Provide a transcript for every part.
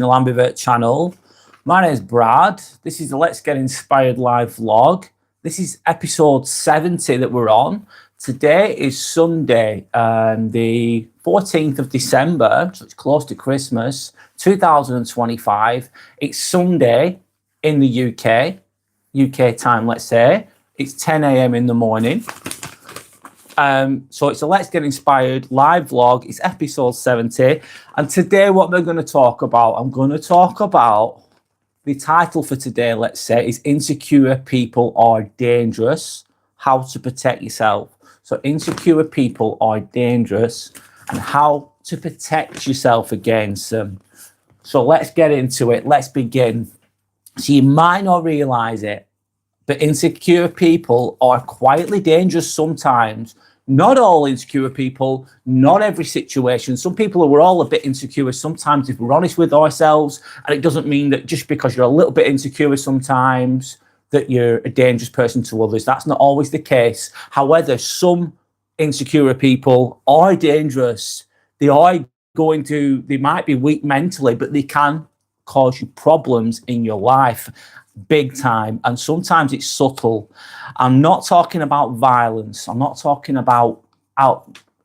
the Lambivert channel. My name is Brad. This is the Let's Get Inspired live vlog. This is episode 70 that we're on. Today is Sunday, the 14th of December, so it's close to Christmas, 2025. It's Sunday in the UK time, let's say. It's 10 a.m. in the morning. So it's a Let's Get Inspired live vlog. It's episode 70. And today what we're going to talk about, I'm going to talk about, the title for today, let's say, is Insecure People Are Dangerous, How to Protect Yourself. So insecure people are dangerous and how to protect yourself against them. So let's get into it. Let's begin. So you might not realize it, but insecure people are quietly dangerous sometimes. Not all insecure people, not every situation. Some people we're all a bit insecure sometimes if we're honest with ourselves. And it doesn't mean that just because you're a little bit insecure sometimes that you're a dangerous person to others. That's not always the case. However, some insecure people are dangerous. They might be weak mentally, but they can cause you problems in your life. Big time. And sometimes it's subtle. I'm not talking about violence. I'm not talking about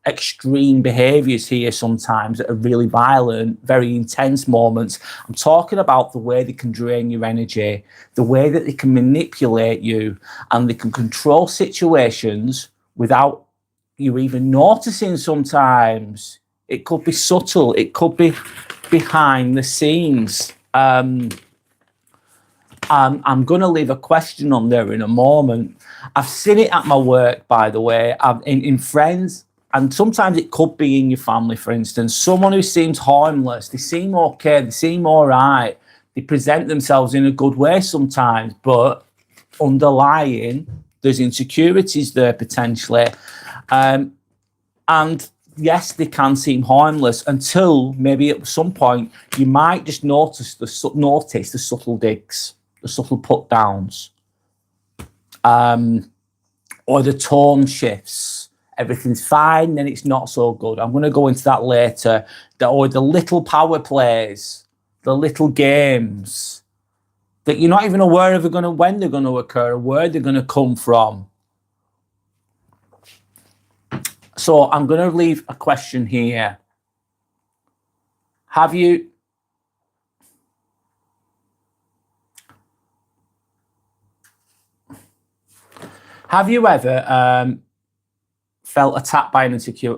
extreme behaviours here sometimes that are really violent, very intense moments. I'm talking about the way they can drain your energy, the way that they can manipulate you, and they can control situations without you even noticing sometimes. It could be subtle. It could be behind the scenes. I'm going to leave a question on there in a moment. I've seen it at my work, by the way, in friends, and sometimes it could be in your family, for instance. Someone who seems harmless, they seem okay, they seem all right, they present themselves in a good way sometimes, but underlying, there's insecurities there potentially. And yes, they can seem harmless until maybe at some point you might just notice the subtle digs, the subtle put downs, or the tone shifts. Everything's fine, then it's not so good. I'm going to go into that later. Or the little power plays, the little games that you're not even aware of when they're going to occur, or where they're going to come from. So I'm going to leave a question here. Have you ever felt attacked by an insecure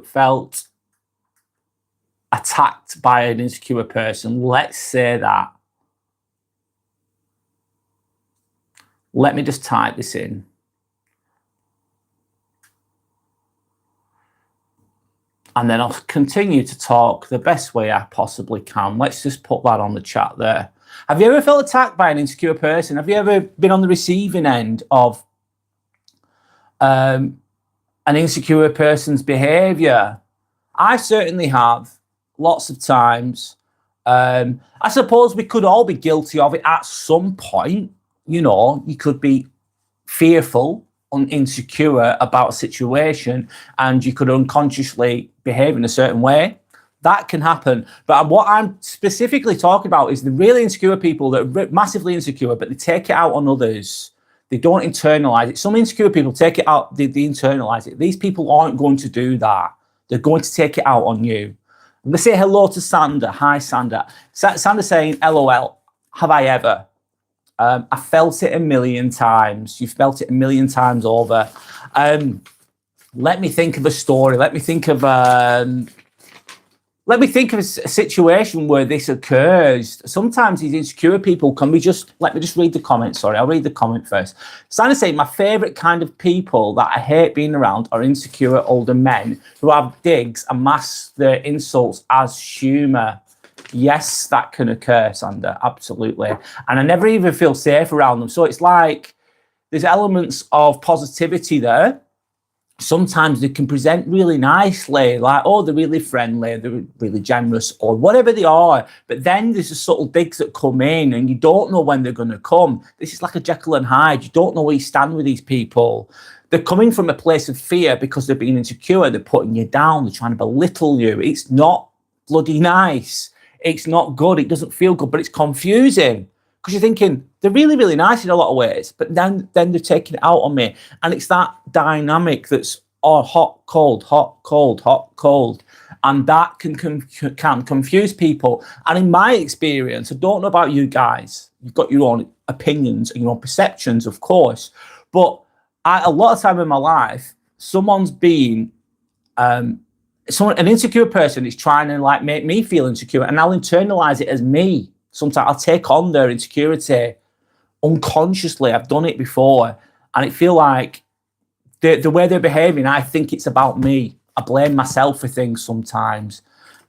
person? Let's say that. Let me just type this in. And then I'll continue to talk the best way I possibly can. Let's just put that on the chat there. Have you ever felt attacked by an insecure person? Have you ever been on the receiving end of an insecure person's behaviour? I certainly have, lots of times. I suppose we could all be guilty of it at some point. You know, you could be fearful, insecure about a situation, and you could unconsciously behave in a certain way. That can happen. But what I'm specifically talking about is the really insecure people that are massively insecure, but they take it out on others. They don't internalize it. Some insecure people take it out, they internalize it. These people aren't going to do that. They're going to take it out on you. I'm going to say hello to Sander. Hi, Sander. Sander saying, LOL, have I ever? I felt it a million times. You've felt it a million times over. Let me think of a story. Let me think of a situation where this occurs. Sometimes these insecure people can be let me just read the comment. Sorry, I'll read the comment first. Santa saying, my favourite kind of people that I hate being around are insecure older men who have digs and mask their insults as humour. Yes, that can occur, Sander, absolutely. And I never even feel safe around them. So it's like there's elements of positivity there. Sometimes they can present really nicely, like, oh, they're really friendly, they're really generous, or whatever they are. But then there's the subtle digs that come in and you don't know when they're going to come. This is like a Jekyll and Hyde. You don't know where you stand with these people. They're coming from a place of fear because they're being insecure. They're putting you down. They're trying to belittle you. It's not bloody nice. it's not good. It doesn't feel good, but it's confusing because you're thinking they're really, really nice in a lot of ways, but then they're taking it out on me. And it's that dynamic that's hot, cold, hot, cold, hot, cold. And that can confuse people. And in my experience, I don't know about you guys, you've got your own opinions and your own perceptions, of course. But a lot of time in my life, someone's been, an insecure person is trying to like make me feel insecure, and I'll internalize it as me. Sometimes I'll take on their insecurity unconsciously. I've done it before, and it feel like the way they're behaving, I think it's about me. I blame myself for things sometimes.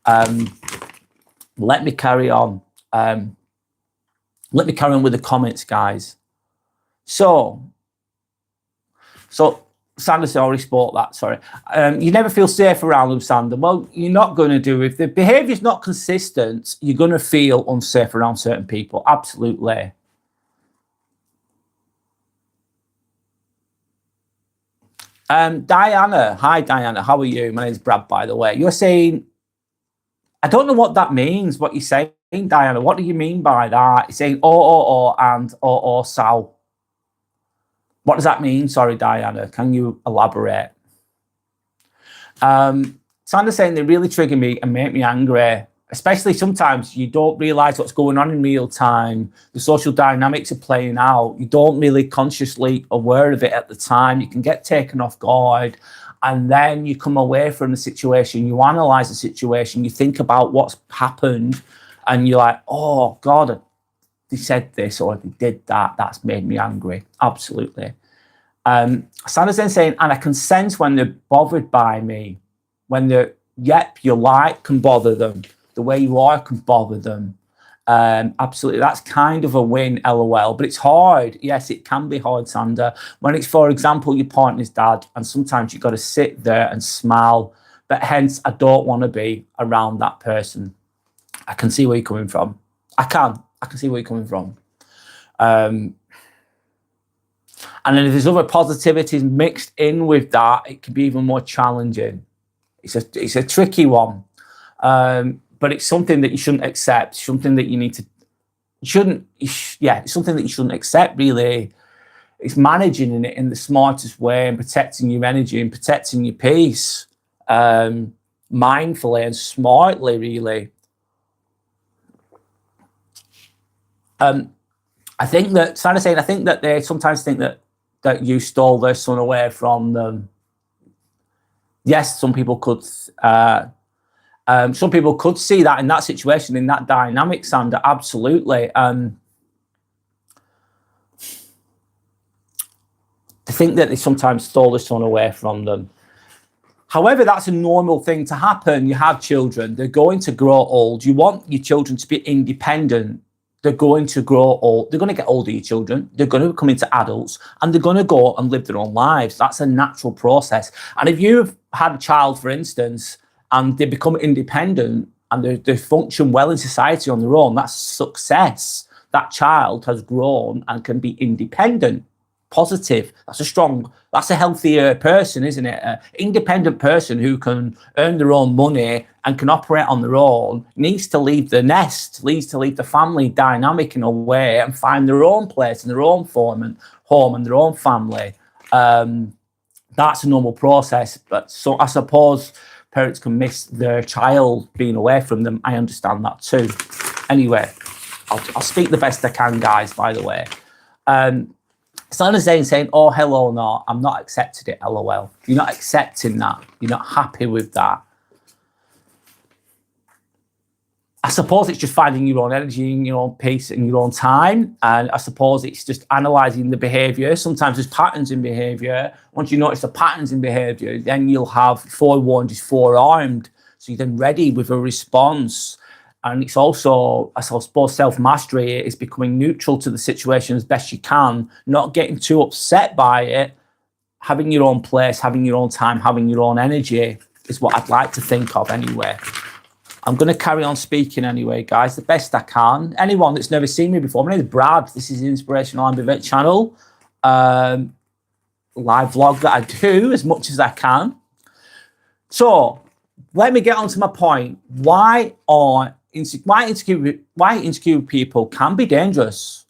Let me carry on. Let me carry on with the comments, guys. So Sander said, I already spoke that, sorry. You never feel safe around them, Sander. Well, you're not going to do. If the behaviour is not consistent, you're going to feel unsafe around certain people. Absolutely. Diana, hi Diana, how are you? My name's Brad, by the way. You're saying, I don't know what that means, what you're saying, Diana. What do you mean by that? You're saying and Sal. What does that mean? Sorry, Diana. Can you elaborate? Sander's saying they really trigger me and make me angry. Especially sometimes you don't realise what's going on in real time. The social dynamics are playing out. You don't really consciously aware of it at the time. You can get taken off guard, and then you come away from the situation. You analyse the situation. You think about what's happened, and you're like, oh God, they said this or they did that. That's made me angry. Absolutely. Sander's then saying, and I can sense when they're bothered by me. When they're, yep, your light can bother them. The way you are can bother them. Absolutely. That's kind of a win, LOL. But it's hard. Yes, it can be hard, Sander. When it's, for example, your partner's dad, and sometimes you've got to sit there and smile. But hence, I don't want to be around that person. I can see where you're coming from. I can see where you're coming from. And then if there's other positivities mixed in with that, it can be even more challenging. It's a tricky one. But it's something that you shouldn't accept, something that you need to, it's something that you shouldn't accept, really. It's managing it in the smartest way and protecting your energy and protecting your peace, mindfully and smartly, really. I think that, Sandra's saying, I think that they sometimes think that you stole their son away from them. Yes, some people could see that in that situation, in that dynamic, Sandra, absolutely. To think that they sometimes stole the son away from them. However, that's a normal thing to happen. You have children, they're going to grow old. You want your children to be independent. They're going to grow old. They're going to get older, your children. They're going to come into adults, and they're going to go and live their own lives. That's a natural process. And if you've had a child, for instance, and they become independent and they function well in society on their own, that's success. That child has grown and can be independent. Positive. That's a healthier person, isn't it? An independent person who can earn their own money and can operate on their own needs to leave the nest, needs to leave the family dynamic in a way and find their own place and their own home and their own family. That's a normal process. But so I suppose parents can miss their child being away from them. I understand that too. Anyway, I'll speak the best I can, guys, by the way. Sana's saying, oh, hello, no, I'm not accepted it, LOL. You're not accepting that. You're not happy with that. I suppose it's just finding your own energy and your own peace and your own time. And I suppose it's just analysing the behaviour. Sometimes there's patterns in behaviour. Once you notice the patterns in behaviour, then you'll have forewarned is forearmed. So you're then ready with a response. And it's also, I suppose, self-mastery is becoming neutral to the situation as best you can, not getting too upset by it, having your own place, having your own time, having your own energy is what I'd like to think of anyway. I'm going to carry on speaking anyway, guys, the best I can. Anyone that's never seen me before, my name is Brad. This is the Inspirational Ambivert channel. Live vlog that I do as much as I can. So let me get on to my point. Why are insecure people can be dangerous.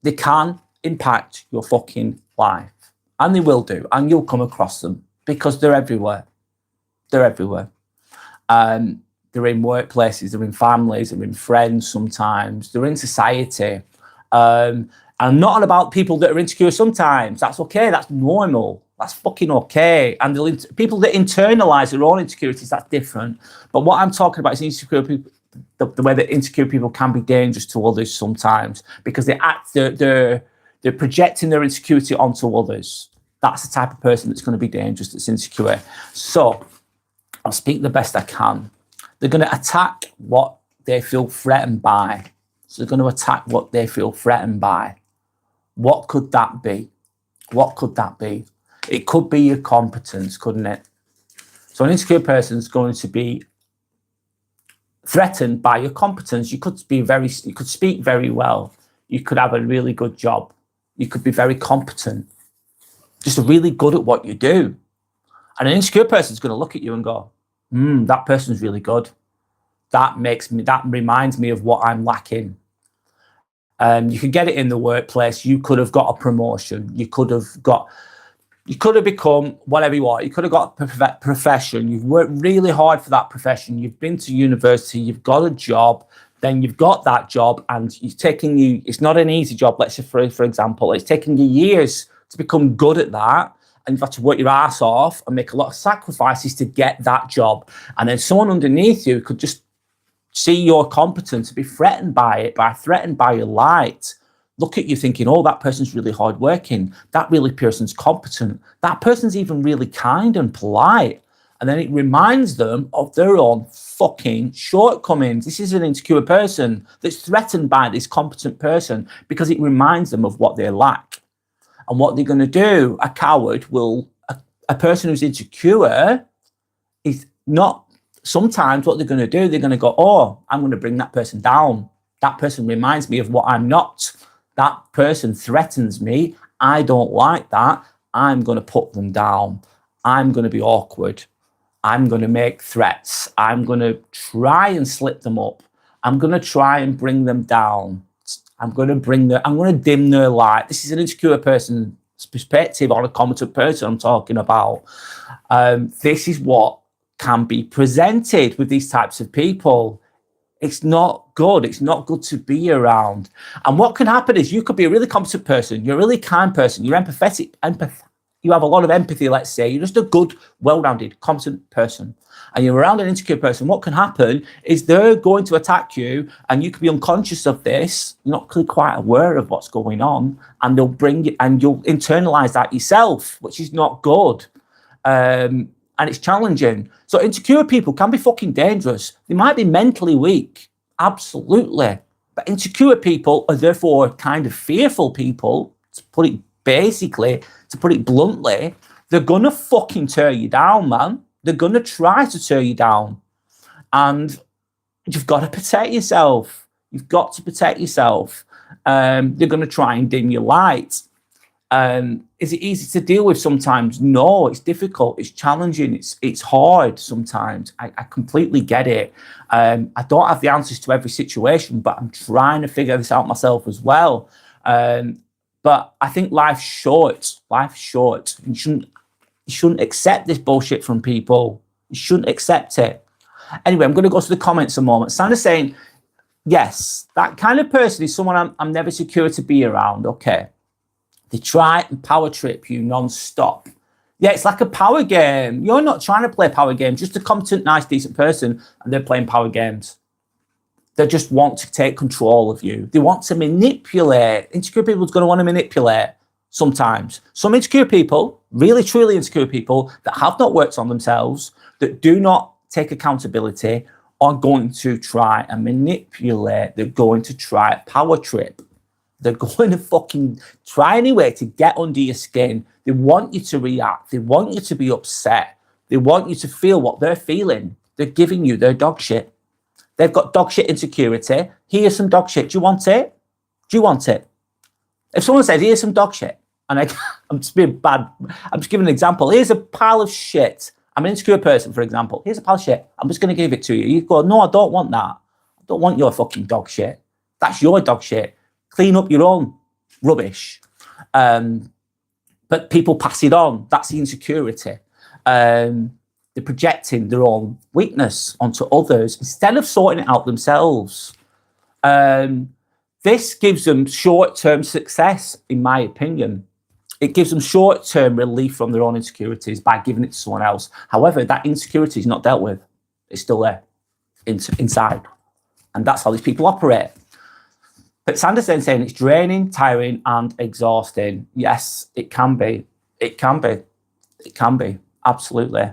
They can impact your fucking life, and they will do, and you'll come across them because they're everywhere. They're everywhere. They're in workplaces, they're in families, they're in friends sometimes, they're in society. And I'm not on about people that are insecure sometimes. That's okay, that's normal. That's fucking okay. And people that internalize their own insecurities, that's different. But what I'm talking about is insecure people, the way that insecure people can be dangerous to others sometimes because they're projecting their insecurity onto others. That's the type of person that's going to be dangerous, that's insecure. So I'll speak the best I can. They're going to attack what they feel threatened by. So they're going to attack what they feel threatened by. What could that be? What could that be? It could be your competence, couldn't it? So an insecure person is going to be threatened by your competence. You could speak very well. You could have a really good job. You could be very competent, just really good at what you do. And an insecure person is going to look at you and go, that person's really good. That reminds me of what I'm lacking. You could get it in the workplace. You could have got a promotion. You could have become whatever you want. You could have got a profession. You've worked really hard for that profession. You've been to university. You've got a job. Then you've got that job, and it's not an easy job. Let's say, for example, it's taken you years to become good at that. And you've had to work your ass off and make a lot of sacrifices to get that job. And then someone underneath you could just see your competence, be threatened by it, threatened by your light. Look at you thinking, oh, that person's really hardworking. That really person's competent. That person's even really kind and polite. And then it reminds them of their own fucking shortcomings. This is an insecure person that's threatened by this competent person because it reminds them of what they lack. And what they're going to do, a person who's insecure is not, sometimes what they're going to do, they're going to go, oh, I'm going to bring that person down. That person reminds me of what I'm not. That person threatens me. I don't like that. I'm going to put them down. I'm going to be awkward. I'm going to make threats. I'm going to try and slip them up. I'm going to try and bring them down. I'm going to dim their light. This is an insecure person's perspective on a competent person I'm talking about. This is what can be presented with these types of people. It's not good. It's not good to be around. And what can happen is you could be a really competent person. You're a really kind person. You're empathetic. You have a lot of empathy, let's say. You're just a good, well-rounded, competent person. And you're around an insecure person. What can happen is they're going to attack you, and you can be unconscious of this. You're not quite aware of what's going on, and they'll bring it, and you'll internalize that yourself, which is not good. And it's challenging. So insecure people can be fucking dangerous. They might be mentally weak, absolutely. But insecure people are therefore kind of fearful people, to put it bluntly. They're gonna fucking tear you down, man. They're gonna try to tear you down. And you've got to protect yourself. You've got to protect yourself. They're gonna try and dim your light. Is it easy to deal with sometimes? No, it's difficult. It's challenging. It's hard sometimes. I completely get it. I don't have the answers to every situation, but I'm trying to figure this out myself as well. But I think life's short. Life's short. You shouldn't accept this bullshit from people. You shouldn't accept it. Anyway, I'm going to go to the comments a moment. Sandra's saying, yes, that kind of person is someone I'm never secure to be around. Okay. They try and power trip you non-stop. Yeah, it's like a power game. You're not trying to play a power game. Just a competent, nice, decent person, and they're playing power games. They just want to take control of you. They want to manipulate. Insecure people are going to want to manipulate sometimes. Some insecure people, really, truly insecure people that have not worked on themselves, that do not take accountability, are going to try and manipulate. They're going to try a power trip. They're going to fucking try anyway to get under your skin. They want you to react. They want you to be upset. They want you to feel what they're feeling. They're giving you their dog shit. They've got dog shit insecurity. Here's some dog shit. Do you want it? Do you want it? If someone says, here's some dog shit, and I'm just being bad, I'm just giving an example. Here's a pile of shit. I'm an insecure person, for example. Here's a pile of shit. I'm just going to give it to you. You go, no, I don't want that. Don't want your fucking dog shit. That's your dog shit. Clean up your own rubbish. But people pass it on. That's the insecurity. They're projecting their own weakness onto others instead of sorting it out themselves. This gives them short-term success, in my opinion. It gives them short-term relief from their own insecurities by giving it to someone else. However, that insecurity is not dealt with. It's still there inside. And that's how these people operate. But Sander's then saying it's draining, tiring, and exhausting. Yes, it can be. It can be. It can be. Absolutely.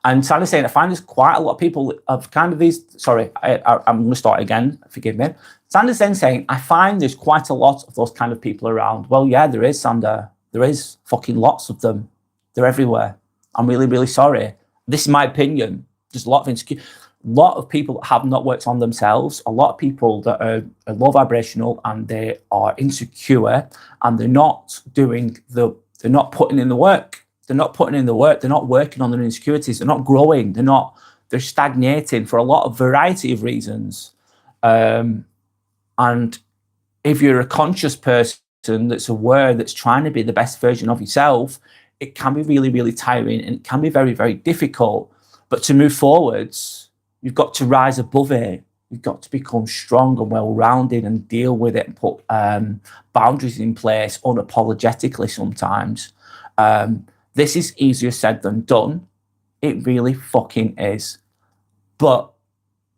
And Sander's saying I find there's quite a lot of people of kind of these. Sorry, I'm going to start again. Forgive me. Sander's then saying I find there's quite a lot of those kind of people around. Well, yeah, there is, Sander. There is fucking lots of them. They're everywhere. I'm really, really sorry. This is my opinion. There's a lot of insecurity. A lot of people have not worked on themselves. A lot of people that are low vibrational and they are insecure and they're not putting in the work. They're not putting in the work. They're not working on their insecurities. They're not growing. They're stagnating for a lot of variety of reasons. And if you're a conscious person that's aware, that's trying to be the best version of yourself, it can be really, really tiring and it can be very, very difficult. But to move forwards, you've got to rise above it. You've got to become strong and well-rounded and deal with it and put boundaries in place unapologetically sometimes. This is easier said than done. It really fucking is. But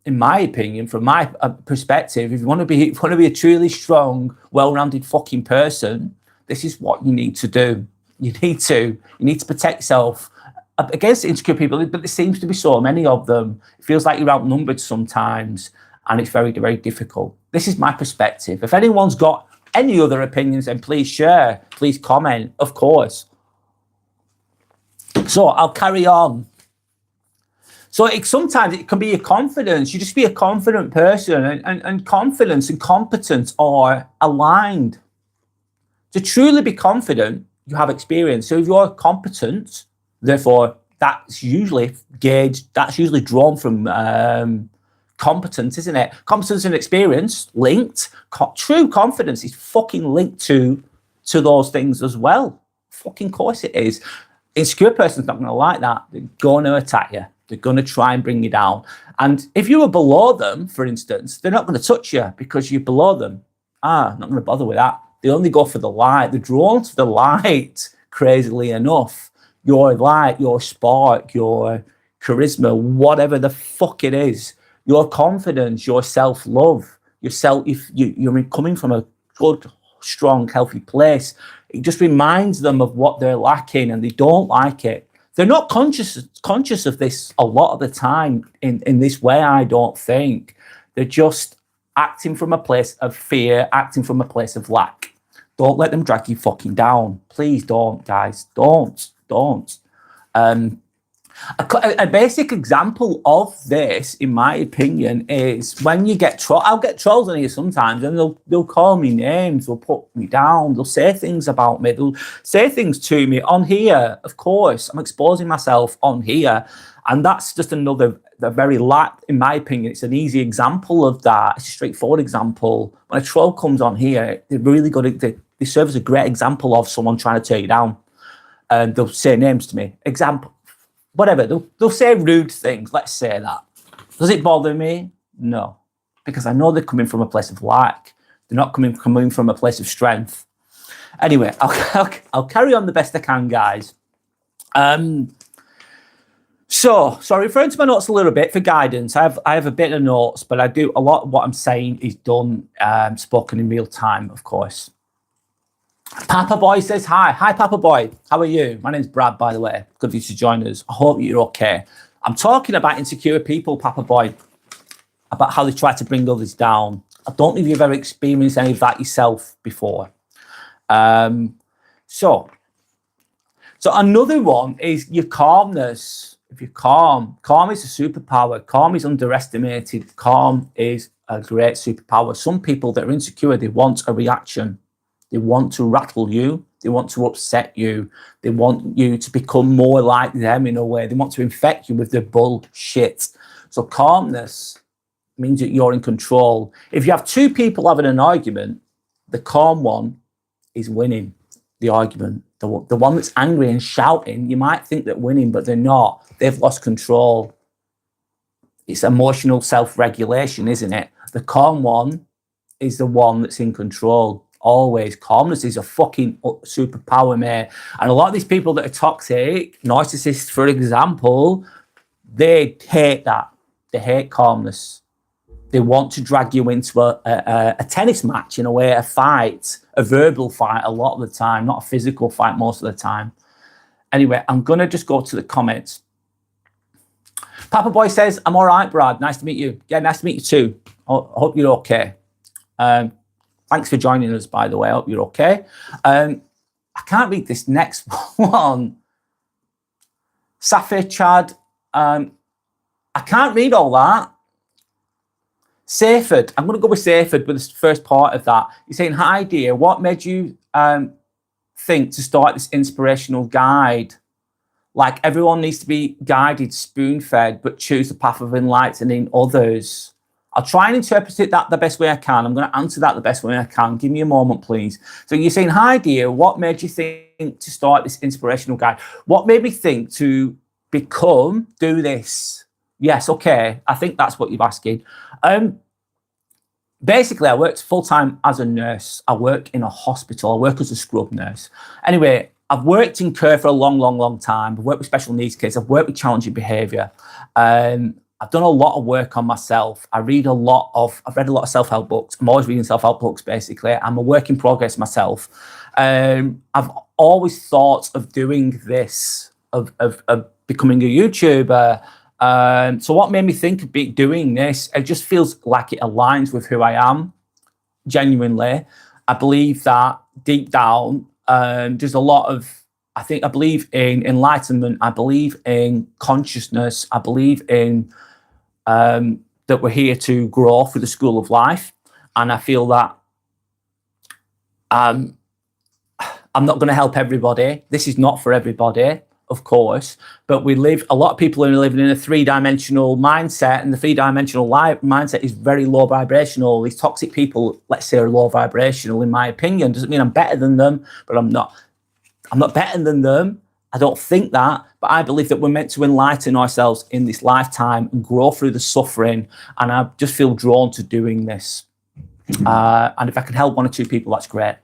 in my opinion, from my perspective, if you want to be a truly strong, well-rounded fucking person, this is what you need to do. You need to protect yourself against insecure people, but there seems to be so many of them. It feels like you're outnumbered sometimes, and it's very, very difficult. This is my perspective. If anyone's got any other opinions, then please share, please comment, of course. So I'll carry on. So sometimes it can be your confidence. You just be a confident person, and confidence and competence are aligned. To truly be confident, you have experience. So if you're competent, therefore, that's usually gauged, that's usually drawn from competence, isn't it? Competence and experience linked. True confidence is fucking linked to those things as well. Fucking course it is. Insecure person's not going to like that. They're going to attack you. They're going to try and bring you down. And if you were below them, for instance, they're not going to touch you because you're below them. Not going to bother with that. They only go for the light. They're drawn to the light, crazily enough. Your light, your spark, your charisma, whatever the fuck it is, your confidence, your self-love, you're coming from a good, strong, healthy place. It just reminds them of what they're lacking and they don't like it. They're not conscious of this a lot of the time in this way, I don't think. They're just acting from a place of fear, acting from a place of lack. Don't let them drag you fucking down. Please don't, guys. Don't. A basic example of this, in my opinion, is when you get trolls. I'll get trolls on here sometimes, and they'll call me names, they'll put me down, they'll say things about me, they'll say things to me on here. Of course, I'm exposing myself on here, and that's just another in my opinion, it's an easy example of that. It's a straightforward example. When a troll comes on here, they're really good. They serve as a great example of someone trying to tear you down. And they'll say names to me. Example, whatever. They'll say rude things. Let's say that. Does it bother me? No, because I know they're coming from a place of lack. They're not coming from a place of strength. Anyway, I'll carry on the best I can, guys. So referring to my notes a little bit for guidance. I have a bit of notes, but I do a lot of what I'm saying is done spoken in real time, of course. Papa Boy says hi. Hi, Papa Boy. How are you? My name's Brad, by the way. Good for you to join us. I hope you're okay. I'm talking about insecure people, Papa Boy, about how they try to bring others down. I don't know if you've ever experienced any of that yourself before. So another one is your calmness. If you're calm is a superpower. Calm is underestimated. Calm is a great superpower. Some people that are insecure, they want a reaction. They want to rattle you. They want to upset you. They want you to become more like them in a way. They want to infect you with their bullshit. So calmness means that you're in control. If you have two people having an argument, the calm one is winning the argument. The one that's angry and shouting, you might think they're winning, but they're not. They've lost control. It's emotional self-regulation, isn't it? The calm one is the one that's in control. Always. Calmness is a fucking superpower, mate. And a lot of these people that are toxic, narcissists, for example, they hate that. They hate calmness. They want to drag you into a tennis match, in a way, a fight, a verbal fight a lot of the time, not a physical fight most of the time. Anyway, I'm going to just go to the comments. Papa Boy says, I'm all right, Brad. Nice to meet you. Yeah, nice to meet you too. I hope you're okay. Thanks for joining us, by the way. I hope you're okay. I can't read this next one. Safir Chad. I can't read all that. Saford. I'm going to go with Saford with the first part of that. You're saying, hi, dear. What made you think to start this inspirational guide? Like, everyone needs to be guided, spoon-fed, but choose the path of enlightening others. I'll try and interpret that the best way I can. I'm going to answer that the best way I can. Give me a moment, please. So you're saying, hi, dear. What made you think to start this inspirational guide? What made me think to do this? Yes, okay. I think that's what you're asking. Basically, I worked full-time as a nurse. I work in a hospital. I work as a scrub nurse. Anyway, I've worked in care for a long time. I've worked with special needs kids. I've worked with challenging behaviour. I've done a lot of work on myself. I've read a lot of self-help books. I'm always reading self-help books, basically. I'm a work in progress myself. I've always thought of doing this, of becoming a YouTuber. So what made me think of doing this? It just feels like it aligns with who I am, genuinely. I believe that deep down, there's a lot of, I believe in enlightenment. I believe in consciousness. I believe in that we're here to grow through the school of life. And I feel that I'm not going to help everybody. This is not for everybody, of course, but a lot of people are living in a three-dimensional mindset, and the three-dimensional mindset is very low vibrational. These toxic people, let's say, are low vibrational, in my opinion. Doesn't mean I'm better than them, but I'm not better than them. I don't think that, but I believe that we're meant to enlighten ourselves in this lifetime and grow through the suffering, and I just feel drawn to doing this. And if I can help one or two people, that's great.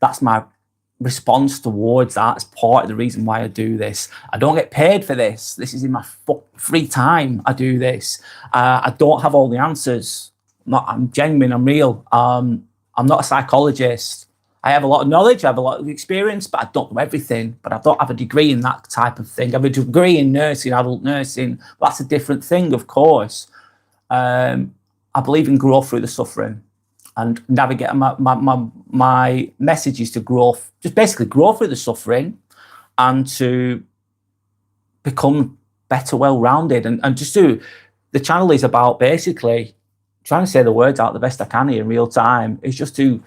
That's my response towards that. It's part of the reason why I do this. I don't get paid for this. This is in my free time. I do this. I don't have all the answers. I'm genuine. I'm real. I'm not a psychologist. I have a lot of knowledge. I have a lot of experience, but I don't know everything. But I don't have a degree in that type of thing. I have a degree in nursing, adult nursing. That's a different thing, of course. I believe in growth through the suffering. And navigate my message is to grow, just basically grow through the suffering, and to become better, well-rounded, and just the channel is about basically trying to say the words out the best I can here in real time. It's just to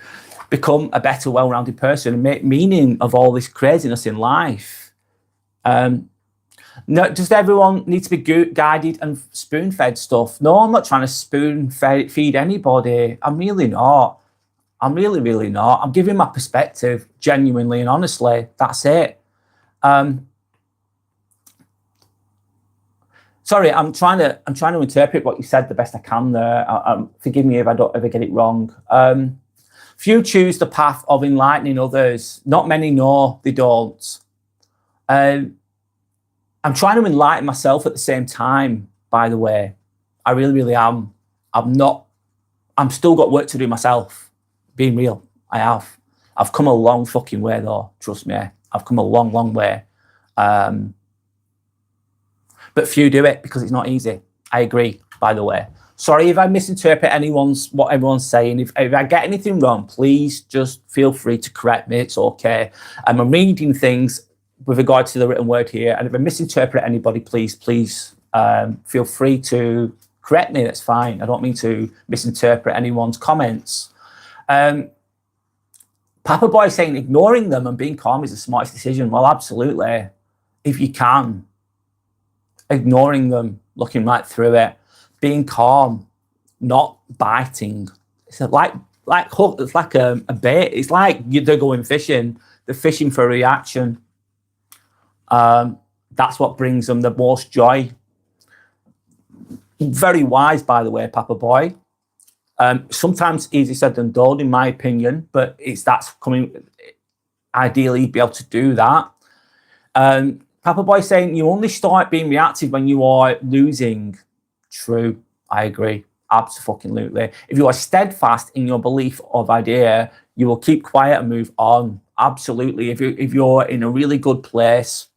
become a better, well-rounded person and make meaning of all this craziness in life. No, does everyone need to be guided and spoon-fed stuff? No, I'm not trying to spoon-feed anybody. I'm really not. I'm really not. I'm giving my perspective genuinely and honestly. That's it. Sorry, I'm trying to interpret what you said the best I can there. Forgive me if I don't ever get it wrong. Few choose the path of enlightening others. Not many know they don't. I'm trying to enlighten myself at the same time, by the way. I really am. I'm still got work to do myself. Being real, I have. I've come a long fucking way, though. Trust me. I've come a long way. But few do it because it's not easy. I agree, by the way. Sorry if I misinterpret what everyone's saying. If I get anything wrong, please just feel free to correct me. It's okay. I'm reading things with regard to the written word here, and if I misinterpret anybody, please feel free to correct me. That's fine. I don't mean to misinterpret anyone's comments. Papa Boy saying ignoring them and being calm is the smartest decision. Well, absolutely. If you can, ignoring them, looking right through it, being calm, not biting. It's like hook. It's like a bait. It's like they're going fishing. They're fishing for a reaction. That's what brings them the most joy. Very wise, by the way, Papa Boy. Sometimes easier said than done, in my opinion, but that's coming. Ideally, be able to do that. Papa Boy saying you only start being reactive when you are losing. True, I agree. Absolutely. If you are steadfast in your belief of idea, you will keep quiet and move on. Absolutely. If you're in a really good place,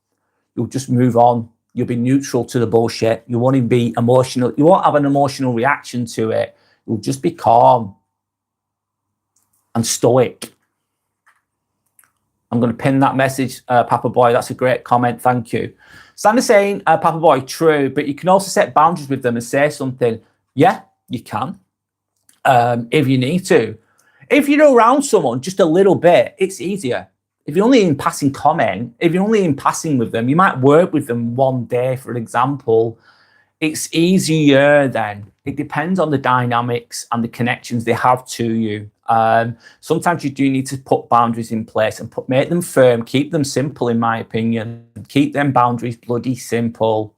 you'll just move on. You'll be neutral to the bullshit. You won't even be emotional. You won't have an emotional reaction to it. You'll just be calm and stoic. I'm going to pin that message, Papa Boy. That's a great comment. Thank you. Sandy's saying, Papa Boy, true, but you can also set boundaries with them and say something. Yeah, you can, if you need to. If you're around someone just a little bit, it's easier. If you're only in passing comment, if you're only in passing with them, you might work with them one day, for example. It's easier then. It depends on the dynamics and the connections they have to you. Sometimes you do need to put boundaries in place and make them firm, keep them simple, in my opinion. Keep them boundaries bloody simple.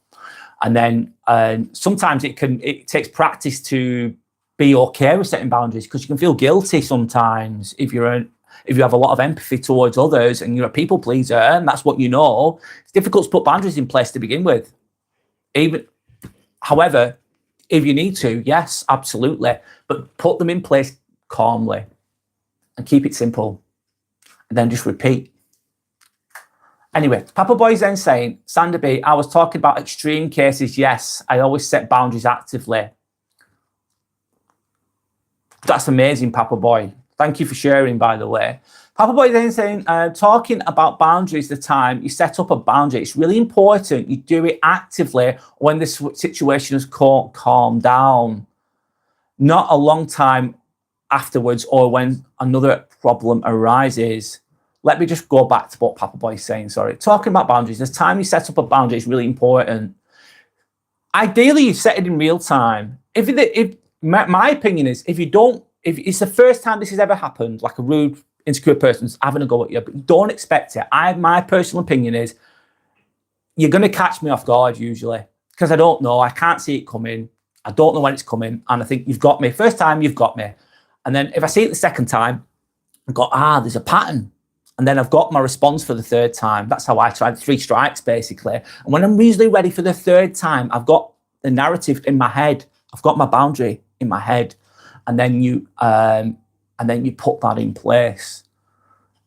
And then sometimes it takes practice to be okay with setting boundaries, because you can feel guilty sometimes if you have a lot of empathy towards others and you're a people pleaser and that's what you know. It's difficult to put boundaries in place to begin with. However, if you need to, yes, absolutely. But put them in place calmly and keep it simple. And then just repeat. Anyway, Papa Boy's then saying, Sander B, I was talking about extreme cases. Yes, I always set boundaries actively. That's amazing, Papa Boy. Thank you for sharing, by the way. Papa Boy then saying, talking about boundaries, the time you set up a boundary, it's really important you do it actively when the situation has calmed down, not a long time afterwards or when another problem arises. Let me just go back to what Papa Boy is saying, sorry. Talking about boundaries, the time you set up a boundary is really important. Ideally, you set it in real time. My opinion is, if it's the first time this has ever happened, like a rude, insecure person's having a go at you, but don't expect it. My personal opinion is you're going to catch me off guard usually, because I don't know. I can't see it coming. I don't know when it's coming. And I think you've got me. First time, you've got me. And then if I see it the second time, I've got, there's a pattern. And then I've got my response for the third time. That's how I tried 3 strikes, basically. And when I'm reasonably ready for the third time, I've got the narrative in my head. I've got my boundary in my head. And then you put that in place.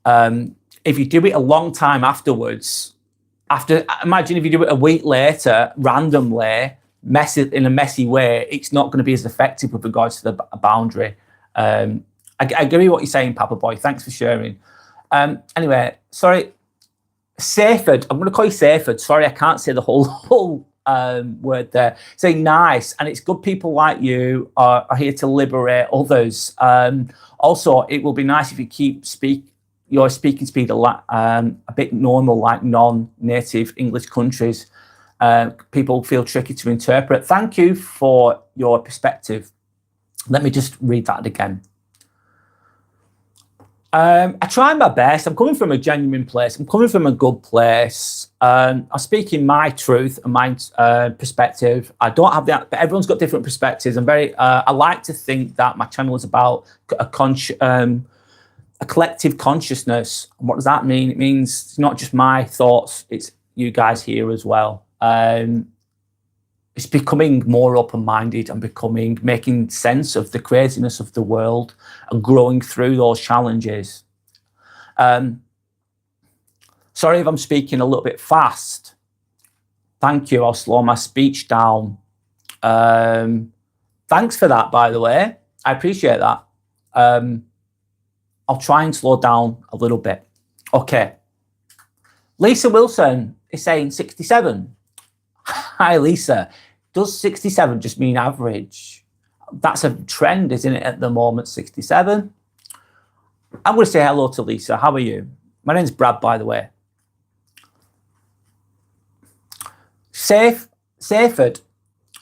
If you do it a long time afterwards, imagine if you do it a week later, randomly, in a messy way, it's not going to be as effective with regards to the boundary. I agree with what you're saying, Papa Boy. Thanks for sharing. Anyway, sorry, Saford. I'm going to call you Saford. Sorry, I can't say the whole word there. Saying nice, and it's good people like you are here to liberate others. Also, it will be nice if you your speaking speed a bit normal, like non-native English countries. People feel tricky to interpret. Thank you for your perspective. Let me just read that again. I try my best. I'm coming from a genuine place. I'm coming from a good place. I'm speaking my truth and my perspective. I don't have that, but everyone's got different perspectives. I like to think that my channel is about a collective consciousness. And what does that mean? It means it's not just my thoughts. It's you guys here as well. It's becoming more open-minded and making sense of the craziness of the world and growing through those challenges. Sorry if I'm speaking a little bit fast. Thank you. I'll slow my speech down. Thanks for that, by the way. I appreciate that. I'll try and slow down a little bit. Okay. Lisa Wilson is saying 67. Hi, Lisa. Does 67 just mean average? That's a trend, isn't it, at the moment, 67? I'm going to say hello to Lisa. How are you? My name's Brad, by the way. Saford.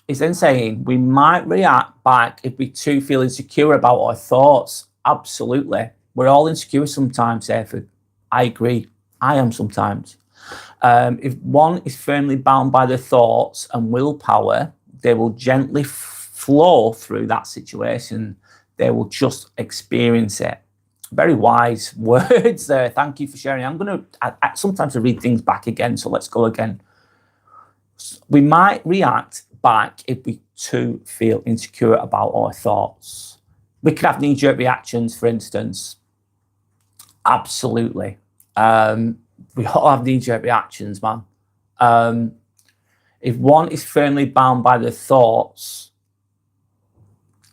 is then saying we might react back if we too feel insecure about our thoughts. Absolutely. We're all insecure sometimes, Seyfried. I agree. I am sometimes. If one is firmly bound by their thoughts and willpower, they will gently flow through that situation. They will just experience it. Very wise words there. Thank you for sharing. I'm going to sometimes I read things back again, so let's go again. We might react back if we too feel insecure about our thoughts. We could have knee-jerk reactions, for instance. Absolutely. We all have knee-jerk reactions, man. If one is firmly bound by their thoughts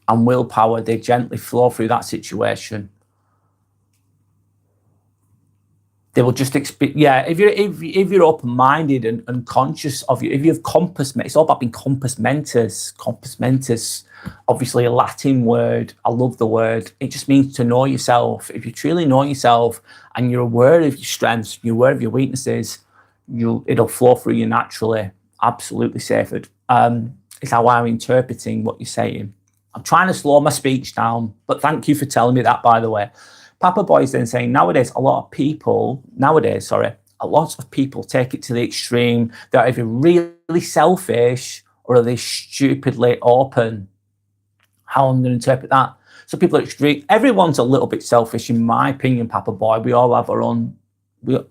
and willpower, they gently flow through that situation. They will just experience. Yeah, if you're open-minded and conscious of you, if you have compass, it's all about being compass mentis. Compass mentis, obviously a Latin word. I love the word. It just means to know yourself. If you truly know yourself and you're aware of your strengths, you're aware of your weaknesses, it'll flow through you naturally. Absolutely, Seyfried. It's how I'm interpreting what you're saying. I'm trying to slow my speech down, but thank you for telling me that, by the way. Papa Boy's then saying nowadays a lot of people take it to the extreme. They're either really selfish or are they stupidly open. How I'm going to interpret that. So people are extreme. Everyone's a little bit selfish, in my opinion, Papa Boy. We all have our own.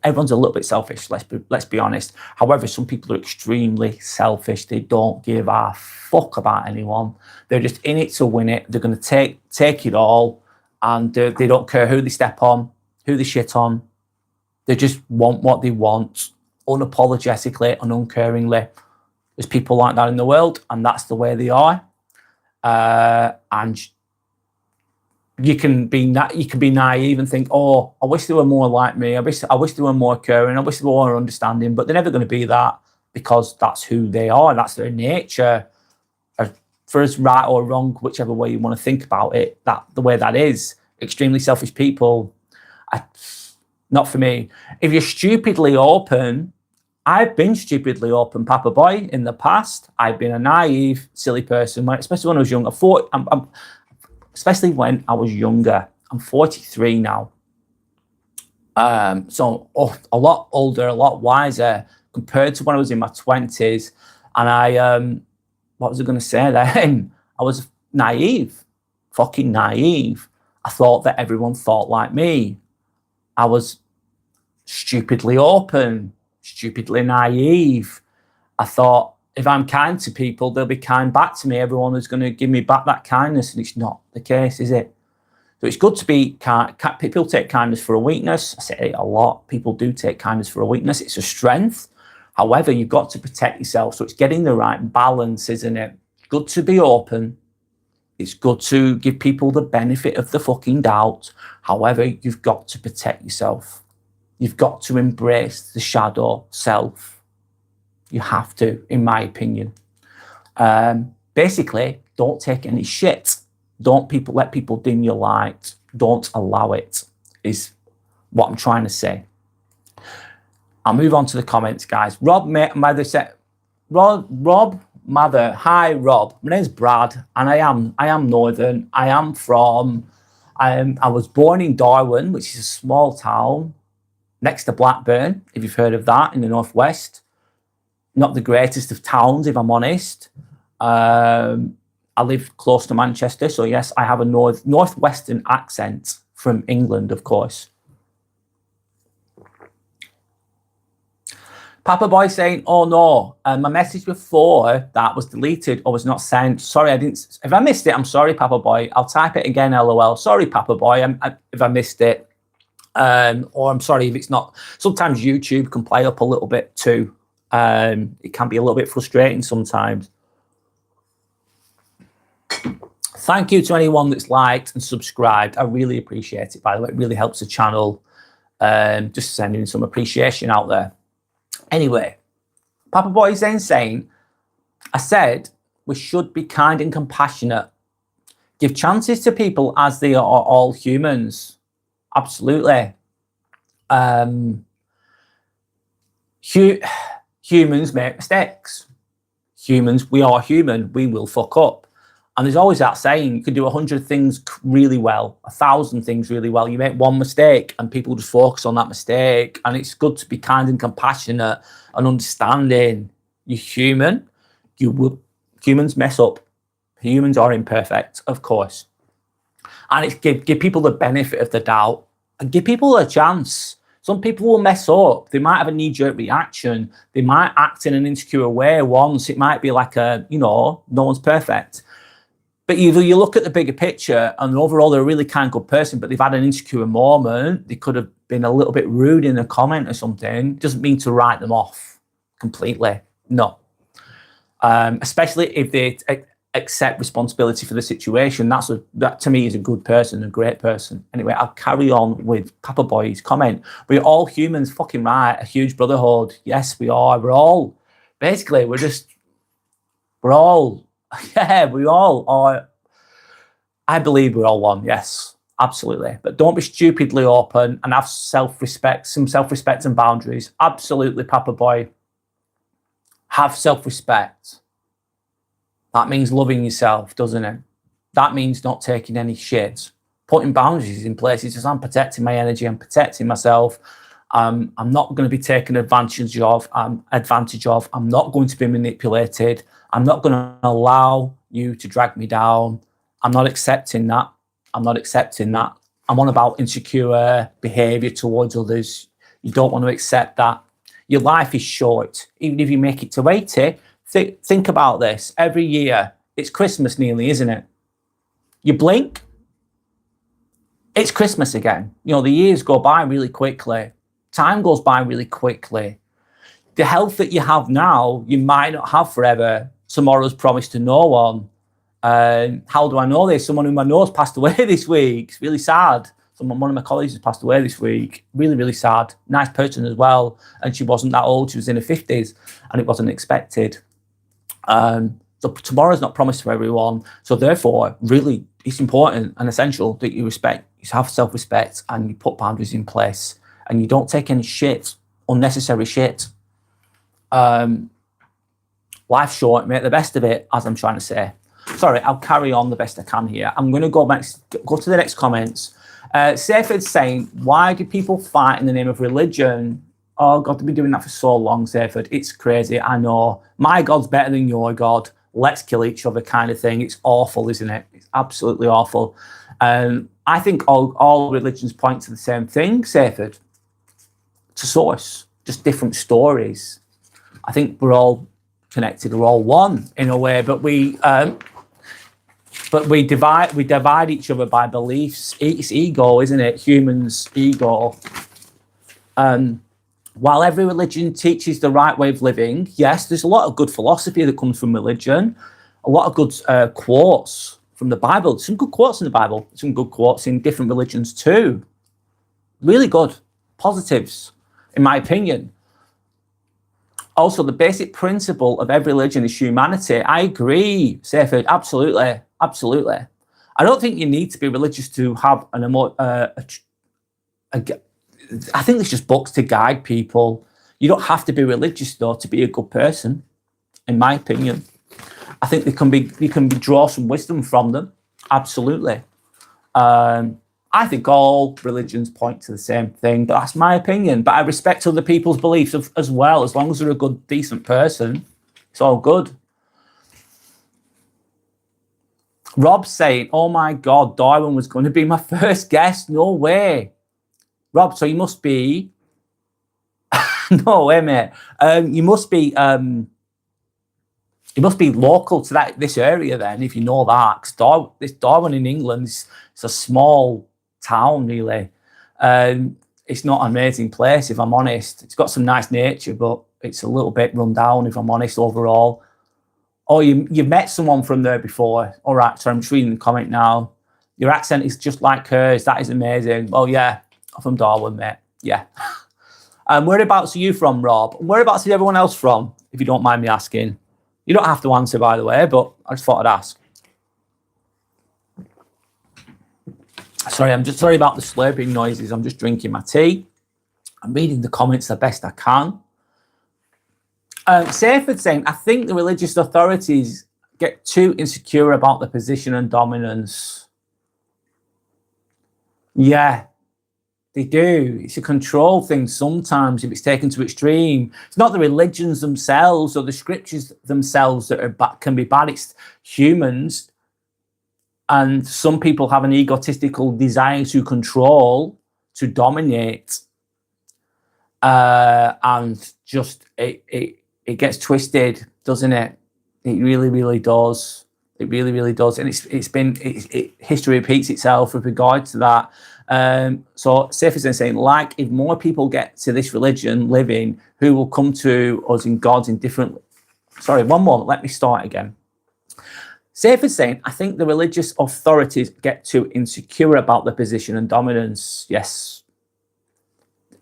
Everyone's a little bit selfish. Let's be honest. However, some people are extremely selfish. They don't give a fuck about anyone. They're just in it to win it. They're going to take it all. And they don't care who they step on, who they shit on. They just want what they want, unapologetically and uncaringly. There's people like that in the world, and that's the way they are. And you can be naive and think, oh, I wish they were more like me. I wish they were more caring. I wish they were more understanding. But they're never going to be that because that's who they are. That's their nature. For us, right or wrong, whichever way you want to think about it, the way that is, extremely selfish people, not for me. If you're stupidly open, I've been stupidly open, Papa Boy, in the past. I've been a naive, silly person, especially when I was younger. Especially when I was younger. I'm 43 now. So a lot older, a lot wiser compared to when I was in my 20s. And what was I going to say then? I was naive, fucking naive. I thought that everyone thought like me. I was stupidly open, stupidly naive. I thought if I'm kind to people, they'll be kind back to me. Everyone is going to give me back that kindness, and it's not the case, is it? So it's good to be kind. People take kindness for a weakness. I say it a lot. People do take kindness for a weakness. It's a strength. However, you've got to protect yourself. So it's getting the right balance, isn't it? Good to be open. It's good to give people the benefit of the fucking doubt. However, you've got to protect yourself. You've got to embrace the shadow self. You have to, in my opinion. Basically, don't take any shit. Don't let people dim your light. Don't allow it, is what I'm trying to say. I'll move on to the comments, guys. Rob Mather said, Rob Mather, hi Rob. My name's Brad, and I am Northern. I was born in Darwin, which is a small town next to Blackburn, if you've heard of that, in the northwest. Not the greatest of towns, if I'm honest. I live close to Manchester, so yes, I have a northwestern accent from England, of course. Papa Boy saying, oh no, my message before that was deleted or was not sent. Sorry, I didn't. If I missed it, I'm sorry, Papa Boy. I'll type it again, LOL. Sorry, Papa Boy, if I missed it. Or I'm sorry if it's not. Sometimes YouTube can play up a little bit too. It can be a little bit frustrating sometimes. Thank you to anyone that's liked and subscribed. I really appreciate it, by the way. It really helps the channel. Just sending some appreciation out there. Anyway, Papa Boy is then saying, I said we should be kind and compassionate. Give chances to people as they are all humans. Absolutely. Humans make mistakes. Humans, we are human. We will fuck up. And there's always that saying, you can do 100 things really well, 1,000 things really well. You make one mistake and people just focus on that mistake. And it's good to be kind and compassionate and understanding. You're human. Humans mess up. Humans are imperfect, of course. And it's give people the benefit of the doubt and give people a chance. Some people will mess up. They might have a knee-jerk reaction. They might act in an insecure way once. It might be like no one's perfect. But either you look at the bigger picture and overall they're a really kind, good person, but they've had an insecure moment. They could have been a little bit rude in a comment or something. Doesn't mean to write them off completely. No. Especially if they accept responsibility for the situation. That to me is a good person, a great person. Anyway, I'll carry on with Papa Boy's comment. We're all humans, fucking right. A huge brotherhood. Yes, we are. We're all yeah, we all are. I believe we're all one. Yes, absolutely. But don't be stupidly open and have self-respect, some self-respect and boundaries. Absolutely, Papa Boy. Have self-respect. That means loving yourself, doesn't it? That means not taking any shit. Putting boundaries in place. It's just I'm protecting my energy. I'm protecting myself. I'm not going to be taken advantage of. I'm not going to be manipulated. I'm not going to allow you to drag me down. I'm not accepting that. I'm on about insecure behaviour towards others. You don't want to accept that. Your life is short. Even if you make it to 80, think about this. Every year, it's Christmas nearly, isn't it? You blink, it's Christmas again. The years go by really quickly. Time goes by really quickly. The health that you have now, you might not have forever. Tomorrow's promised to no one. How do I know this? Someone whom I know has passed away this week. It's really sad. One of my colleagues has passed away this week. Really, really sad. Nice person as well. And she wasn't that old. She was in her 50s and it wasn't expected. So tomorrow's not promised for everyone. So therefore, really, it's important and essential that you have self-respect and you put boundaries in place and you don't take any shit, unnecessary shit. Life's short, make the best of it, as I'm trying to say. Sorry, I'll carry on the best I can here. I'm going to go to the next comments. Seyford's saying, why do people fight in the name of religion? Oh, God, they've been doing that for so long, Seyford. It's crazy, I know. My God's better than your God. Let's kill each other kind of thing. It's awful, isn't it? It's absolutely awful. I think all religions point to the same thing, Seyford. To source, just different stories. I think we're all connected. We're all one in a way, but we divide each other by beliefs. It's ego, isn't it? Humans' ego. While every religion teaches the right way of living, yes, there's a lot of good philosophy that comes from religion, a lot of good quotes from the Bible. Some good quotes in the Bible, some good quotes in different religions too. Really good. Positives, in my opinion. Also, the basic principle of every religion is humanity. I agree, Seyford, absolutely, absolutely. I don't think you need to be religious to have I think there's just books to guide people. You don't have to be religious, though, to be a good person, in my opinion. I think you can draw some wisdom from them, absolutely. I think all religions point to the same thing, but that's my opinion. But I respect other people's beliefs as well. As long as they're a good, decent person, it's all good. Rob's saying, oh my God, Darwin was going to be my first guest. No way. Rob, so you must be... no way, mate. You must be local to this area then, if you know that. 'Cause this Darwin in England is a small town, really. It's not an amazing place, if I'm honest. It's got some nice nature, but it's a little bit run down, if I'm honest, overall. Oh, you've met someone from there before. All right, so I'm just reading the comment now. Your accent is just like hers. That is amazing. Oh, yeah, I'm from Darwin, mate. Yeah. Whereabouts are you from, Rob? Whereabouts is everyone else from, if you don't mind me asking? You don't have to answer, by the way, but I just thought I'd ask. Sorry, I'm just sorry about the slurping noises. I'm just drinking my tea. I'm reading the comments the best I can. Sayford saying, I think the religious authorities get too insecure about their position and dominance. Yeah, they do. It's a control thing sometimes if it's taken to extreme. It's not the religions themselves or the scriptures themselves that are can be bad. It's humans. And some people have an egotistical desire to control, to dominate. And just it gets twisted, doesn't it? It really, really does. It really, really does. And history repeats itself with regard to that. So Safe is saying, like, if more people get to this religion living, who will come to us in gods in different... Sorry, one more. Let me start again. Safe is saying, I think the religious authorities get too insecure about their position and dominance. Yes.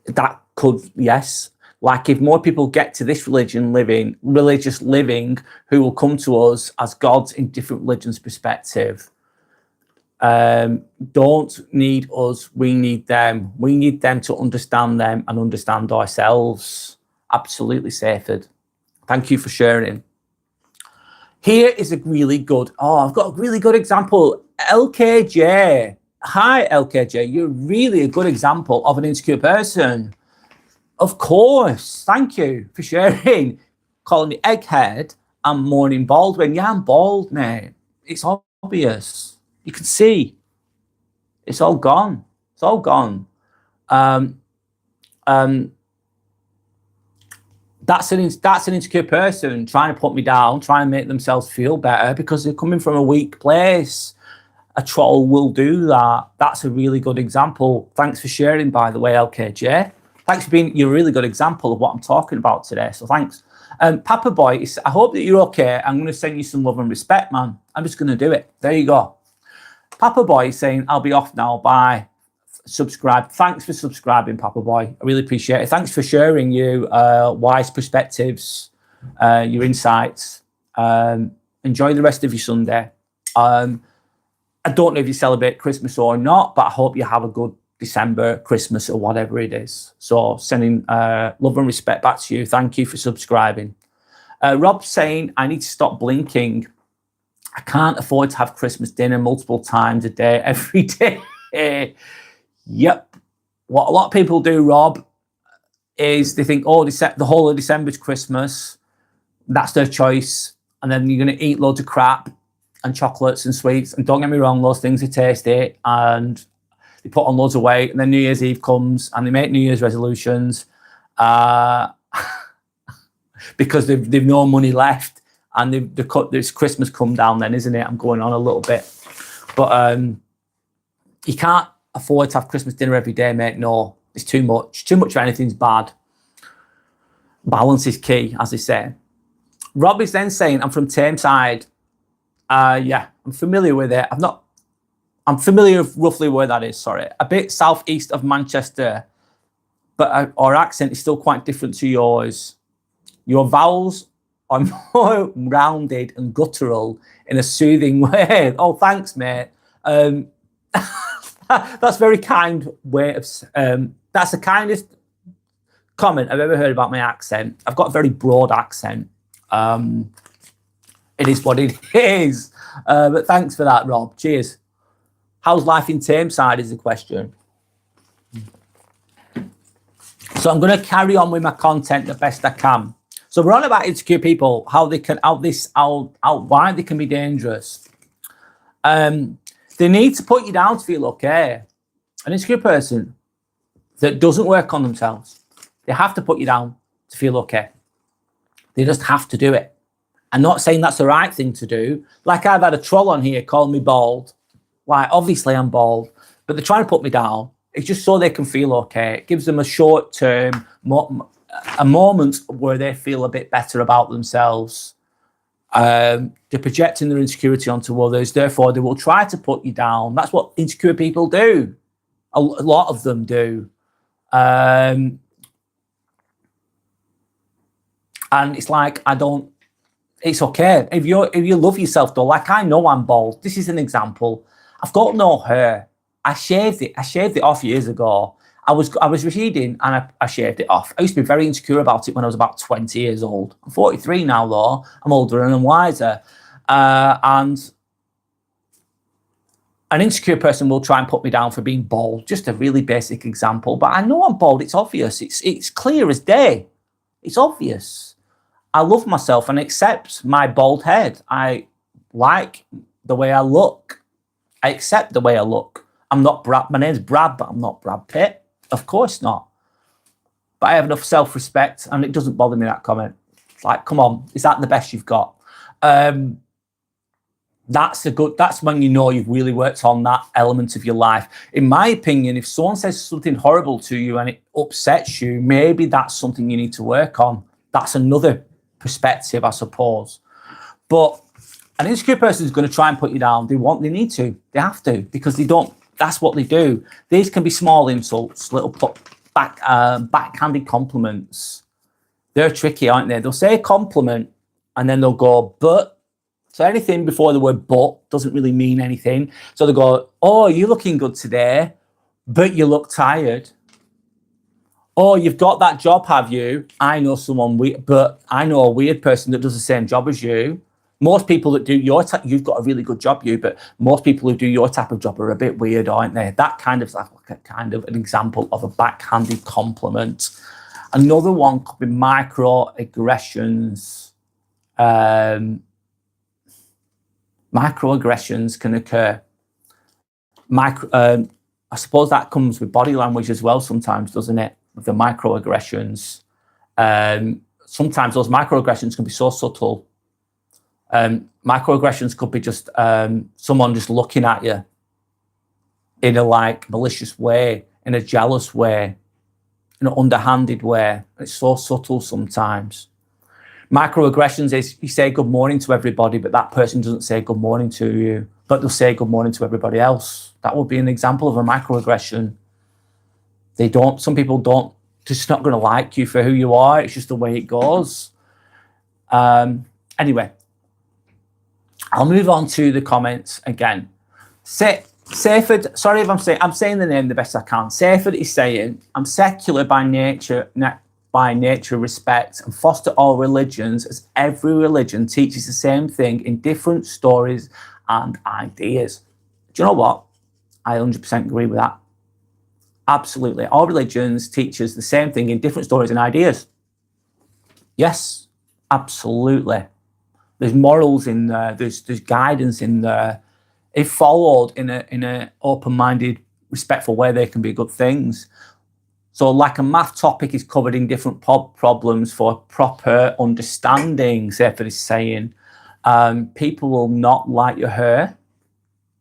That could, yes. Like, if more people get to this religious living, who will come to us as gods in different religions' perspective. Don't need us, we need them. We need them to understand them and understand ourselves. Absolutely, Safed. Thank you for sharing. Here is a really good, I've got a really good example. LKJ. Hi, LKJ. You're really a good example of an insecure person. Of course. Thank you for sharing. Calling me egghead and mourning Baldwin. Yeah, I'm bald, mate. It's obvious. You can see. It's all gone. It's all gone. That's an insecure person trying to put me down, trying to make themselves feel better because they're coming from a weak place. A troll will do that. That's a really good example. Thanks for sharing, by the way, LKJ. Thanks for being, you're a really good example of what I'm talking about today. So thanks. Papa Boy, I hope that you're okay. I'm going to send you some love and respect, man. I'm just going to do it. There you go. Papa Boy is saying, I'll be off now. Bye. Subscribe. Thanks for subscribing, Papa Boy. I really appreciate it. Thanks for sharing your wise perspectives, your insights. Enjoy the rest of your Sunday. I don't know if you celebrate Christmas or not, but I hope you have a good December, Christmas, or whatever it is. So sending love and respect back to you. Thank you for subscribing. Rob's saying, I need to stop blinking. I can't afford to have Christmas dinner multiple times a day, every day. Yep. What a lot of people do, Rob, is they think, oh, the whole of December's Christmas. That's their choice. And then you're going to eat loads of crap and chocolates and sweets. And don't get me wrong, those things are tasty. And they put on loads of weight. And then New Year's Eve comes and they make New Year's resolutions because they've no money left. And they've cut this Christmas come down then, isn't it? I'm going on a little bit. But you can't afford to have Christmas dinner every day, mate. No, it's too much. Too much of anything's bad. Balance is key, as they say. Rob is then saying, I'm from Tameside. Yeah, I'm familiar with it. I'm familiar with roughly where that is, sorry. A bit southeast of Manchester, but our accent is still quite different to yours. Your vowels are more rounded and guttural in a soothing way. Oh, thanks, mate. That's very kind way of... that's the kindest comment I've ever heard about my accent. I've got a very broad accent. It is what it is. But thanks for that, Rob. Cheers. How's life in Tameside is the question. So I'm going to carry on with my content the best I can. So we're on about insecure people, how they can why they can be dangerous. They need to put you down to feel okay. An insecure person that doesn't work on themselves, they have to put you down to feel okay. They just have to do it. I'm not saying that's the right thing to do. Like, I've had a troll on here calling me bald. Like, obviously I'm bald, but they're trying to put me down. It's just so they can feel okay. It gives them a short term, a moment where they feel a bit better about themselves. They're projecting their insecurity onto others. Therefore, they will try to put you down. That's what insecure people do. A lot of them do. And it's like, it's okay. If you love yourself though, like I know I'm bald. This is an example. I've got no hair. I shaved it off years ago. I was reading and I shaved it off. I used to be very insecure about it when I was about 20 years old. I'm 43 now, though. I'm older and I'm wiser. And an insecure person will try and put me down for being bald. Just a really basic example. But I know I'm bald. It's obvious. It's clear as day. It's obvious. I love myself and accept my bald head. I like the way I look. I accept the way I look. I'm not Brad. My name's Brad, but I'm not Brad Pitt. Of course not. But I have enough self-respect, and it doesn't bother me, that comment. It's like, come on, is that the best you've got? That's when you know you've really worked on that element of your life. In my opinion, if someone says something horrible to you and it upsets you, maybe that's something you need to work on. That's another perspective, I suppose. But an insecure person is going to try and put you down. They need to, they have to, because they don't. That's what they do. These can be small insults, little backhanded compliments. They're tricky, aren't they? They'll say a compliment and then they'll go, but. So anything before the word but doesn't really mean anything. So they go, oh, you're looking good today, but you look tired. Oh, you've got that job, have you? I know someone weird, but I know a weird person that does the same job as you. Most people that do your type, you've got a really good job, but most people who do your type of job are a bit weird, aren't they? That kind of like a kind of an example of a backhanded compliment. Another one could be microaggressions. Microaggressions can occur. I suppose that comes with body language as well sometimes, doesn't it? With the microaggressions. Sometimes those microaggressions can be so subtle. Microaggressions could be just someone just looking at you in a like malicious way, in a jealous way, in an underhanded way. It's so subtle sometimes. Microaggressions is you say good morning to everybody, but that person doesn't say good morning to you, but they'll say good morning to everybody else. That would be an example of a microaggression. Some people don't, just not going to like you for who you are. It's just the way it goes. Anyway, I'll move on to the comments again. Sayford, sorry if I'm saying the name the best I can. Sayford is saying, I'm secular by nature, respect, and foster all religions, as every religion teaches the same thing in different stories and ideas. Do you know what? I 100% agree with that. Absolutely. All religions teach us the same thing in different stories and ideas. Yes, absolutely. There's morals in there. There's guidance in there. If followed in a open-minded, respectful way, they can be good things. So like a math topic is covered in different problems for proper understanding, Sayford is saying. People will not like your hair.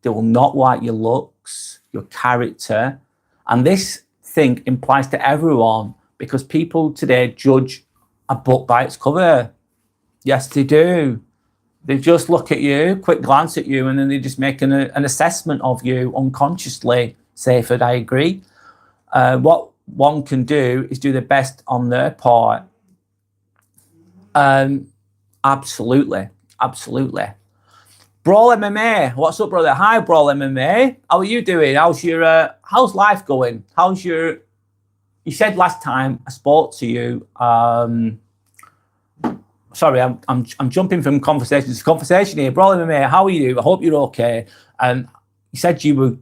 They will not like your looks, your character. And this thing implies to everyone, because people today judge a book by its cover. Yes, they do. They just look at you, quick glance at you, and then they just make an assessment of you unconsciously. Sayford, I agree. What one can do is do the best on their part. Absolutely. Brawl MMA, what's up, brother? Hi, Brawl MMA. How are you doing? How's life going? You said last time I spoke to you. Sorry, I'm jumping from conversation to conversation here. Brawl MMA, how are you? I hope you're okay. You said you were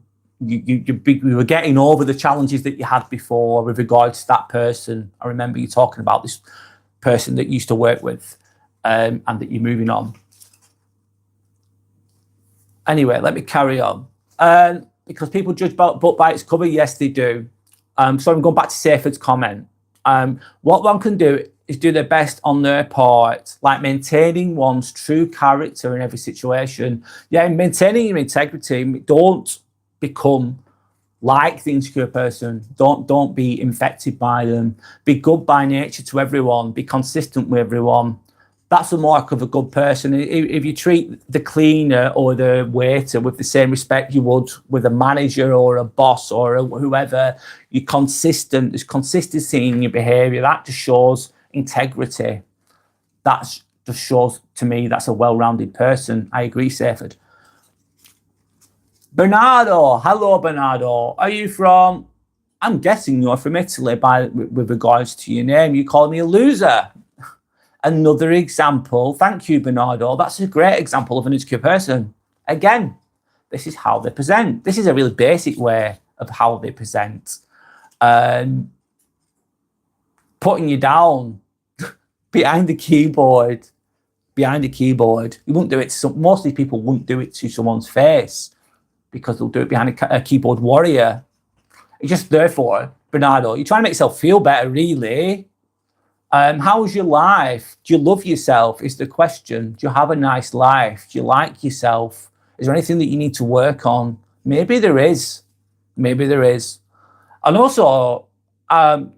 getting over the challenges that you had before with regards to that person. I remember you talking about this person that you used to work with, and that you're moving on. Anyway, let me carry on. Because people judge book by its cover. Yes, they do. So I'm going back to Sayford's comment. What one can do is do their best on their part, like maintaining one's true character in every situation. Yeah, maintaining your integrity. Don't become like the insecure person. Don't be infected by them. Be good by nature to everyone. Be consistent with everyone. That's the mark of a good person. If you treat the cleaner or the waiter with the same respect you would with a manager or a boss or whoever, you're consistent. There's consistency in your behaviour. That just shows integrity. That just shows to me that's a well-rounded person. I agree, Sayford. Bernardo, hello, Bernardo. Are you from I'm guessing you're from Italy with regards to your name. You call me a loser. Another example. Thank you, Bernardo. That's a great example of an insecure person. Again, this is how they present. This is a really basic way of how they present. Putting you down behind the keyboard. You wouldn't do it to most of these people wouldn't do it to someone's face because they'll do it behind a keyboard warrior. It's just therefore, Bernardo, you're trying to make yourself feel better, really. How's your life? Do you love yourself? Is the question. Do you have a nice life? Do you like yourself? Is there anything that you need to work on? Maybe there is. And also,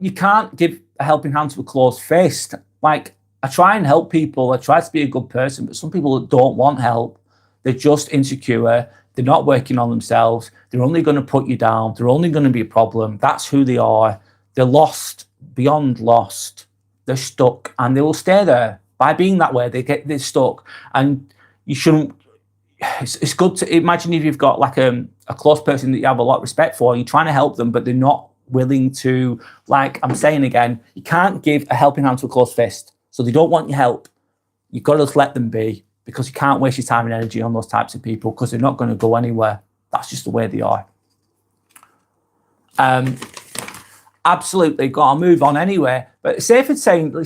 you can't give a helping hand to a closed fist. Like, I try and help people. I try to be a good person, but some people don't want help. They're just insecure. They're not working on themselves. They're only going to put you down. They're only going to be a problem. That's who they are. They're lost, beyond lost. They're stuck, and they will stay there. By being that way, they're stuck. And you shouldn't. It's good to imagine if you've got like a close person that you have a lot of respect for, and you're trying to help them, but they're not willing to. Like I'm saying again, you can't give a helping hand to a closed fist. So they don't want your help. You've got to just let them be, because you can't waste your time and energy on those types of people, because they're not going to go anywhere. That's just the way they are. Absolutely, got to move on anyway. But safe in saying,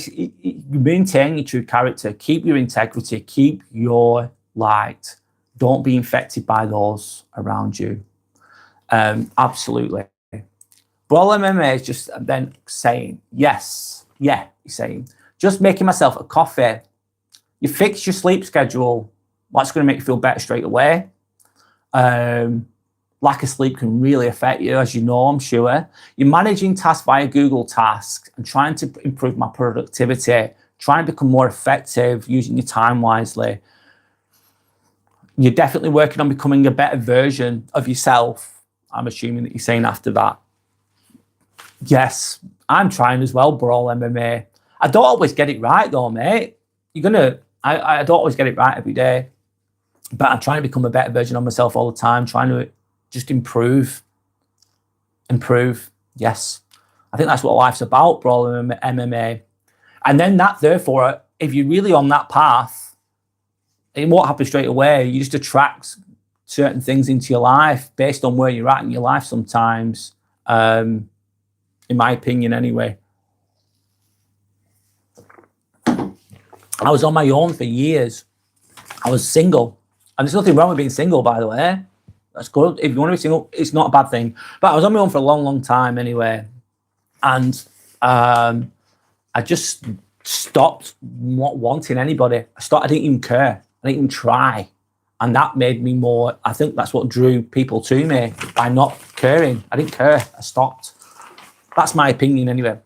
you maintain your true character, keep your integrity, keep your light. Don't be infected by those around you. Absolutely. Brawl MMA is just then saying, yes, yeah, he's saying, just making myself a coffee. You fix your sleep schedule. That's going to make you feel better straight away. Lack of sleep can really affect you, as you know, I'm sure. You're managing tasks via Google Tasks and trying to improve my productivity, trying to become more effective, using your time wisely. You're definitely working on becoming a better version of yourself. I'm assuming that you're saying after that. Yes, I'm trying as well, Brawl MMA. I don't always get it right though, mate. I don't always get it right every day, but I'm trying to become a better version of myself all the time, trying to just improve. Yes, I think that's what life's about, Brawl MMA. And then therefore, if you're really on that path, it won't happen straight away. You just attract certain things into your life based on where you're at in your life sometimes, in my opinion anyway. I was on my own for years. I was single. And there's nothing wrong with being single, by the way. That's good. If you want to be single, it's not a bad thing. But I was on my own for a long, long time anyway. And I just stopped wanting anybody. I didn't even care. I didn't even try. And that made me more, I think that's what drew people to me, by not caring. I didn't care. I stopped. That's my opinion anyway.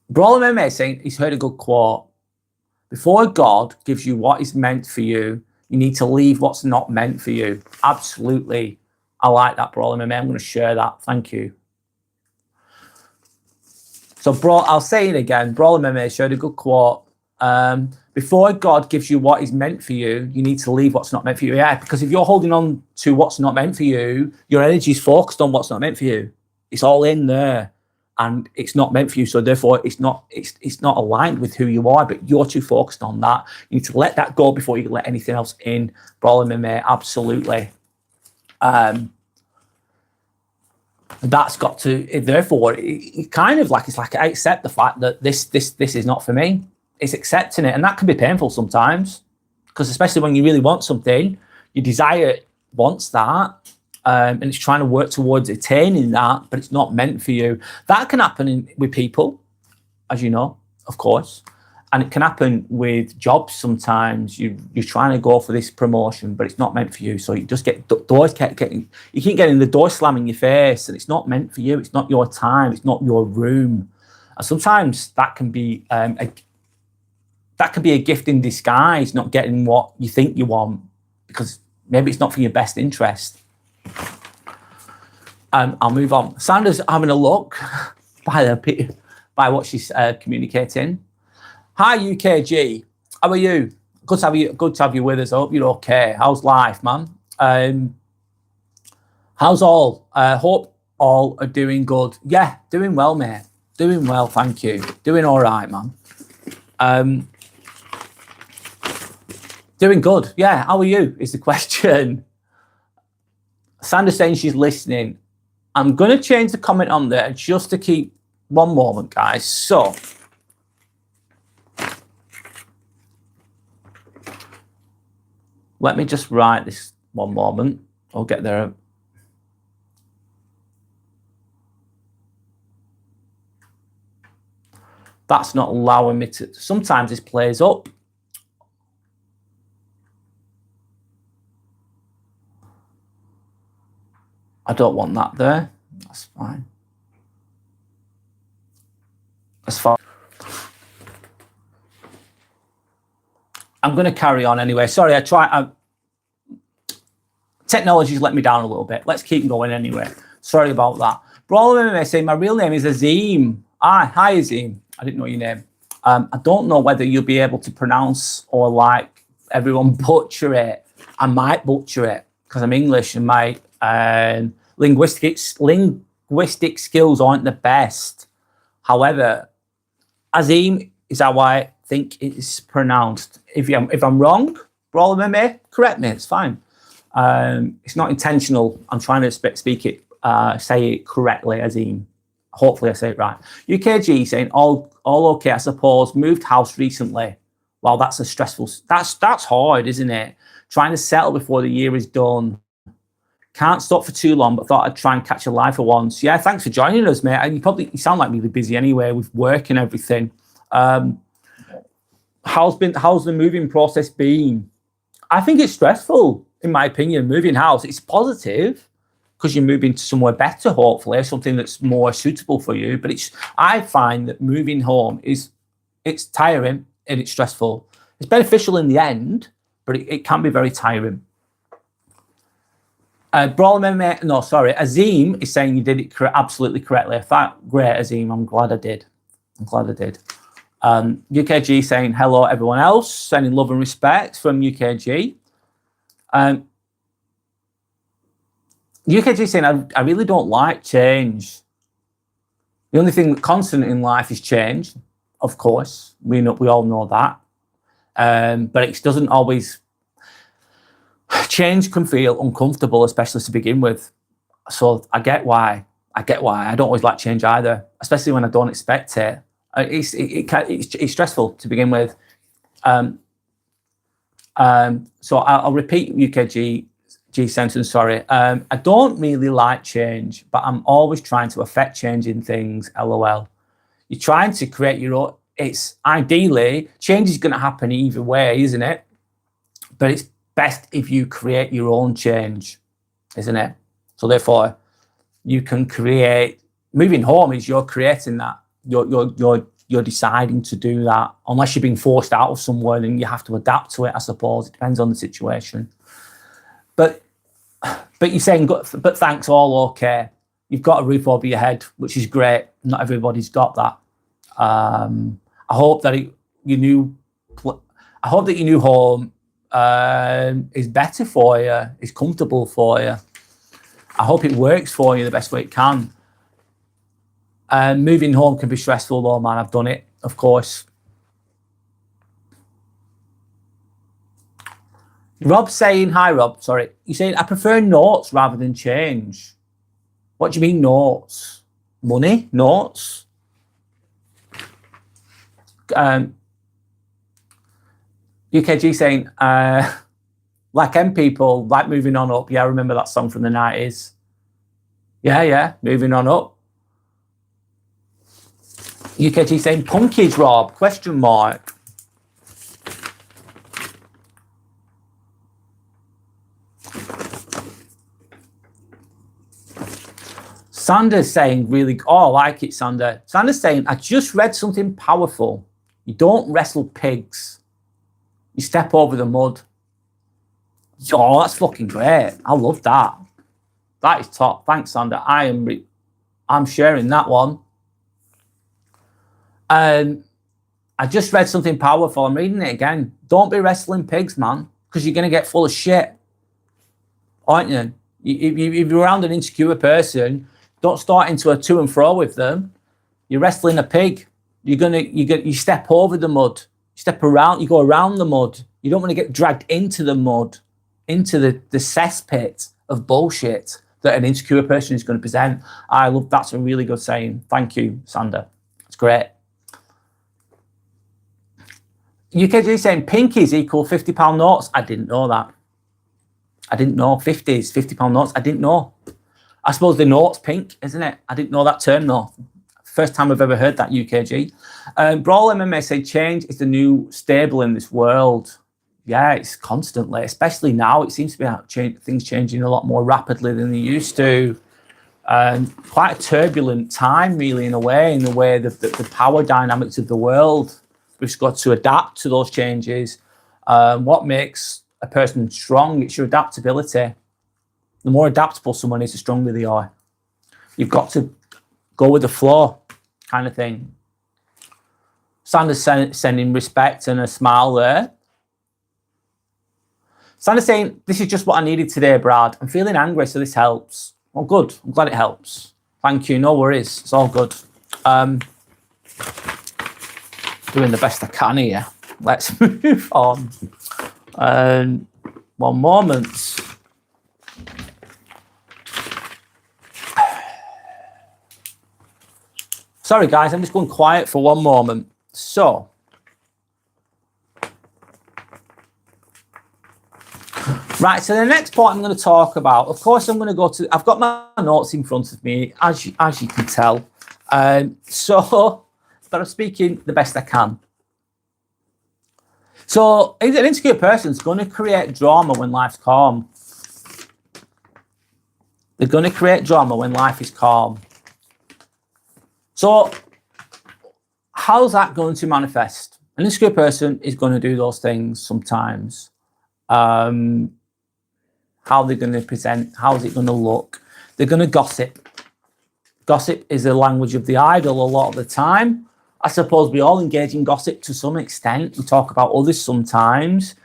Brawl MMA saying he's heard a good quote. Before God gives you what is meant for you, you need to leave what's not meant for you. Absolutely. I like that, Brawl MMA. I'm going to share that. Thank you. So, I'll say it again. Brawl MMA showed a good quote. Before God gives you what is meant for you, you need to leave what's not meant for you. Yeah, because if you're holding on to what's not meant for you, your energy is focused on what's not meant for you. It's all in there. And it's not meant for you, so therefore it's not aligned with who you are. But you're too focused on that. You need to let that go before you can let anything else in. Brawl MMA, absolutely. That's got to. Therefore, it kind of like it's like I accept the fact that this is not for me. It's accepting it, and that can be painful sometimes, because especially when you really want something, your desire wants that. And it's trying to work towards attaining that, but it's not meant for you. That can happen with people, as you know, of course. And it can happen with jobs sometimes. You're trying to go for this promotion, but it's not meant for you. So you just get doors you keep getting the door slam in your face, and it's not meant for you. It's not your time. It's not your room. And sometimes that can be a gift in disguise, not getting what you think you want, because maybe it's not for your best interest. I'll move on. Sandra's having a look by what she's communicating. Hi UKG, how are you? Good to have you with us. I hope you're okay. How's life, man? How's all? Hope all are doing good. Yeah, doing well, mate. Doing well, thank you. Doing all right, man. Doing good. Yeah, how are you is the question. Sandra's saying she's listening. I'm going to change the comment on there just to keep one moment, guys. So, let me just write this one moment. I'll get there. That's not allowing me to. Sometimes this plays up. I don't want that there. That's fine. That's fine. I'm going to carry on anyway. Sorry, technology's let me down a little bit. Let's keep going anyway. Sorry about that. Brawler MMA saying my real name is Azim. Hi Azim. I didn't know your name. I don't know whether you'll be able to pronounce or like everyone butcher it. I might butcher it because I'm English and my linguistic skills aren't the best. However, Azim is how I think it's pronounced. If I'm wrong, Brawler MMA, correct me. It's fine. It's not intentional. I'm trying to say it correctly, Azim. Hopefully I say it right. UKG saying all okay, I suppose. Moved house recently. Well, that's a stressful. That's hard, isn't it? Trying to settle before the year is done. Can't stop for too long, but thought I'd try and catch a live for once. Yeah, thanks for joining us, mate. And you sound like really busy anyway with work and everything. How's the moving process been? I think it's stressful, in my opinion. Moving house, it's positive because you're moving to somewhere better, hopefully, something that's more suitable for you. But I find that moving home it's tiring and it's stressful. It's beneficial in the end, but it can be very tiring. Azim is saying you did it absolutely correctly. I thought, great, Azim. I'm glad I did. UKG saying hello, everyone else, sending love and respect from UKG. UKG saying I really don't like change. The only thing constant in life is change. Of course, we all know that, but it doesn't always. Change can feel uncomfortable, especially to begin with. So I get why. I don't always like change either, especially when I don't expect it. It's stressful to begin with. So I'll repeat UKG sentence. Sorry. I don't really like change, but I'm always trying to affect change in things. LOL. You're trying to create your own. It's ideally change is going to happen either way, isn't it? But it's best if you create your own change, isn't it? So therefore, you can create. Moving home is you're creating that. You're deciding to do that, unless you're being forced out of somewhere, then you have to adapt to it. I suppose it depends on the situation. But you're saying, but thanks, all okay. You've got a roof over your head, which is great. Not everybody's got that. I hope that your new home is better for you, is comfortable for you. I hope it works for you the best way it can. Moving home can be stressful though, man. I've done it, of course. Rob saying, hi Rob, sorry. You're saying, I prefer notes rather than change. What do you mean notes? Money? Notes? UKG saying, like M people, like moving on up. Yeah, I remember that song from the 90s. Yeah, moving on up. UKG saying, punkage Rob, question mark. Sander's saying, really, I like it, Sander. Sander's saying, I just read something powerful. You don't wrestle pigs. You step over the mud. Oh, that's fucking great. I love that. That is top. Thanks, Sander. I'm sharing that one. I just read something powerful. I'm reading it again. Don't be wrestling pigs, man, because you're going to get full of shit. Aren't you? If you're around an insecure person, Don't start into a to and fro with them. You're wrestling a pig. You step over the mud. You step around. You go around the mud. You don't want to get dragged into the mud, into the cesspit of bullshit that an insecure person is going to present. I love that's a really good saying. Thank you, Sander. It's great. UKG saying pinkies equal £50 notes. I didn't know that. I didn't know 50s, £50 notes. I didn't know. I suppose the note's pink, isn't it? I didn't know that term though. First time I've ever heard that, UKG. Brawl MMA say change is the new stable in this world. Yeah, it's constantly, especially now. It seems to be things changing a lot more rapidly than they used to. Quite a turbulent time, really, in the way the power dynamics of the world. We've got to adapt to those changes. What makes a person strong? It's your adaptability. The more adaptable someone is, the stronger they are. You've got to go with the flow, kind of thing. Sander's sending respect and a smile there. Sander's saying, this is just what I needed today, Brad. I'm feeling angry, so this helps. Well, good. I'm glad it helps. Thank you. No worries. It's all good. Doing the best I can here. Let's move on. One moment. Sorry, guys, I'm just going quiet for one moment. So, right, so the next point I'm going to talk about, of course, I'm going to go to, I've got my notes in front of me, as you can tell. But I'm speaking the best I can. So, an insecure person's going to create drama when life's calm. They're going to create drama when life is calm. So, how's that going to manifest? An insecure person is going to do those things sometimes. How they're going to present, how's it going to look? They're going to gossip. Gossip is the language of the idle a lot of the time. I suppose we all engage in gossip to some extent. We talk about others sometimes,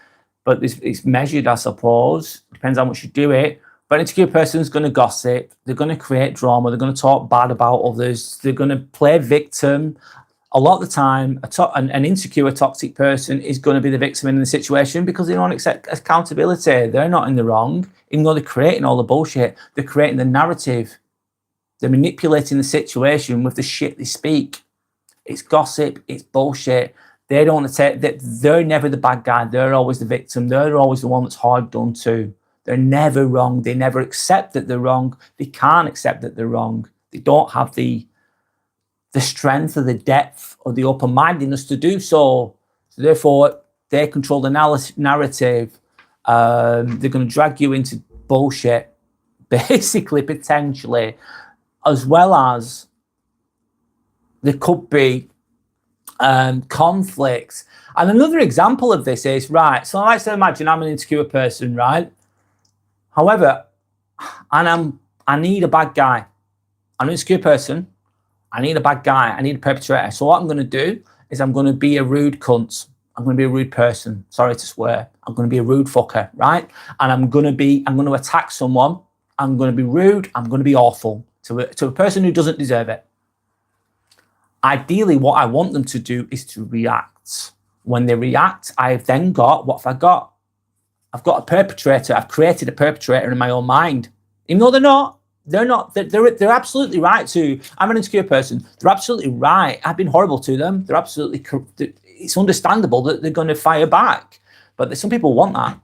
but it's measured, I suppose. Depends how much you do it. But an insecure person is going to gossip. They're going to create drama. They're going to talk bad about others. They're going to play victim. A lot of the time, an insecure, toxic person is going to be the victim in the situation because they don't accept accountability. They're not in the wrong. Even though they're creating all the bullshit, they're creating the narrative. They're manipulating the situation with the shit they speak. It's gossip. It's bullshit. They don't accept that. They're never the bad guy. They're always the victim. They're always the one that's hard done to. They're never wrong. They never accept that they're wrong. They can't accept that they're wrong. They don't have the strength or the depth or the open-mindedness to do so. So therefore, they control the narrative. They're going to drag you into bullshit, basically, potentially, as well as there could be conflicts. And another example of this is, right, so let's imagine I'm an insecure person, right? However, I need a bad guy. I'm an insecure person. I need a bad guy. I need a perpetrator. So what I'm going to do is I'm going to be a rude cunt. I'm going to be a rude person. Sorry to swear. I'm going to be a rude fucker, right? And I'm going to attack someone. I'm going to be rude. I'm going to be awful to a person who doesn't deserve it. Ideally, what I want them to do is to react. When they react, I've then got, what have I got? I've got a perpetrator. I've created a perpetrator in my own mind. Even though they're absolutely right to, I'm an insecure person. They're absolutely right. I've been horrible to them. They're absolutely, it's understandable that they're going to fire back. But some people want that.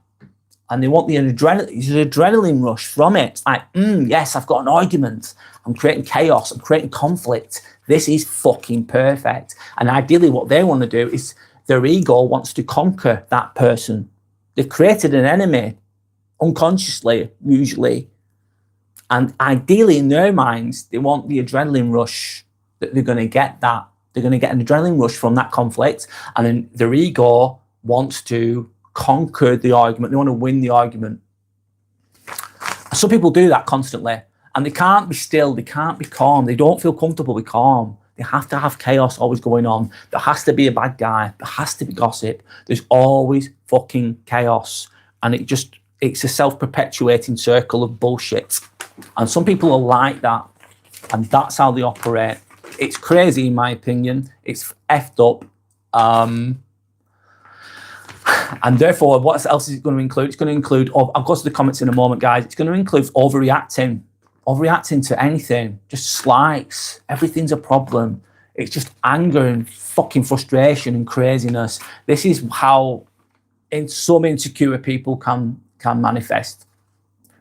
And they want the adrenaline rush from it. It's like, yes, I've got an argument. I'm creating chaos. I'm creating conflict. This is fucking perfect. And ideally what they want to do is their ego wants to conquer that person. They've created an enemy unconsciously, usually. And ideally in their minds, they want the adrenaline rush that they're going to get that. They're going to get an adrenaline rush from that conflict. And then their ego wants to conquer the argument. They want to win the argument. Some people do that constantly. And they can't be still. They can't be calm. They don't feel comfortable with calm. They have to have chaos always going on. There has to be a bad guy. There has to be gossip. There's always fucking chaos. And it's a self-perpetuating circle of bullshit. And some people are like that. And that's how they operate. It's crazy, in my opinion. It's effed up. And therefore, what else is it going to include? It's going to include, I'll go to the comments in a moment, guys. It's going to include overreacting to anything, just slights. Everything's a problem. It's just anger and fucking frustration and craziness. This is how some insecure people can manifest.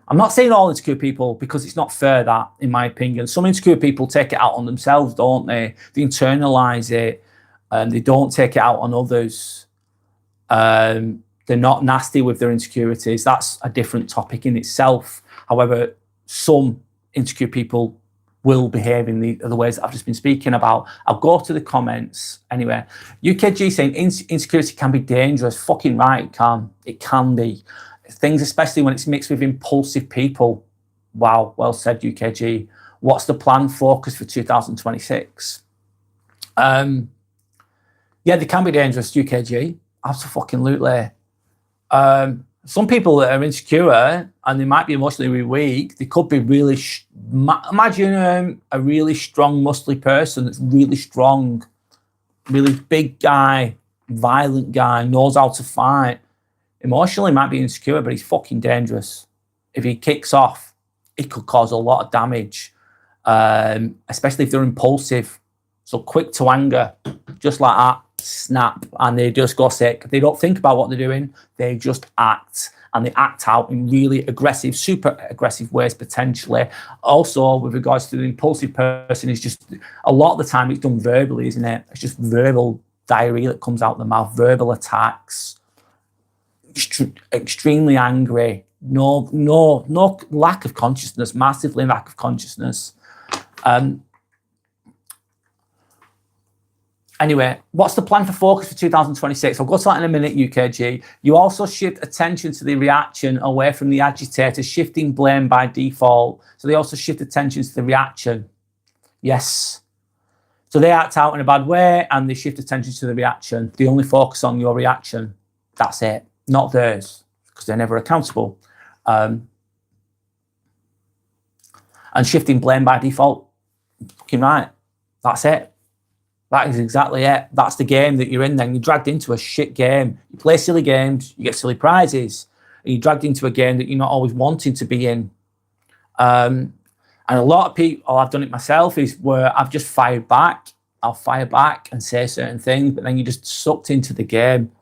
I'm not saying all insecure people, because it's not fair, that, in my opinion. Some insecure people take it out on themselves, don't they? They internalize it, and they don't take it out on others. They're not nasty with their insecurities. That's a different topic in itself. However, some insecure people will behave in the ways that I've just been speaking about. I'll go to the comments anyway. UKG saying insecurity can be dangerous. Fucking right, it can. It can be. Things, especially when it's mixed with impulsive people. Wow, well said, UKG. What's the plan focus for 2026? Yeah, they can be dangerous, UKG. Absolutely. Some people that are insecure and they might be emotionally weak, they could be really, imagine a really strong, muscly person that's really strong, really big guy, violent guy, knows how to fight. Emotionally might be insecure, but he's fucking dangerous. If he kicks off, it could cause a lot of damage, especially if they're impulsive. So quick to anger, just like that, snap, and they just go sick. They don't think about what they're doing, they just act, and they act out in really aggressive, super aggressive ways potentially. Also, with regards to the impulsive person, it's just, a lot of the time it's done verbally, isn't it? It's just verbal diarrhea that comes out the mouth, verbal attacks, extremely angry, no lack of consciousness, massively lack of consciousness. Anyway, what's the plan for focus for 2026? I'll go to that in a minute, UKG. You also shift attention to the reaction away from the agitator, shifting blame by default. So they also shift attention to the reaction. Yes. So they act out in a bad way and they shift attention to the reaction. They only focus on your reaction. That's it. Not theirs, because they're never accountable. And shifting blame by default. Fucking right. That's it. That is exactly it. That's the game that you're in then. You're dragged into a shit game. You play silly games, you get silly prizes. And you're dragged into a game that you're not always wanting to be in. And a lot of people, I've done it myself, is where I've just fired back. I'll fire back and say certain things, but then you're just sucked into the game.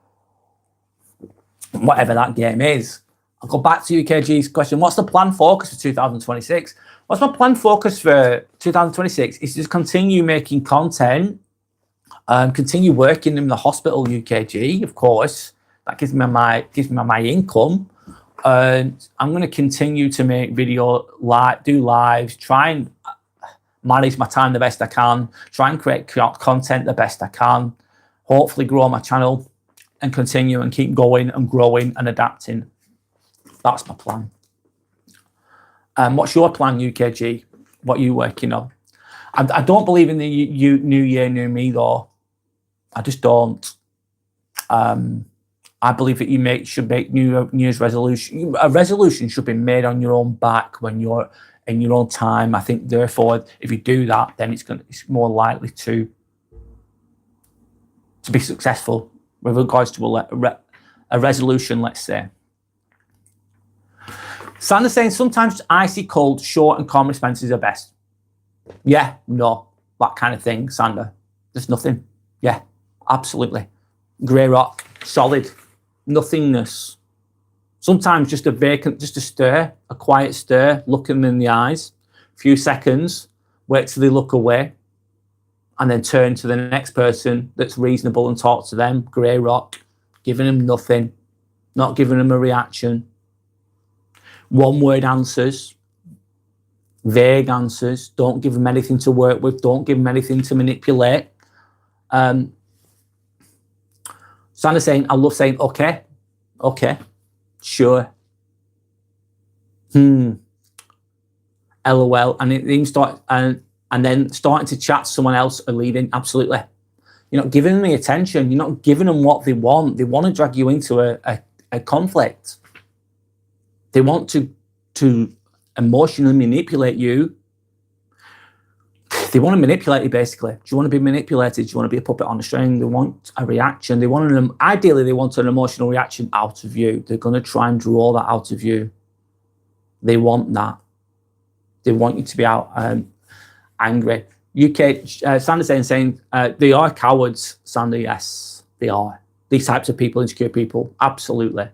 Whatever that game is. I'll go back to UKG's question. What's the plan focus for 2026? What's my plan focus for 2026? Is to continue making content, continue working in the hospital, UKG, of course. That gives me my income. I'm going to continue to make do lives, try and manage my time the best I can, try and create content the best I can, hopefully grow my channel and continue and keep going and growing and adapting. That's my plan. What's your plan, UKG? What are you working on? I don't believe in the new year, new me, though. I just don't. I believe that you should make New Year's resolution. A resolution should be made on your own back when you're in your own time. I think, therefore, if you do that, then it's more likely to be successful with regards to a resolution, let's say. Sandra's saying sometimes icy cold, short and calm responses are best. Yeah, no, that kind of thing, Sandra. There's nothing. Yeah, absolutely. Grey rock, solid, nothingness. Sometimes just a stare, a quiet stare, look them in the eyes, a few seconds, wait till they look away, and then turn to the next person that's reasonable and talk to them. Grey rock, giving them nothing, not giving them a reaction. One-word answers, vague answers. Don't give them anything to work with. Don't give them anything to manipulate. Sandra's saying, I love saying, okay, sure. LOL. And it even and then starting to chat to someone else or leaving. Absolutely. You're not giving them the attention. You're not giving them what they want. They want to drag you into a conflict. They want to emotionally manipulate you. They want to manipulate you, basically. Do you want to be manipulated? Do you want to be a puppet on a string? They want a reaction. Ideally, they want an emotional reaction out of you. They're going to try and draw that out of you. They want that. They want you to be out angry. UK, Sander's saying they are cowards, Sander. Yes, they are. These types of people, insecure people, absolutely.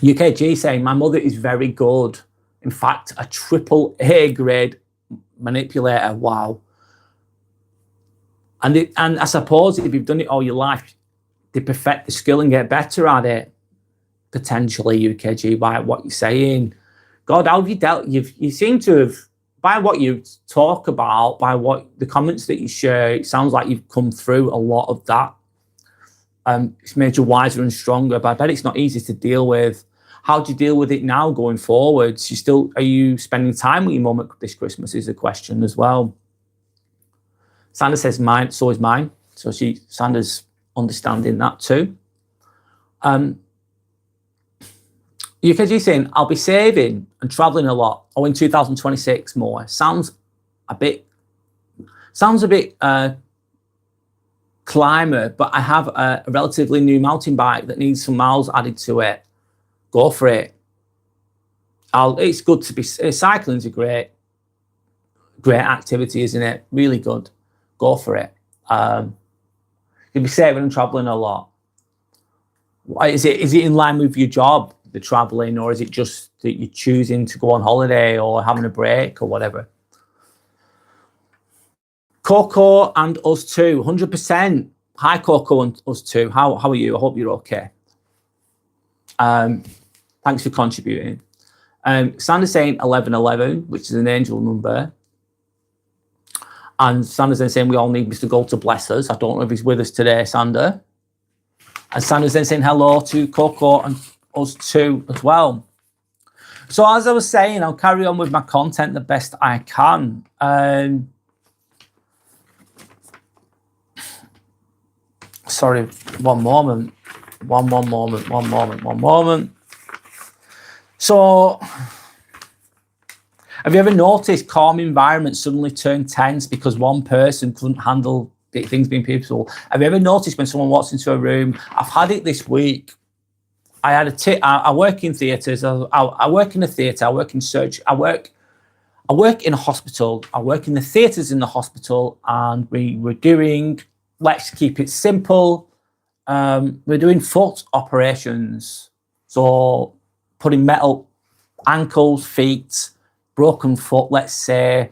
UKG saying, my mother is very good. In fact, a AAA grade manipulator. Wow. And I suppose if you've done it all your life, they perfect the skill and get better at it. Potentially, UKG, by what you're saying. God, how have you dealt? You seem to have, by what you talk about, by what the comments that you share, it sounds like you've come through a lot of that. It's made you wiser and stronger, but I bet it's not easy to deal with. How do you deal with it now going forwards? Are you spending time with your mum at this Christmas is a question as well. Sandra says mine, so is mine. So Sandra's understanding that too. UKG saying, I'll be saving and traveling a lot. Oh, in 2026 more. Sounds a bit climber, but I have a relatively new mountain bike that needs some miles added to it. Go for it. It's good to be, cycling's a great activity, isn't it? Really good. Go for it. You'll be saving and traveling a lot. Is it in line with your job, the traveling, or is it just that you're choosing to go on holiday or having a break or whatever? Coco and us too, 100%. Hi, Coco and us too. How are you? I hope you're okay. Thanks for contributing. Sander's saying 1111, which is an angel number. And Sander's then saying we all need Mr. Gold to bless us. I don't know if he's with us today, Sander. And Sander's then saying hello to Coco and us too as well. So as I was saying, I'll carry on with my content the best I can. Sorry, one moment. So, have you ever noticed calm environments suddenly turn tense because one person couldn't handle things being peaceful? Have you ever noticed when someone walks into a room? I've had it this week. I work in theatres. I work in a theatre. I work in surgery. I work in a hospital. I work in the theatres in the hospital, and we were doing. Let's keep it simple. We're doing foot operations. So putting metal ankles, feet, broken foot, let's say,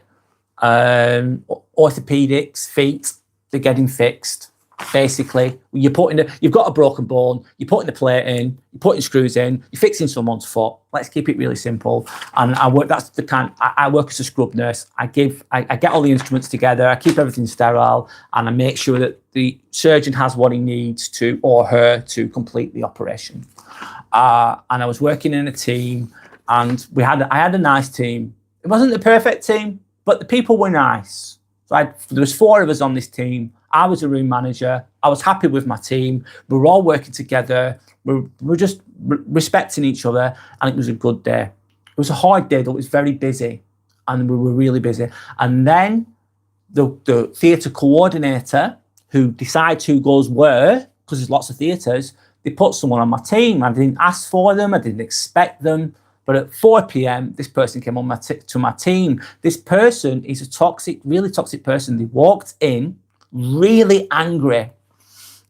orthopedics, feet, they're getting fixed. Basically, you've got a broken bone, you're putting the plate in, you're putting screws in, you're fixing someone's foot. Let's keep it really simple. And I work as a scrub nurse. I get all the instruments together, I keep everything sterile, and I make sure that the surgeon has what he needs to, or her, to complete the operation. And I was working in a team, and I had a nice team. It wasn't the perfect team, but the people were nice. So there was 4 of us on this team. I was a room manager. I was happy with my team. We were all working together. We were just respecting each other, and it was a good day. It was a hard day, though. It was very busy, and we were really busy. And then the theatre coordinator, who decides who goes where, because there's lots of theatres, they put someone on my team. I didn't ask for them. I didn't expect them. But at 4 p.m., this person came on to my team. This person is a really toxic person. They walked in really angry,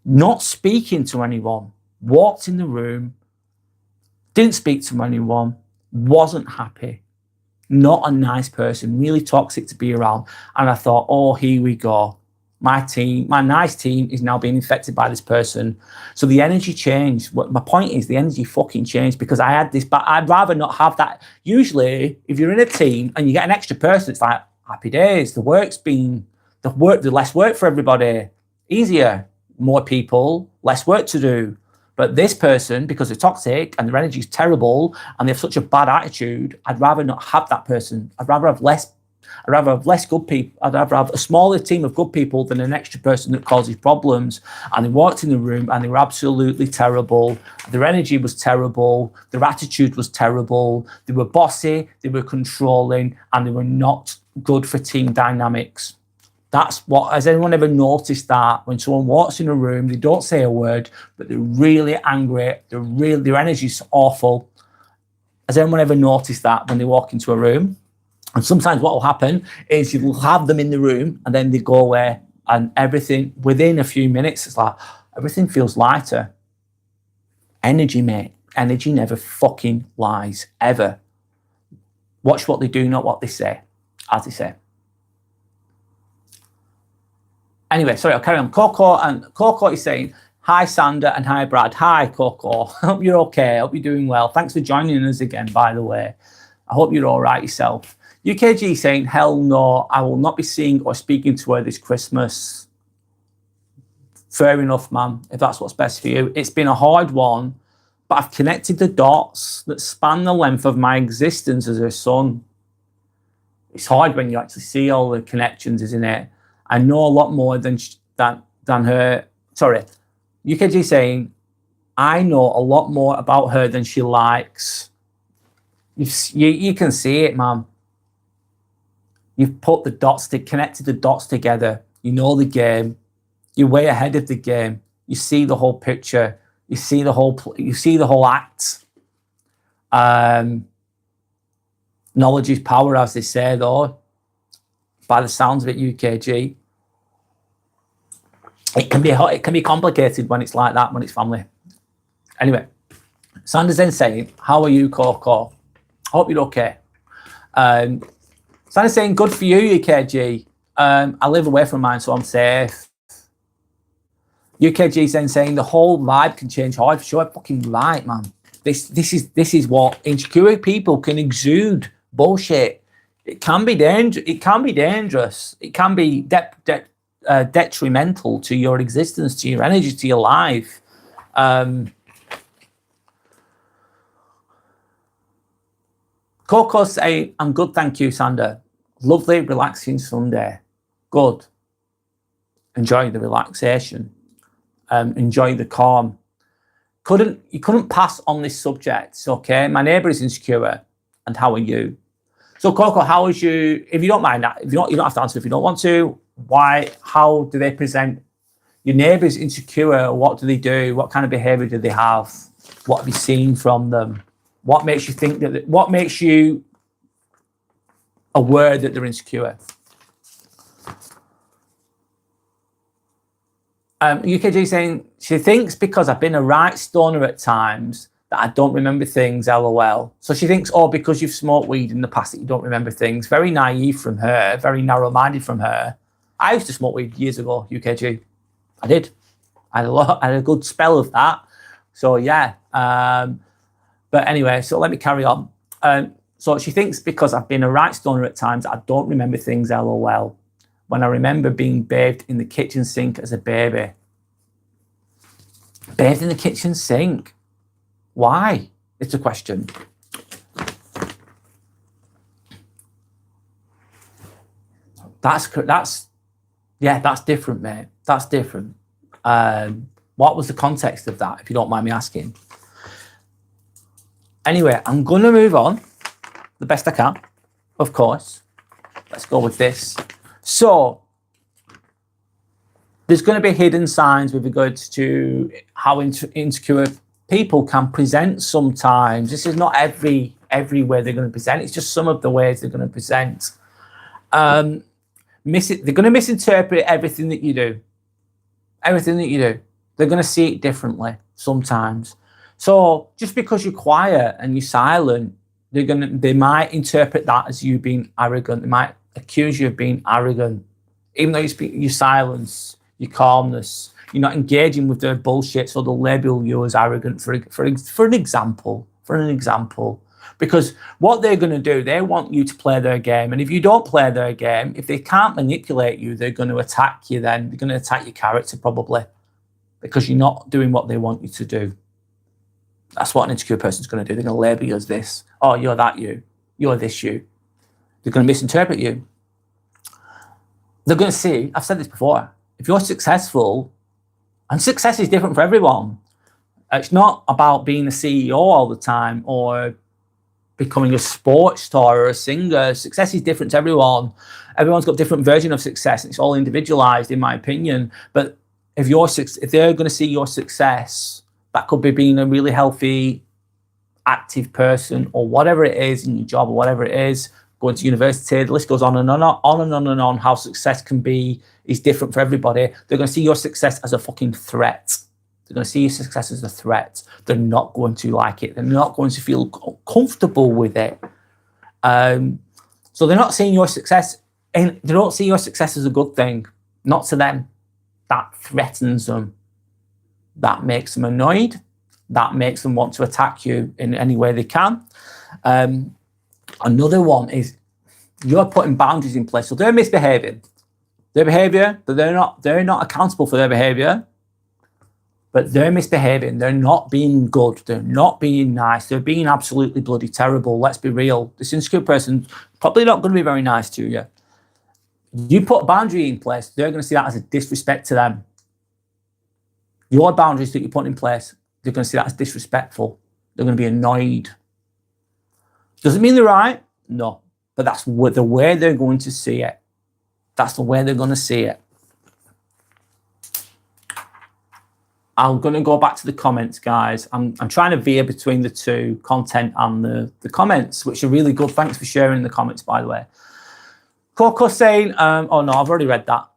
not speaking to anyone, walked in the room, didn't speak to anyone, wasn't happy, not a nice person, really toxic to be around. And I thought, oh, here we go. My nice team is now being infected by this person. So the energy changed. My point is the energy fucking changed, because I had this, but I'd rather not have that. Usually, if you're in a team and you get an extra person, it's like, happy days. The less work for everybody. Easier, more people, less work to do. But this person, because they're toxic and their energy is terrible and they have such a bad attitude, I'd rather not have that person. I'd rather have less good people. I'd rather have a smaller team of good people than an extra person that causes problems. And they walked in the room and they were absolutely terrible. Their energy was terrible. Their attitude was terrible. They were bossy, they were controlling, and they were not good for team dynamics. That's what, has anyone ever noticed that when someone walks in a room, they don't say a word, but they're really angry, their energy's awful. Has anyone ever noticed that when they walk into a room? And sometimes what will happen is you'll have them in the room and then they go away and everything, within a few minutes, it's like, everything feels lighter. Energy, mate. Energy never fucking lies, ever. Watch what they do, not what they say, as they say. Anyway, sorry, I'll carry on. Coco is saying, hi, Sander, and hi, Brad. Hi, Coco. I hope you're okay. I hope you're doing well. Thanks for joining us again, by the way. I hope you're all right yourself. UKG saying, hell no, I will not be seeing or speaking to her this Christmas. Fair enough, man, if that's what's best for you. It's been a hard one, but I've connected the dots that span the length of my existence as her son. It's hard when you actually see all the connections, isn't it? I know a lot more than her. Sorry, UKG saying, I know a lot more about her than she likes. You can see it, man. You've put the dots, connected the dots together. You know the game. You're way ahead of the game. You see the whole picture. You see the whole act. Knowledge is power, as they say, though. By the sounds of it, UKG. It can be complicated when it's like that, when it's family. Anyway, Sander's then saying, how are you, Coco? Hope you're okay. Sander's saying, good for you, UKG. I live away from mine, so I'm safe. UKG's then saying the whole vibe can change. Oh, sure, fucking right, man. This is what insecure people can exude. Bullshit. It can be dangerous. It can be dangerous. It can be detrimental to your existence, to your energy, to your life. Coco say, I'm good, thank you, Sander. Lovely, relaxing Sunday. Good. Enjoy the relaxation. Enjoy the calm. You couldn't pass on this subject, okay? My neighbour is insecure, and how are you? So Coco, how is you? If you don't mind that, you don't have to answer if you don't want to. Why? How do they present? Your neighbour is insecure. What do they do? What kind of behaviour do they have? What have you seen from them? What makes you think that? What makes you aware that they're insecure? UKG saying, she thinks because I've been a right stoner at times that I don't remember things, LOL. So she thinks, oh, because you've smoked weed in the past that you don't remember things. Very naive from her, very narrow-minded from her. I used to smoke weed years ago, UKG. I did. I had a good spell of that. So yeah. But anyway, so let me carry on. So she thinks because I've been a right stoner at times, I don't remember things, LOL. When I remember being bathed in the kitchen sink as a baby. Bathed in the kitchen sink? Why? It's a question. That's different, mate. That's different. What was the context of that, if you don't mind me asking? Anyway, I'm going to move on the best I can, of course. Let's go with this. So, there's going to be hidden signs with regards to how insecure people can present sometimes. This is not every way they're going to present. It's just some of the ways they're going to present. They're going to misinterpret everything that you do. Everything that you do. They're going to see it differently sometimes. So just because you're quiet and you're silent, they might interpret that as you being arrogant. They might accuse you of being arrogant, even though your silence, your calmness, you're not engaging with their bullshit, so they'll label you as arrogant for an example. Because what they're going to do, they want you to play their game, and if you don't play their game, if they can't manipulate you, they're going to attack you. Then they're going to attack your character probably, because you're not doing what they want you to do. That's what an insecure person's going to do. They're going to label you as this. Oh, you're that you. You're this you. They're going to misinterpret you. They're going to see, I've said this before, if you're successful, and success is different for everyone. It's not about being a CEO all the time or becoming a sports star or a singer. Success is different to everyone. Everyone's got different version of success. It's all individualized, in my opinion. But if they're going to see your success, that could be being a really healthy, active person, or whatever it is in your job, or whatever it is, going to university. The list goes on and on. How success can be is different for everybody. They're going to see your success as a fucking threat. They're going to see your success as a threat. They're not going to like it. They're not going to feel comfortable with it. So they're not seeing your success, and they don't see your success as a good thing. Not to them. That threatens them. That makes them annoyed. That makes them want to attack you in any way they can. Another one is you're putting boundaries in place. So they're misbehaving. Their behavior, they're not accountable for their behavior. But they're misbehaving. They're not being good. They're not being nice. They're being absolutely bloody terrible. Let's be real. This insecure person's probably not going to be very nice to you. You put a boundary in place, they're going to see that as a disrespect to them. Your boundaries that you put in place, they're going to see that as disrespectful. They're going to be annoyed. Doesn't mean they're right. No. But that's the way they're going to see it. That's the way they're going to see it. I'm going to go back to the comments, guys. I'm trying to veer between the two, content and the comments, which are really good. Thanks for sharing the comments, by the way. Coco saying, oh no, I've already read that.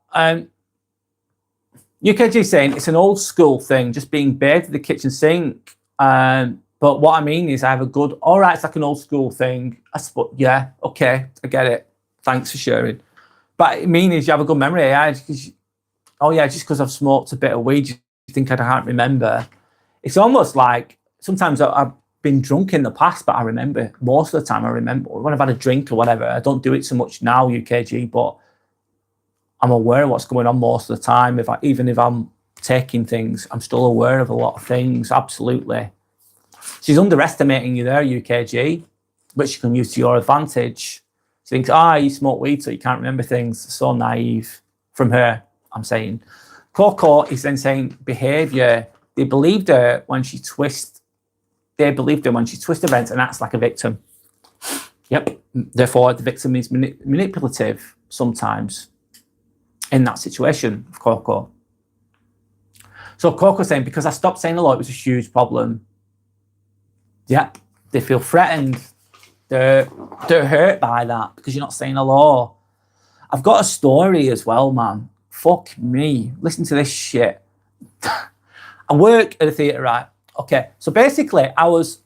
UKG saying, it's an old school thing, just being bathed in the kitchen sink. But what I mean is I have a good, all right, it's like an old school thing. Yeah, okay, I get it. Thanks for sharing. But I mean is you have a good memory. Just because I've smoked a bit of weed, you think I can't remember. It's almost like sometimes I've been drunk in the past, but I remember most of the time. I remember when I've had a drink or whatever. I don't do it so much now, UKG, but I'm aware of what's going on most of the time. Even if I'm taking things, I'm still aware of a lot of things. Absolutely. She's underestimating you there, UKG, which you can use to your advantage. She thinks, you smoke weed, so you can't remember things. So naive from her, I'm saying. Coco is then saying behaviour. They believed her when she twists events and acts like a victim. Yep. Therefore, the victim is manipulative sometimes in that situation of Coco. So Coco saying, because I stopped saying hello, it was a huge problem. Yep. They feel threatened. They're hurt by that because you're not saying hello. I've got a story as well, man. Fuck me. Listen to this shit. I work at a theatre, right? Okay. So basically, I was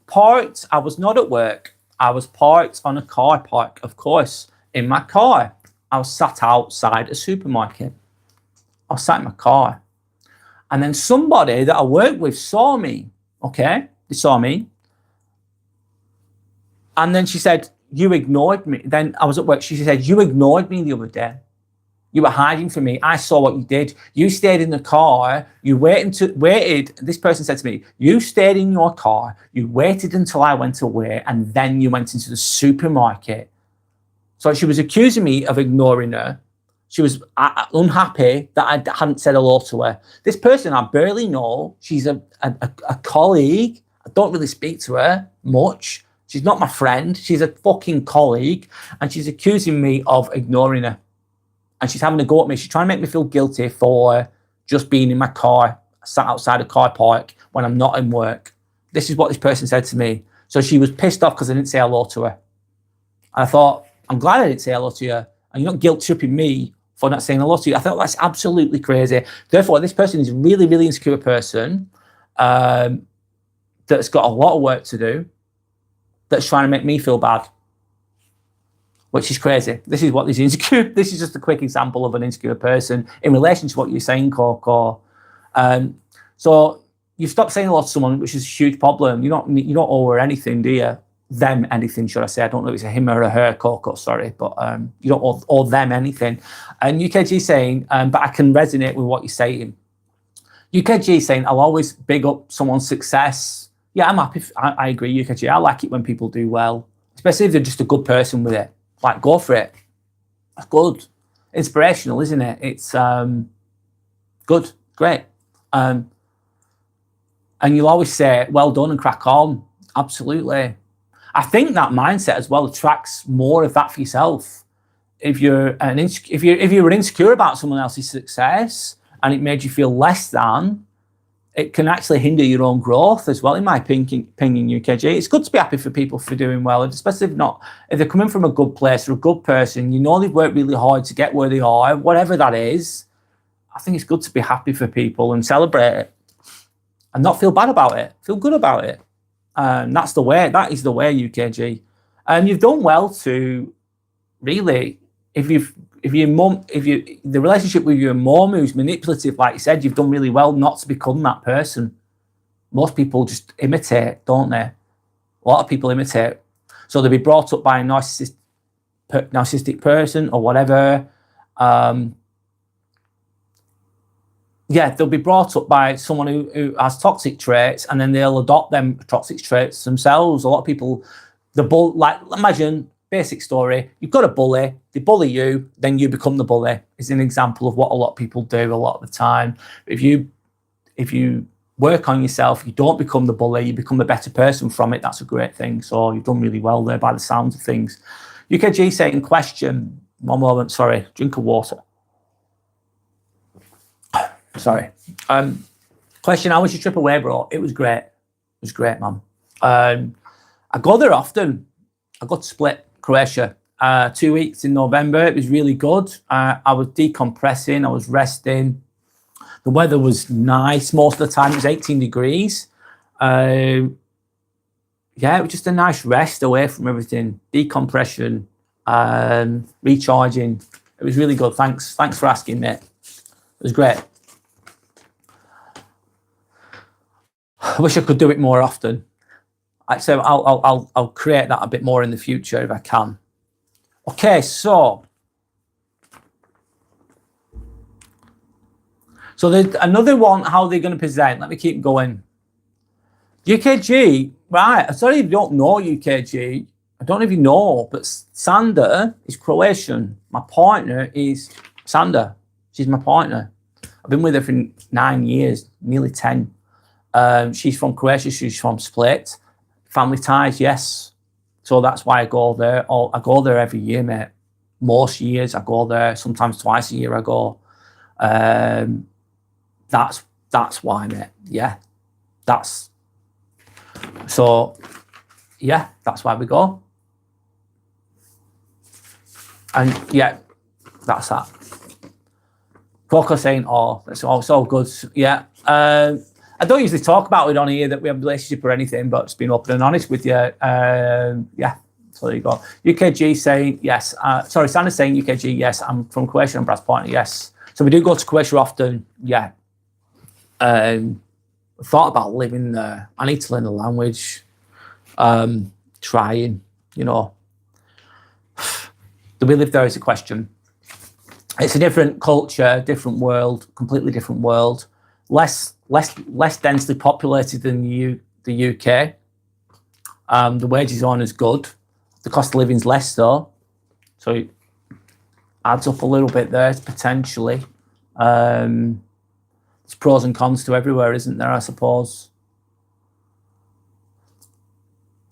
not at work. I was parked on a car park, of course, in my car. I was sat outside a supermarket. I was sat in my car. And then somebody that I work with saw me. Okay. They saw me. And then she said, you ignored me. Then I was at work. She said, you ignored me the other day. You were hiding from me. I saw what you did. You stayed in the car. You waited. This person said to me, you stayed in your car. You waited until I went away. And then you went into the supermarket. So she was accusing me of ignoring her. She was unhappy that I hadn't said hello to her. This person I barely know. She's a colleague. I don't really speak to her much. She's not my friend. She's a fucking colleague. And she's accusing me of ignoring her. And she's having a go at me. She's trying to make me feel guilty for just being in my car, sat outside a car park when I'm not in work. This is what this person said to me. So she was pissed off because I didn't say hello to her. And I thought, I'm glad I didn't say hello to you. And you're not guilt-tripping me for not saying hello to you. I thought that's absolutely crazy. Therefore, this person is a really, really insecure person that's got a lot of work to do, that's trying to make me feel bad. Which is crazy. This is what this insecure. This is just a quick example of an insecure person in relation to what you're saying, Coco. So you stop saying hello to someone, which is a huge problem. You don't owe her anything, do you? Them anything, should I say? I don't know if it's a him or a her, Coco. Sorry, but you don't owe them anything. And UKG saying, but I can resonate with what you're saying. UKG saying, I'll always big up someone's success. Yeah, I'm happy. I agree, UKG. I like it when people do well, especially if they're just a good person with it. Like, go for it. That's good. Inspirational, isn't it? It's good, great. And you'll always say, well done and crack on. Absolutely. I think that mindset as well attracts more of that for yourself. If you're if you were insecure about someone else's success and it made you feel less than, it can actually hinder your own growth as well, in my opinion, UKG. It's good to be happy for people for doing well, especially if they're coming from a good place or a good person, you know they've worked really hard to get where they are, whatever that is. I think it's good to be happy for people and celebrate it and not feel bad about it. Feel good about it. That's the way. That is the way, UKG. And you've done well to really, if the relationship with your mom who's manipulative, like you said, you've done really well not to become that person. Most people just imitate, don't they? A lot of people imitate. So they'll be brought up by a narcissistic person or whatever. They'll be brought up by someone who has toxic traits, and then they'll adopt them toxic traits themselves. A lot of people, imagine, basic story, you've got a bully, they bully you, then you become the bully, is an example of what a lot of people do a lot of the time. If you work on yourself, you don't become the bully, you become the better person from it. That's a great thing. So you've done really well there by the sounds of things. UKG saying question, one moment, sorry, drink of water. Sorry. Question, how was your trip away, bro? It was great. It was great, man. I go there often. I got to Split, Croatia, 2 weeks in November. It was really good. I was decompressing. I was resting. The weather was nice most of the time. It was 18 degrees. It was just a nice rest away from everything. Decompression, recharging. It was really good. Thanks for asking, mate. It was great. I wish I could do it more often. So I'll create that a bit more in the future if I can. Okay, so there's another one. How they're going to present? Let me keep going. UKG, right? I'm sorry if you don't know UKG. I don't know if you know, but Sandra is Croatian. My partner is Sandra. She's my partner. I've been with her for 9 years, nearly 10. She's from Croatia. She's from Split. Family ties, yes. So that's why I go there. I go there every year, mate. Most years I go there. Sometimes twice a year I go. That's why, mate. Yeah. That's why we go. And yeah, that's that. Coco saying, oh, that's all good. Yeah. I don't usually talk about it on here that we have a relationship or anything, but just being open and honest with you. So there you go. UKG saying yes. Sandra's saying UKG, yes. I'm from Croatia and Brad's partner, yes. So we do go to Croatia often, yeah. Thought about living there. I need to learn the language. Trying, you know. Do we live there is a question. It's a different culture, different world, completely different world. Less densely populated than the UK. The wages aren't as good. The cost of living's less though. So it adds up a little bit there potentially. There's pros and cons to everywhere, isn't there, I suppose?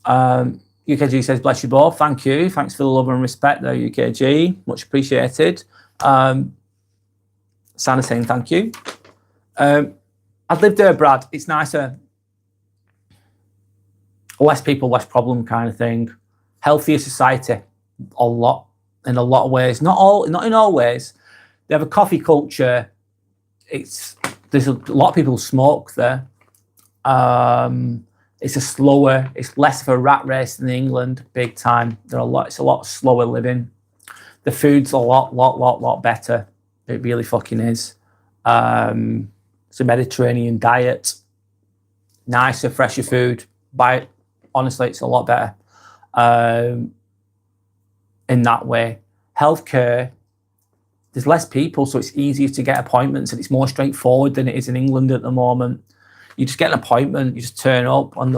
UKG says, bless you both. Thank you. Thanks for the love and respect there, UKG. Much appreciated. Sana saying thank you. I've lived there, Brad. It's nicer. Less people, less problem kind of thing. Healthier society, in a lot of ways. Not in all ways. They have a coffee culture. There's a lot of people who smoke there. It's less of a rat race than England, big time. It's a lot slower living. The food's a lot better. It really fucking is. It's a Mediterranean diet. Nicer, fresher food. Honestly, it's a lot better. In that way. Healthcare, there's less people, so it's easier to get appointments and it's more straightforward than it is in England at the moment. You just get an appointment, you just turn up and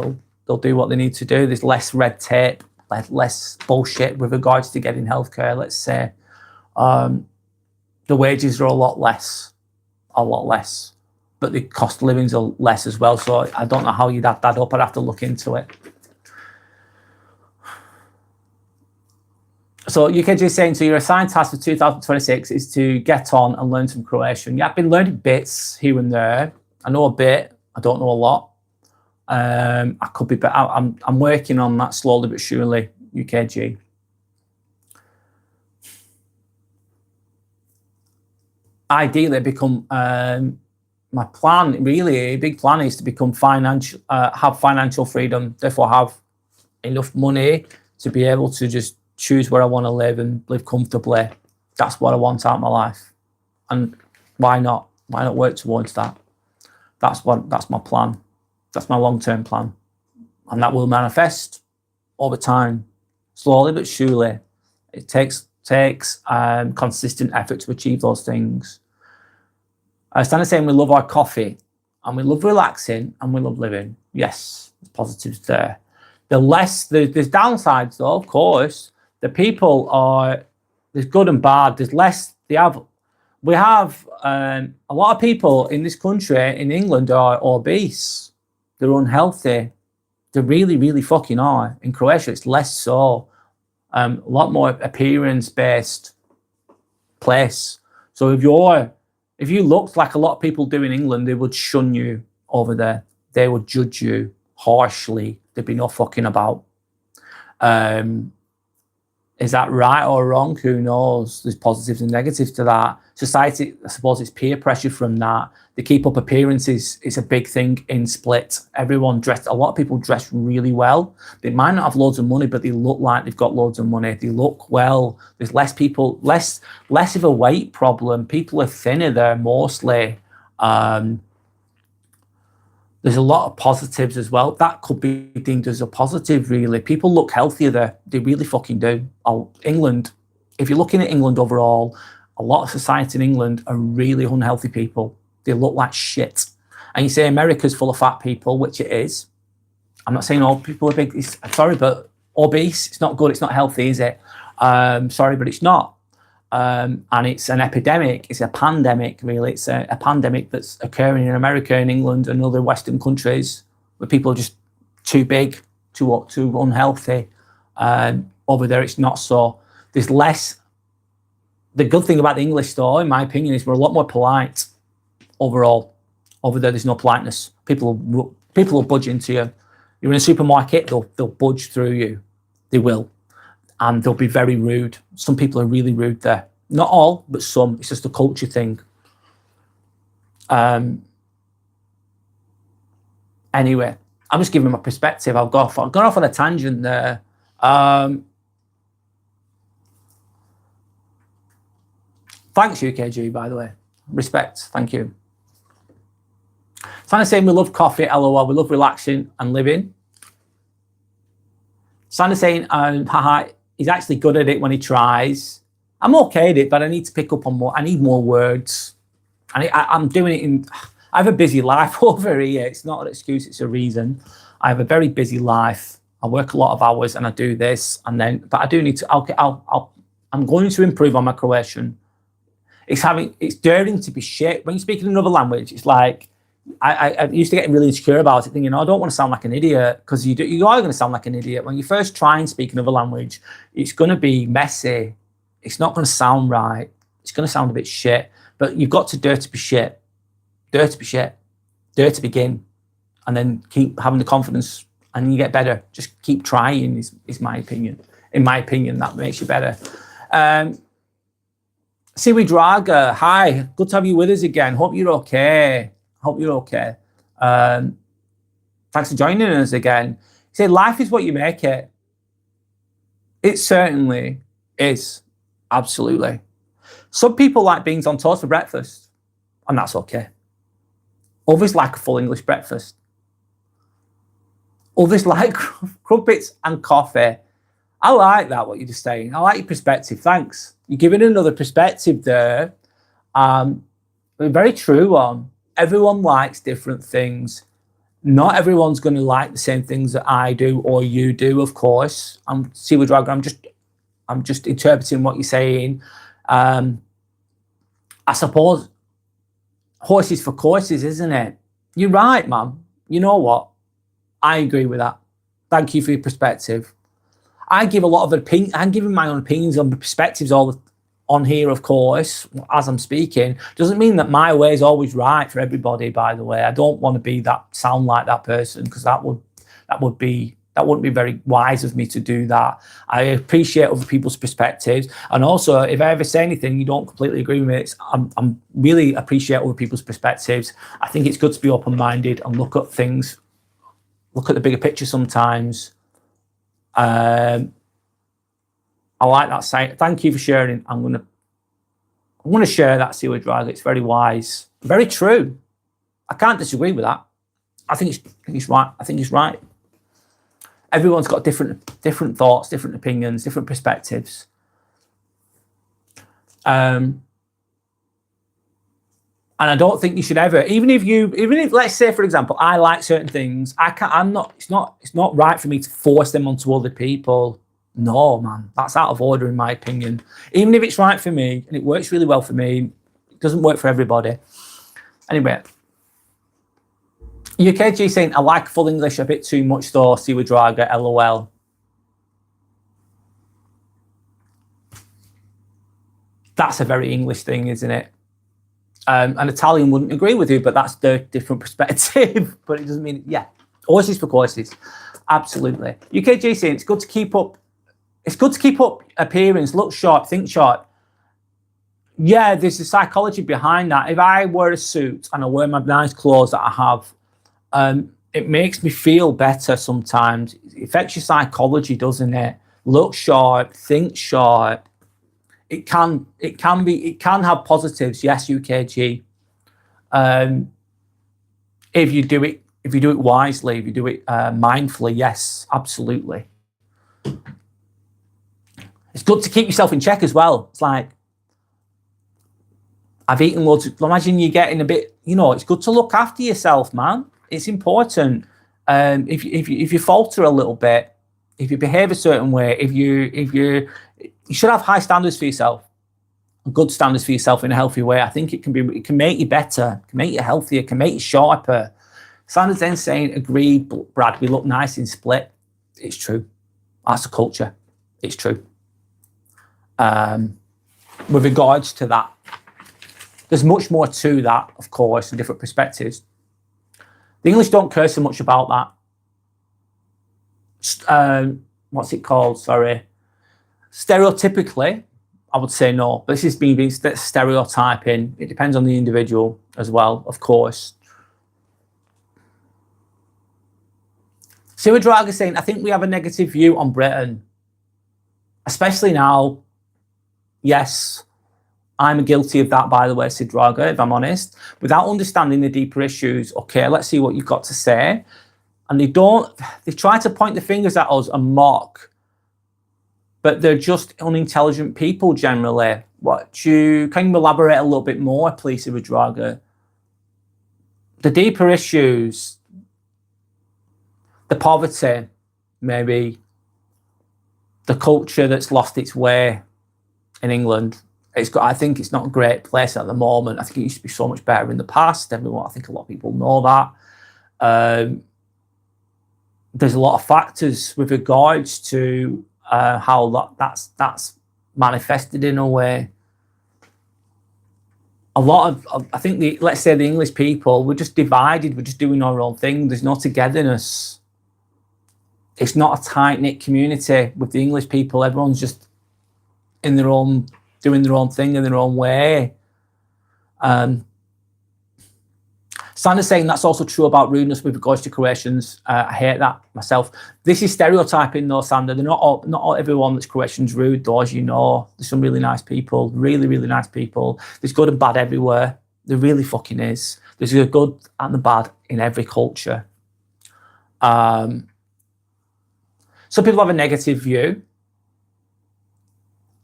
they'll do what they need to do. There's less red tape, less bullshit with regards to getting healthcare, let's say. The wages are a lot less. But the cost of livings are less as well. So I don't know how you'd add that up. I'd have to look into it. So UKG is saying, so your assigned task for 2026 is to get on and learn some Croatian. Yeah, I've been learning bits here and there. I know a bit. I don't know a lot. I could be better. I'm working on that slowly but surely. UKG. Ideally, become my plan. Really, a big plan is to become have financial freedom. Therefore, have enough money to be able to just choose where I want to live and live comfortably. That's what I want out of my life. And why not? Why not work towards that? That's my plan. That's my long-term plan. And that will manifest over time, slowly but surely. It takes consistent effort to achieve those things. I stand saying we love our coffee and we love relaxing and we love living. Yes, there's positives there. There's downsides though, of course. The people there's good and bad. There's less, we have a lot of people in this country, in England, are obese. They're unhealthy. They really, really fucking are. In Croatia, it's less so. A lot more appearance-based place. So if you looked like a lot of people do in England, they would shun you over there. They would judge you harshly. There'd be no fucking about. Is that right or wrong? Who knows? There's positives and negatives to that. Society, I suppose it's peer pressure from that. They keep up appearances. It's a big thing in Split. A lot of people dress really well. They might not have loads of money, but they look like they've got loads of money. They look well. There's less of a weight problem. People are thinner there mostly. There's a lot of positives as well. That could be deemed as a positive, really. People look healthier there. They really fucking do. England, if you're looking at England overall, a lot of society in England are really unhealthy people. They look like shit. And you say America's full of fat people, which it is. I'm not saying all people are big. Sorry, but obese, it's not good. It's not healthy, is it? Sorry, but it's not. And it's an epidemic. It's a pandemic, really. It's a pandemic that's occurring in America, in England, and other Western countries where people are just too big, too unhealthy. Over there, it's not so. There's less. The good thing about the English, though, in my opinion, is we're a lot more polite overall. Over there, there's no politeness. People will budge into you. You're in a supermarket, they'll budge through you. They will. And they'll be very rude. Some people are really rude there. Not all, but some. It's just a culture thing. Anyway, I'm just giving my perspective. I've gone off on a tangent there. Thanks, UKG, by the way. Respect. Thank you. Santa saying we love coffee, LOL. We love relaxing and living. Santa saying, haha, he's actually good at it when he tries. I'm okay at it, but I need to pick up on more. I need more words. I'm doing it I have a busy life over here. It's not an excuse, it's a reason. I have a very busy life. I work a lot of hours and I do this but I do need to, I'm going to improve on my Croatian. It's daring to be shit. When you're speaking another language, it's like, I used to get really insecure about it, thinking, I don't want to sound like an idiot, because you are going to sound like an idiot. When you first try and speak another language, it's going to be messy. It's not going to sound right. It's going to sound a bit shit. But you've got to dare to be shit. Dare to be shit. Dare to begin. And then keep having the confidence and you get better. Just keep trying is my opinion. In my opinion, that makes you better. Siwi Draga, hi. Good to have you with us again. Hope you're okay. Thanks for joining us again. He said, life is what you make it. It certainly is. Absolutely. Some people like beans on toast for breakfast, and that's okay. Others like a full English breakfast. Others like crumpets and coffee. I like that, what you're just saying. I like your perspective. Thanks. You're giving another perspective there. A very true one. Everyone likes different things. Not everyone's going to like the same things that I do or you do, of course. I'm just interpreting what you're saying. I suppose horses for courses, isn't it? You're right, man. You know what? I agree with that. Thank you for your perspective. I give a lot of opinion. I'm giving my own opinions on perspectives on here, of course, as I'm speaking. Doesn't mean that my way is always right for everybody, by the way. I don't want to sound like that person, because that wouldn't be very wise of me to do that. I appreciate other people's perspectives, and also if I ever say anything you don't completely agree with it, I'm really appreciate other people's perspectives. I think it's good to be open-minded and look at things, look at the bigger picture sometimes. I like that saying. Thank you for sharing. I'm gonna share that, Siwa Draga. It's very wise, very true. I can't disagree with that. I think it's right. I think it's right. Everyone's got different thoughts, different opinions, different perspectives. And I don't think you should ever, even if let's say, for example, I like certain things, it's not right for me to force them onto other people. No, man, that's out of order in my opinion. Even if it's right for me and it works really well for me, it doesn't work for everybody. Anyway, UKG saying, I like full English a bit too much though, Siwa Draga, LOL. That's a very English thing, isn't it? An Italian wouldn't agree with you, but that's their different perspective. But it doesn't mean, yeah, horses for courses. Absolutely. UKG saying, it's good to keep up appearance, look sharp, think sharp. Yeah, there's a psychology behind that. If I wear a suit and I wear my nice clothes that I have, it makes me feel better sometimes. It affects your psychology, doesn't it? Look sharp, think sharp. It can have positives, yes, UKG. If you do it wisely, if you do it mindfully, yes, absolutely. It's good to keep yourself in check as well. It's like, I've eaten loads of, imagine you're getting a bit, it's good to look after yourself, man. It's important. If you falter a little bit, if you behave a certain way, you should have high standards for yourself, good standards for yourself in a healthy way. I think it can make you better, can make you healthier, can make you sharper. Sanders then saying, agreed, Brad, we look nice in split. It's true. That's the culture. It's true. With regards to that, there's much more to that, of course, and different perspectives. The English don't care so much about that. What's it called? Sorry. Stereotypically, I would say no. But this is being stereotyping. It depends on the individual as well, of course. Siwa Draga saying, I think we have a negative view on Britain, especially now. Yes, I'm guilty of that, by the way, Sid Draga, if I'm honest. Without understanding the deeper issues, okay, let's see what you've got to say. And they try to point the fingers at us and mock, but they're just unintelligent people generally. Can you elaborate a little bit more, please, Sid Draga? The deeper issues, the poverty, maybe, the culture that's lost its way in England. I think it's not a great place at the moment. I think it used to be so much better in the past. I think a lot of people know that. There's a lot of factors with regards to how that's manifested in a way. I think let's say the English people, we're just divided. We're just doing our own thing. There's no togetherness. It's not a tight-knit community with the English people. Everyone's just in their own, doing their own thing in their own way. Sanders saying that's also true about rudeness with regards to Croatians. I hate that myself. This is stereotyping though, Sander. They're not all everyone that's Croatian's rude though, as you know. There's some really nice people, really, really nice people. There's good and bad everywhere. There really fucking is. There's the good and the bad in every culture. Some people have a negative view.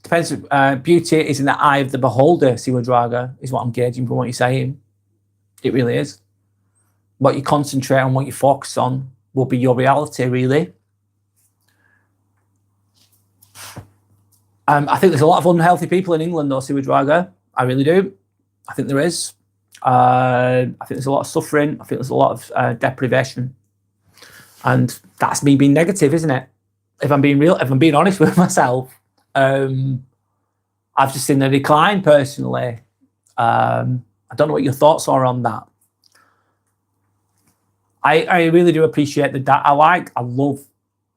Depends. Beauty is in the eye of the beholder, Siwa Draga, is what I'm gauging from what you're saying. It really is. What you concentrate on, what you focus on, will be your reality, really. I think there's a lot of unhealthy people in England, though, Siwa Draga. I really do. I think there is. I think there's a lot of suffering. I think there's a lot of deprivation. And that's me being negative, isn't it? if I'm being honest with myself, I've just seen a decline personally. I don't know what your thoughts are on that. I really do appreciate that.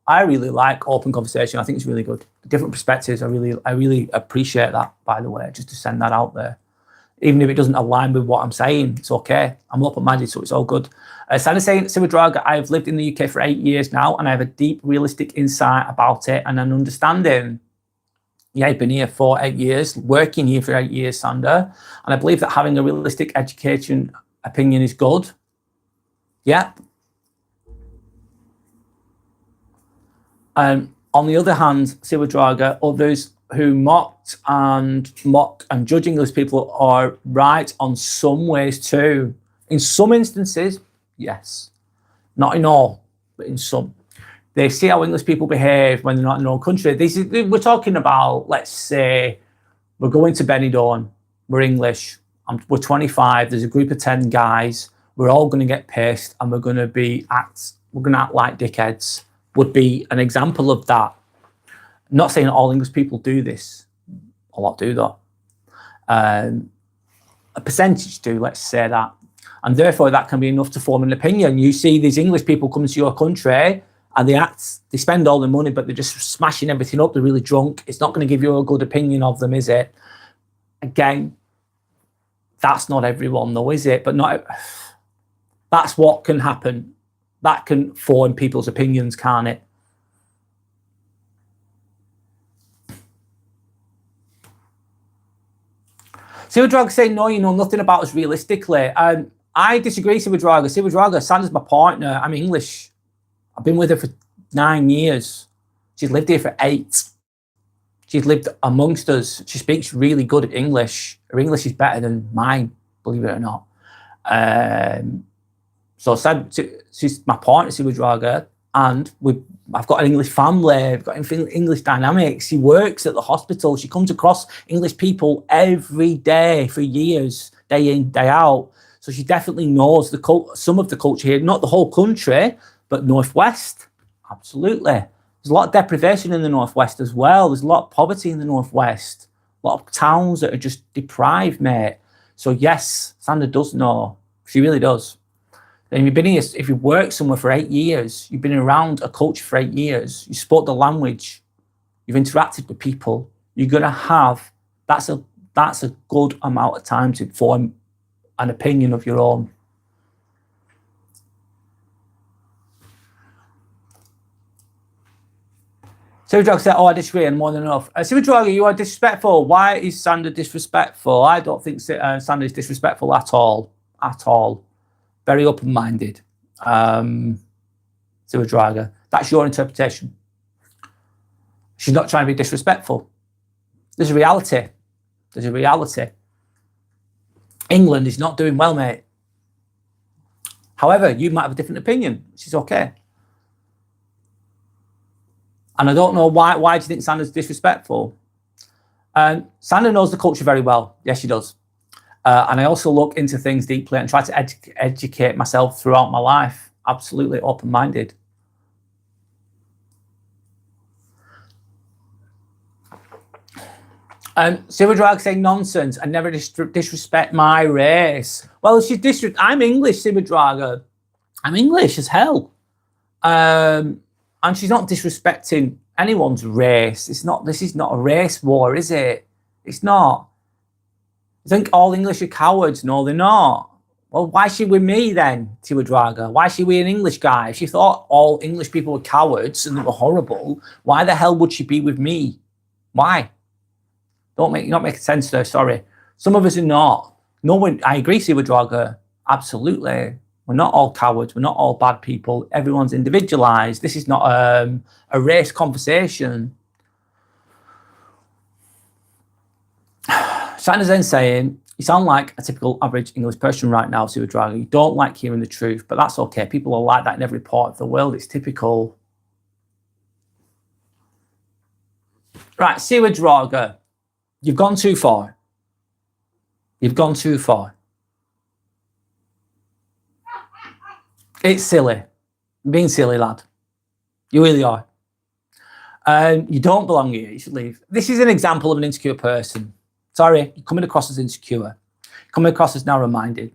I really like open conversation. I think it's really good. Different perspectives. I really appreciate that, by the way, just to send that out there. Even if it doesn't align with what I'm saying, it's okay. I'm open-minded, so it's all good. Sandy's saying, Sivadraga, I've lived in the UK for 8 years now, and I have a deep, realistic insight about it and an understanding. Yeah, I've been here for 8 years, working here for 8 years, Sander, and I believe that having a realistic education opinion is good. Yeah. On the other hand, Sivadraga, others who mock and judge English people are right on some ways too. In some instances, yes. Not in all, but in some. They see how English people behave when they're not in their own country. We're talking about, let's say, we're going to Benidorm, we're English, we're 25, there's a group of 10 guys, we're all going to get pissed and we're going to act like dickheads, would be an example of that. I'm not saying all English people do this, a lot do though. A percentage do, let's say that. And therefore that can be enough to form an opinion. You see these English people coming to your country and they spend all their money, but they're just smashing everything up. They're really drunk. It's not going to give you a good opinion of them, is it? Again, that's not everyone though, is it? But that's what can happen. That can form people's opinions, can't it? Sivadraga saying, no, you know nothing about us realistically. I disagree, Sivadraga. Sivadraga, Sandra's my partner. I'm English. I've been with her for 9 years. She's lived here for 8. She's lived amongst us. She speaks really good English. Her English is better than mine, believe it or not. So she's my partner, Sivadraga, and I've got an English family, I've got English dynamics. She works at the hospital. She comes across English people every day for years, day in, day out. So she definitely knows some of the culture here, not the whole country, but Northwest, absolutely. There's a lot of deprivation in the Northwest as well. There's a lot of poverty in the Northwest. A lot of towns that are just deprived, mate. So yes, Sandra does know. She really does. And you've been here, if you've worked somewhere for 8 years, you've been around a culture for 8 years, you spoke the language, you've interacted with people, you're going to have, that's a good amount of time to form an opinion of your own. Sivadraga said, oh, I disagree, and more than enough. Sivadraga, you are disrespectful. Why is Sandra disrespectful? I don't think Sandra is disrespectful at all. At all. Very open-minded. Sivadraga. That's your interpretation. She's not trying to be disrespectful. There's a reality. There's a reality. England is not doing well, mate. However, you might have a different opinion, which is okay. And I don't know why do you think Sandra's disrespectful? Sandra knows the culture very well. Yes, she does. And I also look into things deeply and try to educate myself throughout my life. Absolutely open-minded. Sivadraga saying nonsense. I never disrespect my race. Well, I'm English, Sivadraga. I'm English as hell. And she's not disrespecting anyone's race. This is not a race war, is it? It's not. You think all English are cowards? No, they're not. Well, why is she with me then, Sivadraga? Why is she with an English guy? If she thought all English people were cowards and they were horrible, why the hell would she be with me? Why? Not making sense there, sorry. Some of us are not. No one, I agree, Sivadraga. Absolutely. We're not all cowards. We're not all bad people. Everyone's individualized. This is not a race conversation. Sandra's then saying, you sound like a typical average English person right now, Sivadraga. You don't like hearing the truth, but that's okay. People are like that in every part of the world. It's typical. Right, Sivadraga, you've gone too far. You've gone too far. It's silly. You're being silly, lad. You really are. You don't belong here, you should leave. This is an example of an insecure person. Sorry, you're coming across as insecure. You're coming across as narrow-minded.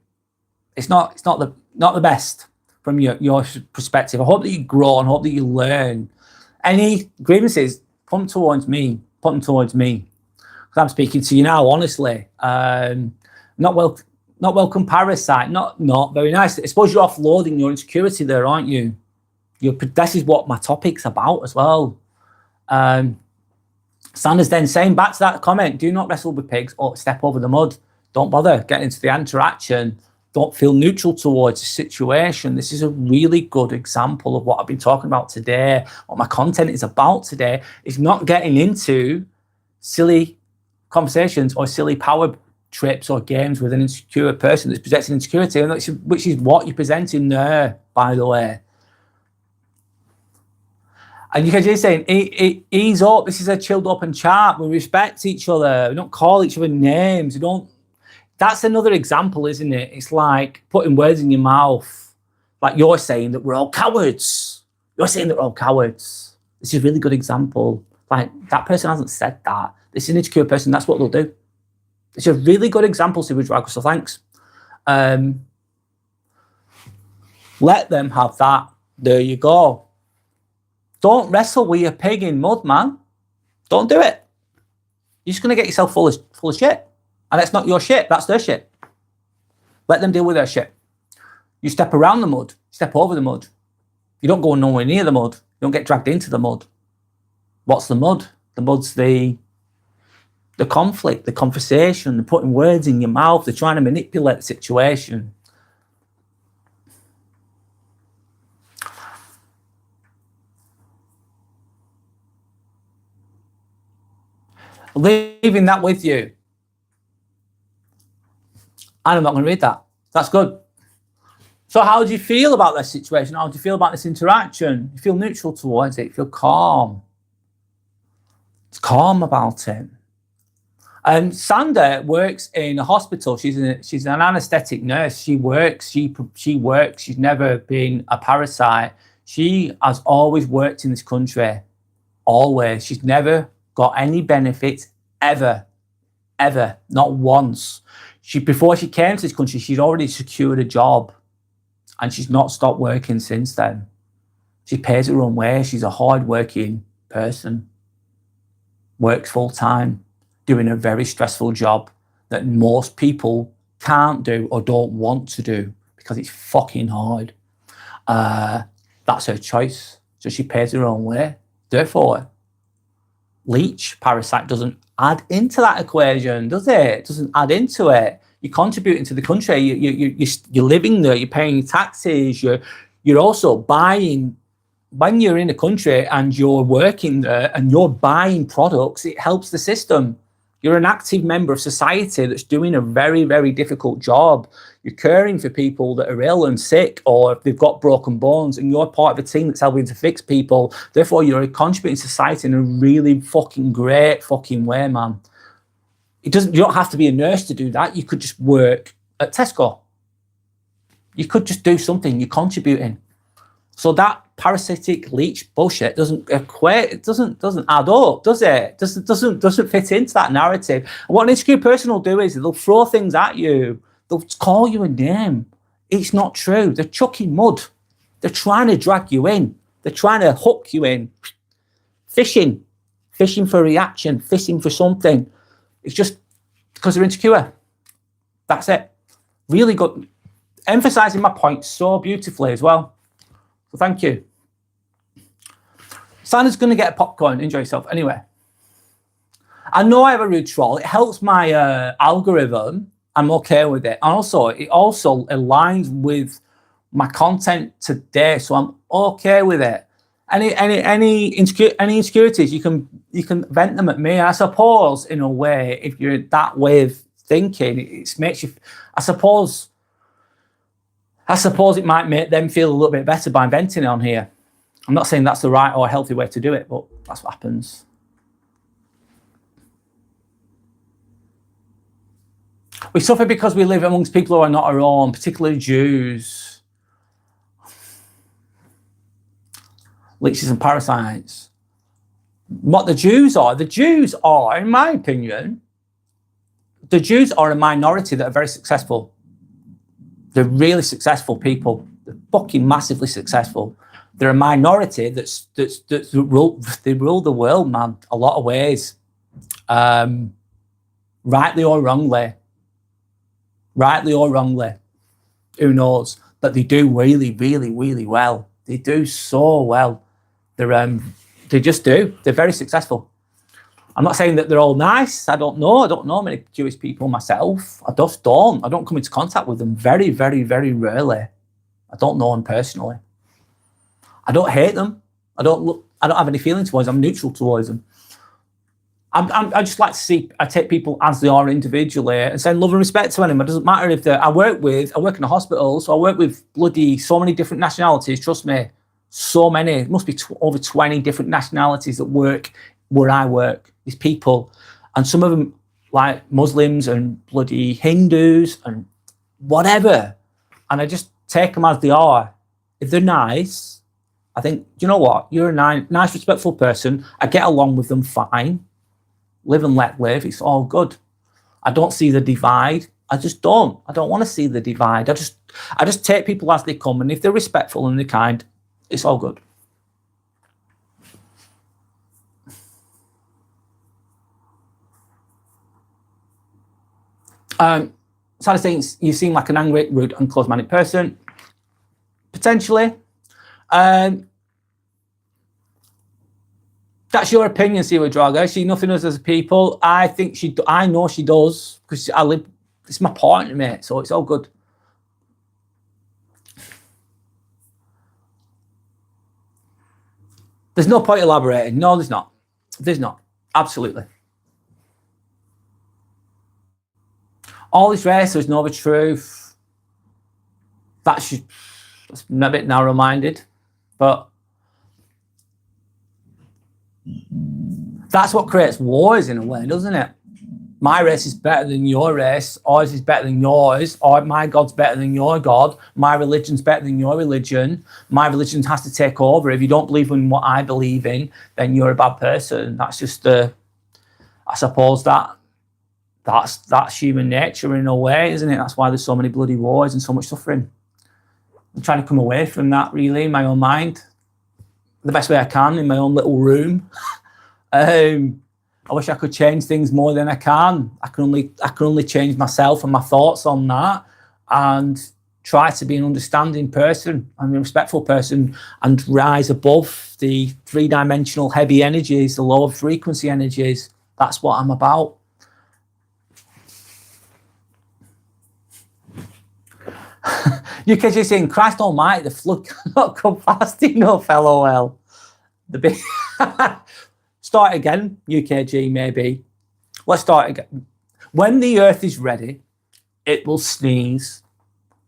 It's not the best from your perspective. I hope that you grow and hope that you learn. Any grievances, put them towards me. Put them towards me. Because I'm speaking to you now, honestly. Not welcome parasite. Not very nice. I suppose you're offloading your insecurity there, aren't you? This is what my topic's about as well. Sanders then saying back to that comment, do not wrestle with pigs or step over the mud. Don't bother getting into the interaction. Don't feel neutral towards the situation. This is a really good example of what I've been talking about today. What my content is about today is not getting into silly conversations or silly power trips or games with an insecure person that's projecting insecurity, which is what you're presenting there, by the way. And you can just say, ease up. This is a chilled open chat. We respect each other. We don't call each other names. We don't. That's another example, isn't it? It's like putting words in your mouth. Like you're saying that we're all cowards. You're saying that we're all cowards. This is a really good example. Like that person hasn't said that. This is an insecure person. That's what they'll do. It's a really good example, Super Drago. So thanks. Let them have that. There you go. Don't wrestle with your pig in mud, man. Don't do it. You're just going to get yourself full of shit. And that's not your shit. That's their shit. Let them deal with their shit. You step around the mud. Step over the mud. You don't go nowhere near the mud. You don't get dragged into the mud. What's the mud? The mud's the conflict, the conversation, they're putting words in your mouth. They're trying to manipulate the situation. Leaving that with you. And I'm not going to read that. That's good. So how do you feel about this situation? How do you feel about this interaction? You feel neutral towards it. You feel calm. It's calm about it. And Sandra works in a hospital. She's an anaesthetic nurse. She works. She's never been a parasite. She has always worked in this country. Always. She's never got any benefits ever. Not once. Before she came to this country, she'd already secured a job. And she's not stopped working since then. She pays her own way. She's a hard-working person. Works full-time. Doing a very stressful job that most people can't do or don't want to do because it's fucking hard. That's her choice. So she pays her own way. Therefore, leech, parasite doesn't add into that equation, does it? It doesn't add into it. You're contributing to the country. You're living there. You're paying taxes. You're also buying. When you're in a country and you're working there and you're buying products, it helps the system. You're an active member of society that's doing a very, very difficult job. You're caring for people that are ill and sick, or if they've got broken bones, and you're part of a team that's helping to fix people. Therefore, you're contributing to society in a really fucking great fucking way, man. You don't have to be a nurse to do that. You could just work at Tesco. You could just do something. You're contributing. So that parasitic leech bullshit doesn't equate. It doesn't add up, does it? Doesn't fit into that narrative. And what an insecure person will do is they'll throw things at you. They'll call you a name. It's not true. They're chucking mud. They're trying to drag you in. They're trying to hook you in. Fishing for reaction, fishing for something. It's just because they're insecure. That's it. Really good. Emphasizing my point so beautifully as well. So thank you. Sandra's going to get a popcorn. Enjoy yourself. Anyway, I know I have a rude troll. It helps my algorithm. I'm okay with it. And also, it also aligns with my content today. So I'm okay with it. Any insecurities, you can vent them at me. I suppose, in a way, if you're that way of thinking, it makes you, I suppose it might make them feel a little bit better by venting it on here. I'm not saying that's the right or healthy way to do it, but that's what happens. We suffer because we live amongst people who are not our own, particularly Jews. Leeches and parasites. What the Jews are, in my opinion, the Jews are a minority that are very successful. They're really successful people. They're fucking massively successful. They're a minority that's they rule the world, man, a lot of ways. Rightly or wrongly. Rightly or wrongly. Who knows? But they do really, really, really well. They do so well. They just do. They're very successful. I'm not saying that they're all nice. I don't know many Jewish people myself. I just don't. I don't come into contact with them very, very, very rarely. I don't know them personally. I don't hate them. I don't have any feelings towards them. I'm neutral towards them. I just like to see, I take people as they are individually and send love and respect to them. It doesn't matter if I work in a hospital, so I work with bloody so many different nationalities, trust me. So many, it must be over 20 different nationalities that work where I work. These people, and some of them like Muslims and bloody Hindus and whatever. And I just take them as they are. If they're nice, I think, you know what? You're a nice, respectful person. I get along with them fine. Live and let live. It's all good. I don't see the divide. I just don't. I don't want to see the divide. I just take people as they come, and if they're respectful and they're kind, it's all good. Side of things, you seem like an angry, rude, and close-minded person. Potentially. That's your opinion, Siwa Draga. She nothing us as people. I know she does, because it's my partner, mate, so it's all good. There's no point elaborating. No, there's not. There's not. Absolutely. All this race, there's no other truth. That's a bit narrow-minded, but that's what creates wars in a way, doesn't it? My race is better than your race, ours is better than yours, or my God's better than your God, my religion's better than your religion, my religion has to take over. If you don't believe in what I believe in, then you're a bad person. That's just I suppose that's human nature in a way, isn't it? That's why there's so many bloody wars and so much suffering. I'm trying to come away from that, really, in my own mind, the best way I can, in my own little room. I wish I could change things more than I can. I can only change myself and my thoughts on that, and try to be an understanding person and a respectful person, and rise above the three-dimensional heavy energies, the lower frequency energies. That's what I'm about. UKG saying, Christ Almighty, the flood cannot come fast enough, LOL. Start again, UKG, maybe. Let's start again. When the earth is ready, it will sneeze.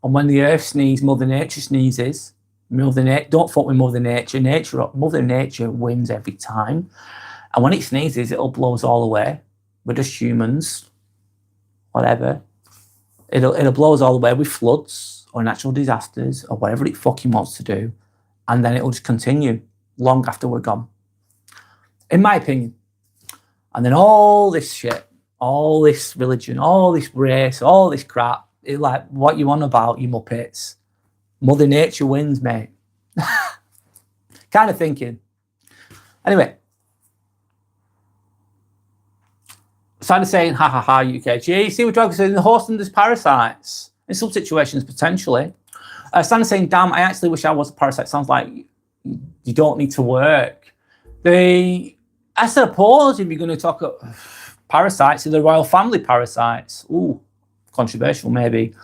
And when the earth sneezes, Mother Nature sneezes. Don't fuck with Mother Nature. Mother Nature wins every time. And when it sneezes, it'll blow us all away. We're just humans. Whatever. It'll blow us all away with floods or natural disasters or whatever it fucking wants to do. And then it'll just continue long after we're gone. In my opinion. And then all this shit, all this religion, all this race, all this crap, it's like, what you on about, you muppets? Mother Nature wins, mate. Kind of thinking. Anyway. Side of saying, ha ha ha, UKG. See what drugs saying, the horse and there's parasites. In some situations, potentially. Stan saying, damn, I actually wish I was a parasite. Sounds like you don't need to work. I suppose if you're going to talk about parasites, the royal family parasites. Ooh, controversial maybe.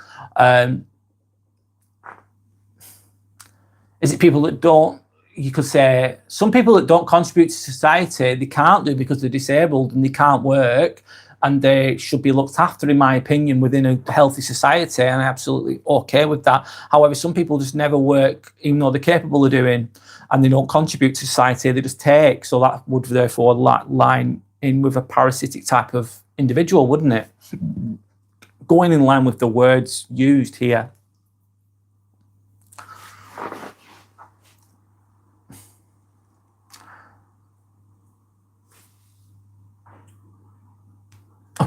Is it people that don't, you could say, some people that don't contribute to society, they can't do because they're disabled and they can't work, and they should be looked after, in my opinion, within a healthy society, and I'm absolutely okay with that. However, some people just never work, even though they're capable of doing, and they don't contribute to society, they just take, so that would therefore line in with a parasitic type of individual, wouldn't it? Going in line with the words used here.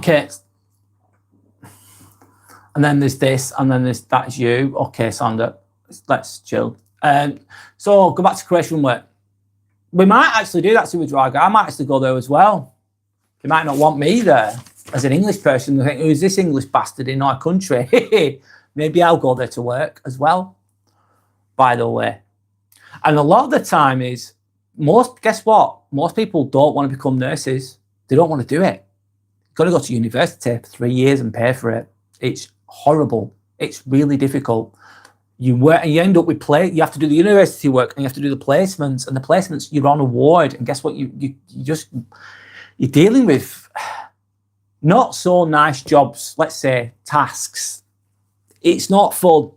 Okay. And then there's this, and then there's that's you. Okay, Sander, let's chill. So go back to creation work. We might actually do that, Subadraga. I might actually go there as well. They might not want me there as an English person. They think, who's this English bastard in our country? Maybe I'll go there to work as well, by the way. And a lot of the time is, guess what? Most people don't want to become nurses. They don't want to do it. You've got to go to university for 3 years and pay for it. It's horrible. It's really difficult. You work and you end up with you have to do the university work and you have to do the placements, and the placements you're on a ward, and guess what? You're dealing with not so nice jobs, let's say tasks. It's not fun.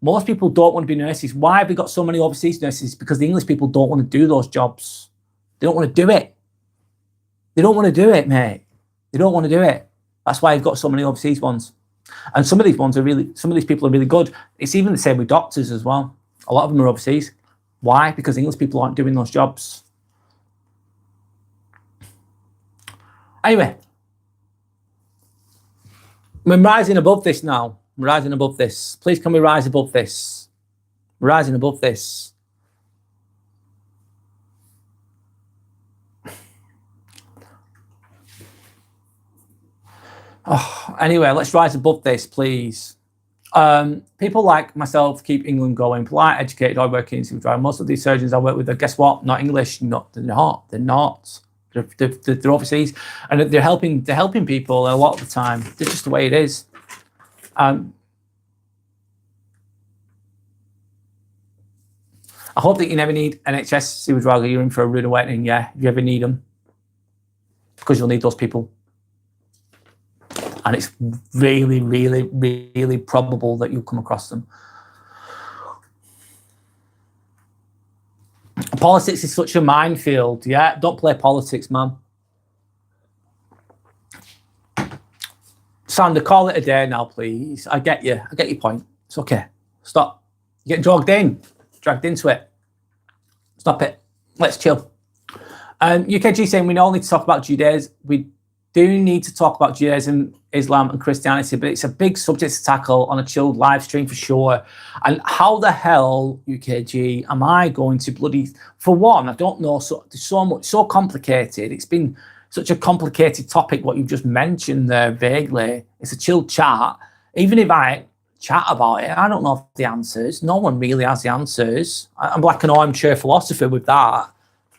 Most people don't want to be nurses. Why have we got so many overseas nurses? Because the English people don't want to do those jobs. They don't want to do it. They don't want to do it, mate. They don't want to do it. That's why you've got so many overseas ones. And some of these people are really good. It's even the same with doctors as well. A lot of them are overseas. Why? Because English people aren't doing those jobs. Anyway, we're rising above this now. We're rising above this. Please can we rise above this? We're rising above this. Oh, anyway, let's rise above this, please. People like myself keep England going. Polite, educated, hardworking, drive. Most of these surgeons I work with, guess what? Not English. They're not. They're overseas, and they're helping people a lot of the time. It's just the way it is. I hope that you never need NHS Subadraga. You're in for a rude awakening. Yeah, if you ever need them, because you'll need those people. And it's really, really, really probable that you'll come across them. Politics is such a minefield. Yeah, don't play politics, man. Sander, call it a day now, please. I get you. I get your point. It's okay. Stop. You're getting dragged into it. Stop it. Let's chill. UKG saying we don't need to talk about Judaism. We do need to talk about Judaism, Islam and Christianity, but it's a big subject to tackle on a chilled live stream for sure. And how the hell, UKG, am I going to for one, I don't know, there's so much, so complicated. It's been such a complicated topic, what you've just mentioned there vaguely. It's a chilled chat. Even if I chat about it, I don't know the answers. No one really has the answers. I'm like an armchair philosopher with that.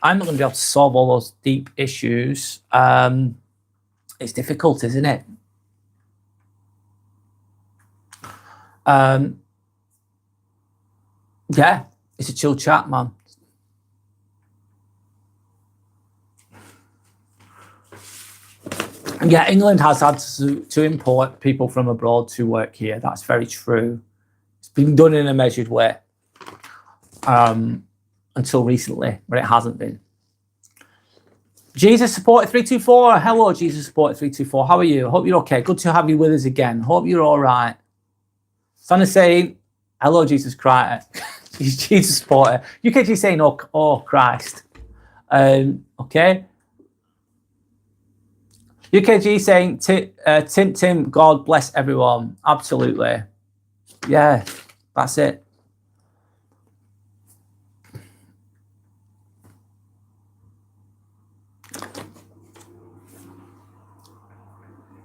I'm not going to be able to solve all those deep issues. It's difficult, isn't it? Yeah, it's a chill chat, man. Yeah, England has had to import people from abroad to work here. That's very true. It's been done in a measured way until recently, but it hasn't been. Jesus Supporter 324. Hello, Jesus Supporter 324. How are you? Hope you're okay. Good to have you with us again. Hope you're all right. Santa saying, hello, Jesus Christ. Jesus Supporter. UKG saying, oh Christ. Okay. UKG saying, Tim, God bless everyone. Absolutely. Yeah, that's it.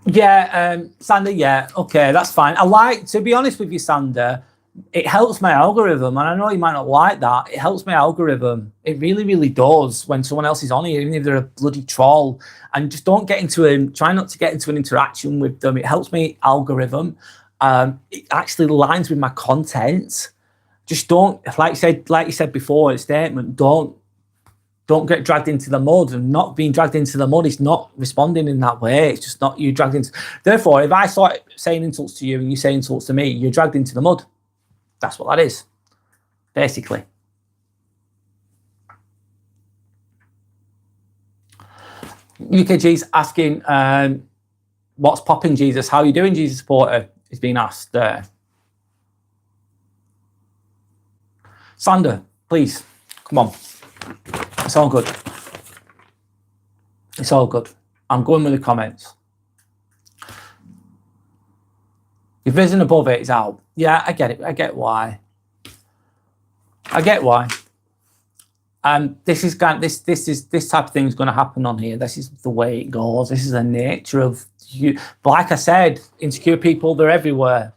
Yeah, Sander, yeah, okay, that's fine. To be honest with you, Sander, it helps my algorithm, and I know you might not like that. It helps my algorithm. It really, really does when someone else is on here, even if they're a bloody troll. And just don't get into try not to get into an interaction with them. It helps my algorithm. It actually aligns with my content. Just don't, like you said before in a statement, don't get dragged into the mud. And not being dragged into the mud is not responding in that way. It's just not you dragged into. Therefore, if I start saying insults to you and you say insults to me, you're dragged into the mud. That's what that is, basically. UKG's asking, what's popping, Jesus? How are you doing, Jesus Supporter? Is being asked there. Sander, please, come on. It's all good. It's all good. I'm going with the comments. You've risen above it, it's out. Yeah, I get it. I get why. I get why. This type of thing is going to happen on here. This is the way it goes. This is the nature of you. But like I said, insecure people, they're everywhere,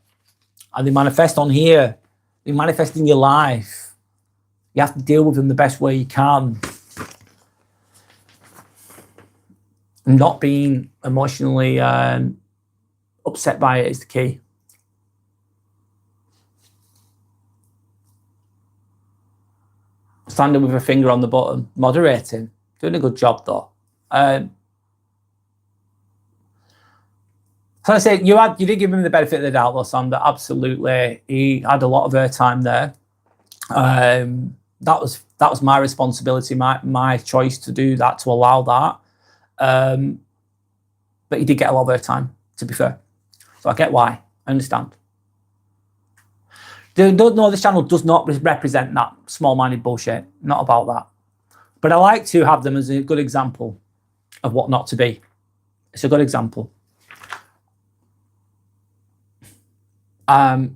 and they manifest on here. They manifest in your life. You have to deal with them the best way you can. Not being emotionally upset by it is the key. Standing with a finger on the button, moderating, doing a good job though. So I say you did give him the benefit of the doubt, though, Sander. Absolutely, he had a lot of airtime there. That was my responsibility, my choice to do that, to allow that. But he did get a lot of airtime, to be fair. So I get why. I understand. Don't know, this channel does not represent that small-minded bullshit. Not about that. But I like to have them as a good example of what not to be. It's a good example. It's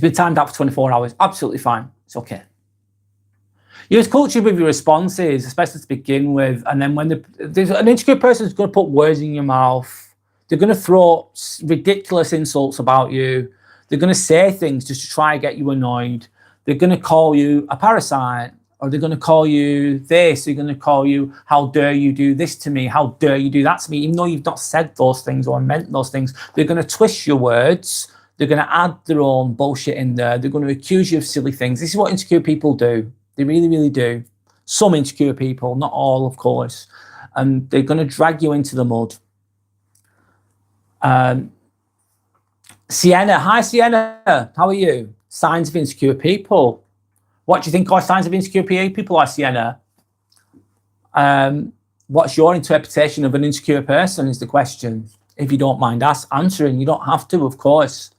been timed out for 24 hours. Absolutely fine. It's okay. Use culture with your responses, especially to begin with. And then when there's an insecure person who's going to put words in your mouth, they're going to throw ridiculous insults about you. They're going to say things just to try and get you annoyed. They're going to call you a parasite, or they're going to call you this. They're going to call you, how dare you do this to me? How dare you do that to me? Even though you've not said those things or meant those things, they're going to twist your words. They're going to add their own bullshit in there. They're going to accuse you of silly things. This is what insecure people do. They really, really do. Some insecure people, not all, of course. And they're going to drag you into the mud. Sienna, hi Sienna, how are you? Signs of insecure people. What do you think are signs of insecure people are, Sienna? What's your interpretation of an insecure person is the question. If you don't mind answering, you don't have to, of course.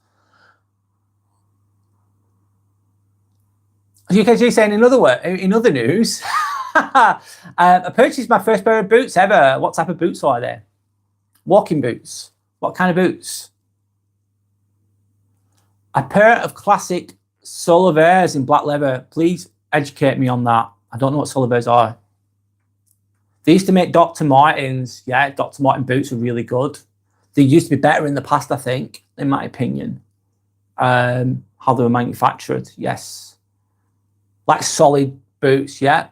UKG saying in other news, I purchased my first pair of boots ever. What type of boots are they? Walking boots. What kind of boots? A pair of classic Solovers in black leather. Please educate me on that. I don't know what Solovers are. They used to make Dr. Martens. Yeah, Dr. Martin boots are really good. They used to be better in the past, I think, in my opinion. How they were manufactured, yes. Like solid boots, yeah.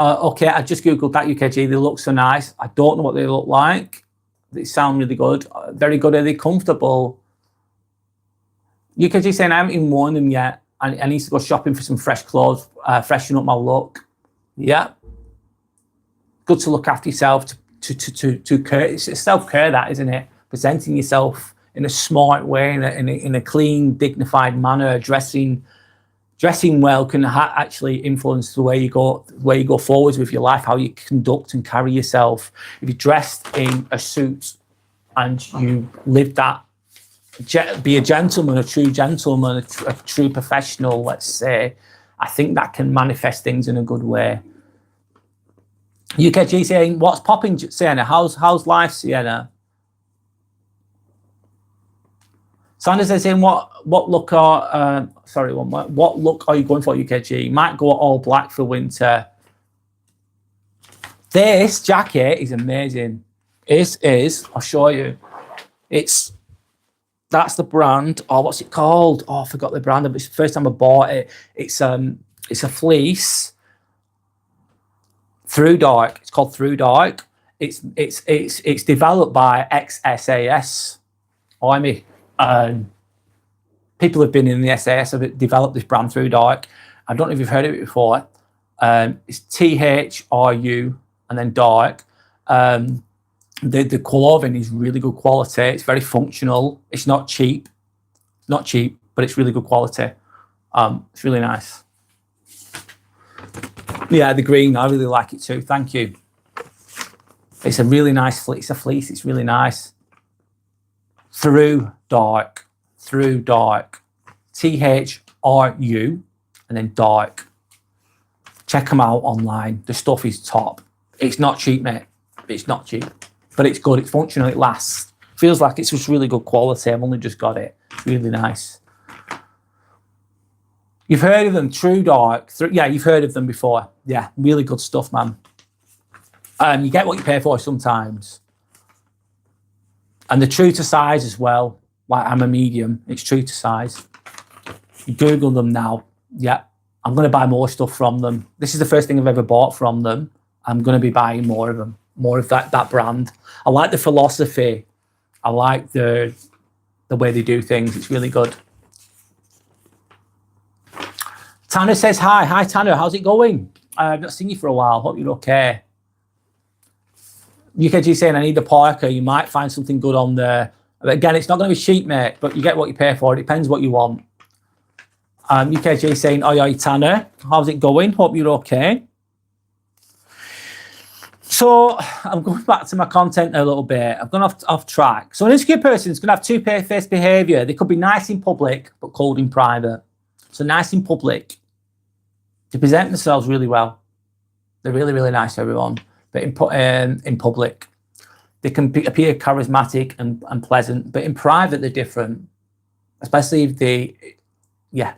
Okay, I just Googled that, UKG. They look so nice. I don't know what they look like. They sound really good. Very good. Are they comfortable? UKG saying I haven't even worn them yet. I need to go shopping for some fresh clothes, freshen up my look. Yeah. Good to look after yourself, to care. It's self-care, that, isn't it? Presenting yourself in a smart way, in a clean, dignified manner, dressing well can actually influence the way you go forwards with your life, how you conduct and carry yourself. If you're dressed in a suit and you live that, be a gentleman, a true gentleman, a true professional, let's say, I think that can manifest things in a good way. UKG saying, what's popping, Sienna? How's life, Sienna? Sanders is saying, what look are what look are you going for, UKG? Might go all black for winter. This jacket is amazing. It is. I'll show you. That's the brand. Oh, what's it called? Oh, I forgot the brand. It's the first time I bought it. It's a fleece. Through Dark. It's called Through Dark. It's developed by ex-SAS Army. People have been in the SAS have developed this brand Through Dark. I don't know if you've heard of it before. It's THRU and then Dark. The clothing is really good quality. It's very functional. It's not cheap. Not cheap, but it's really good quality. It's really nice. Yeah, the green, I really like it too. Thank you. It's a really nice fleece. It's a fleece. It's really nice. Through Dark. Through Dark. THRU and then Dark. Check them out online. The stuff is top. It's not cheap, mate. It's not cheap. But it's good. It's functional. It lasts. Feels like it's just really good quality. I've only just got it. Really nice. You've heard of them, True Dark. Yeah, you've heard of them before. Yeah, really good stuff, man. You get what you pay for sometimes. And they're true to size as well. Like I'm a medium, it's true to size. You Google them now. Yeah, I'm going to buy more stuff from them. This is the first thing I've ever bought from them. I'm going to be buying more of them, more of that brand. I like the philosophy. I like the way they do things. It's really good. Tanner says hi. Hi, Tanner. How's it going? I've not seen you for a while. Hope you're okay. UKG saying, I need the parka. You might find something good on there. But again, it's not going to be cheap, mate, but you get what you pay for. It depends what you want. UKG saying, oi, oi, Tanner. How's it going? Hope you're okay. So I'm going back to my content a little bit. I've gone off track. So an insecure person is going to have two-faced behaviour. They could be nice in public, but cold in private. So nice in public. They present themselves really well. They're really, really nice to everyone. But in public, they can appear charismatic and pleasant. But in private, they're different. Especially if they, yeah.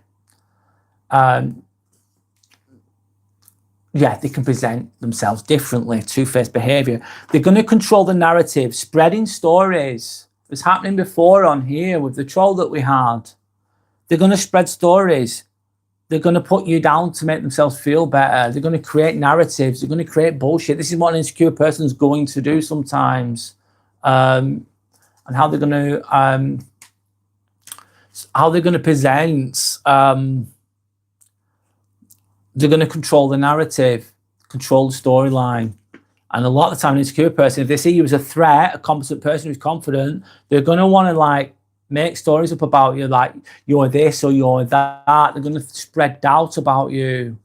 They can present themselves differently, two-faced behaviour. They're going to control the narrative, spreading stories. It was happening before on here with the troll that we had. They're going to spread stories. They're going to put you down to make themselves feel better. They're going to create narratives. They're going to create bullshit. This is what an insecure person is going to do sometimes. And how they're going to present. They're going to control the narrative, control the storyline. And a lot of the time, an insecure person, if they see you as a threat, a competent person who's confident, they're going to want to like make stories up about you, like you're this or you're that. They're going to spread doubt about you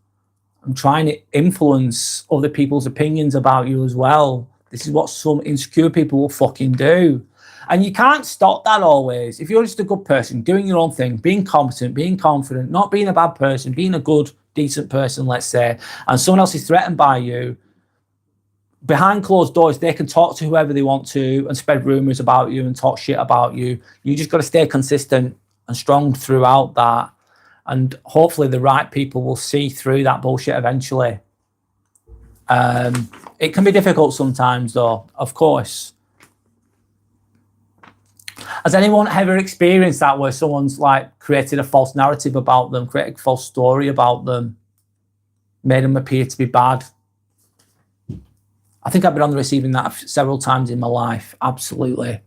and trying to influence other people's opinions about you as well. This is what some insecure people will fucking do. And you can't stop that always. If you're just a good person, doing your own thing, being competent, being confident, not being a bad person, being a good, decent person, let's say, and someone else is threatened by you, behind closed doors, they can talk to whoever they want to and spread rumours about you and talk shit about you. You just got to stay consistent and strong throughout that. And hopefully the right people will see through that bullshit eventually. It can be difficult sometimes, though, of course. Has anyone ever experienced that where someone's like created a false narrative about them, created a false story about them, made them appear to be bad? I think I've been on the receiving that several times in my life. Absolutely.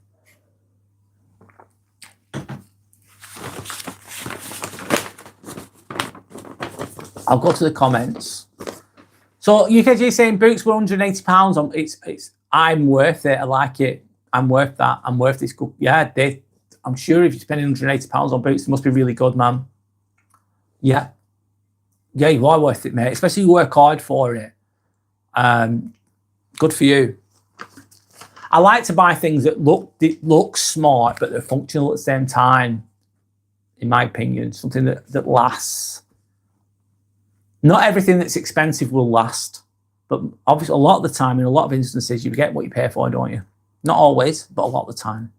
I'll go to the comments. So UKG saying boots were £180 on it's I'm worth it. I like it. I'm worth that. I'm worth this. Yeah, I'm sure if you're spending £180 on boots, it must be really good, man. Yeah. Yeah, you are worth it, mate. Especially if you work hard for it. Good for you. I like to buy things that look smart, but they're functional at the same time, in my opinion. Something that lasts. Not everything that's expensive will last. But obviously, a lot of the time, in a lot of instances, you get what you pay for, don't you? Not always, but a lot of the time.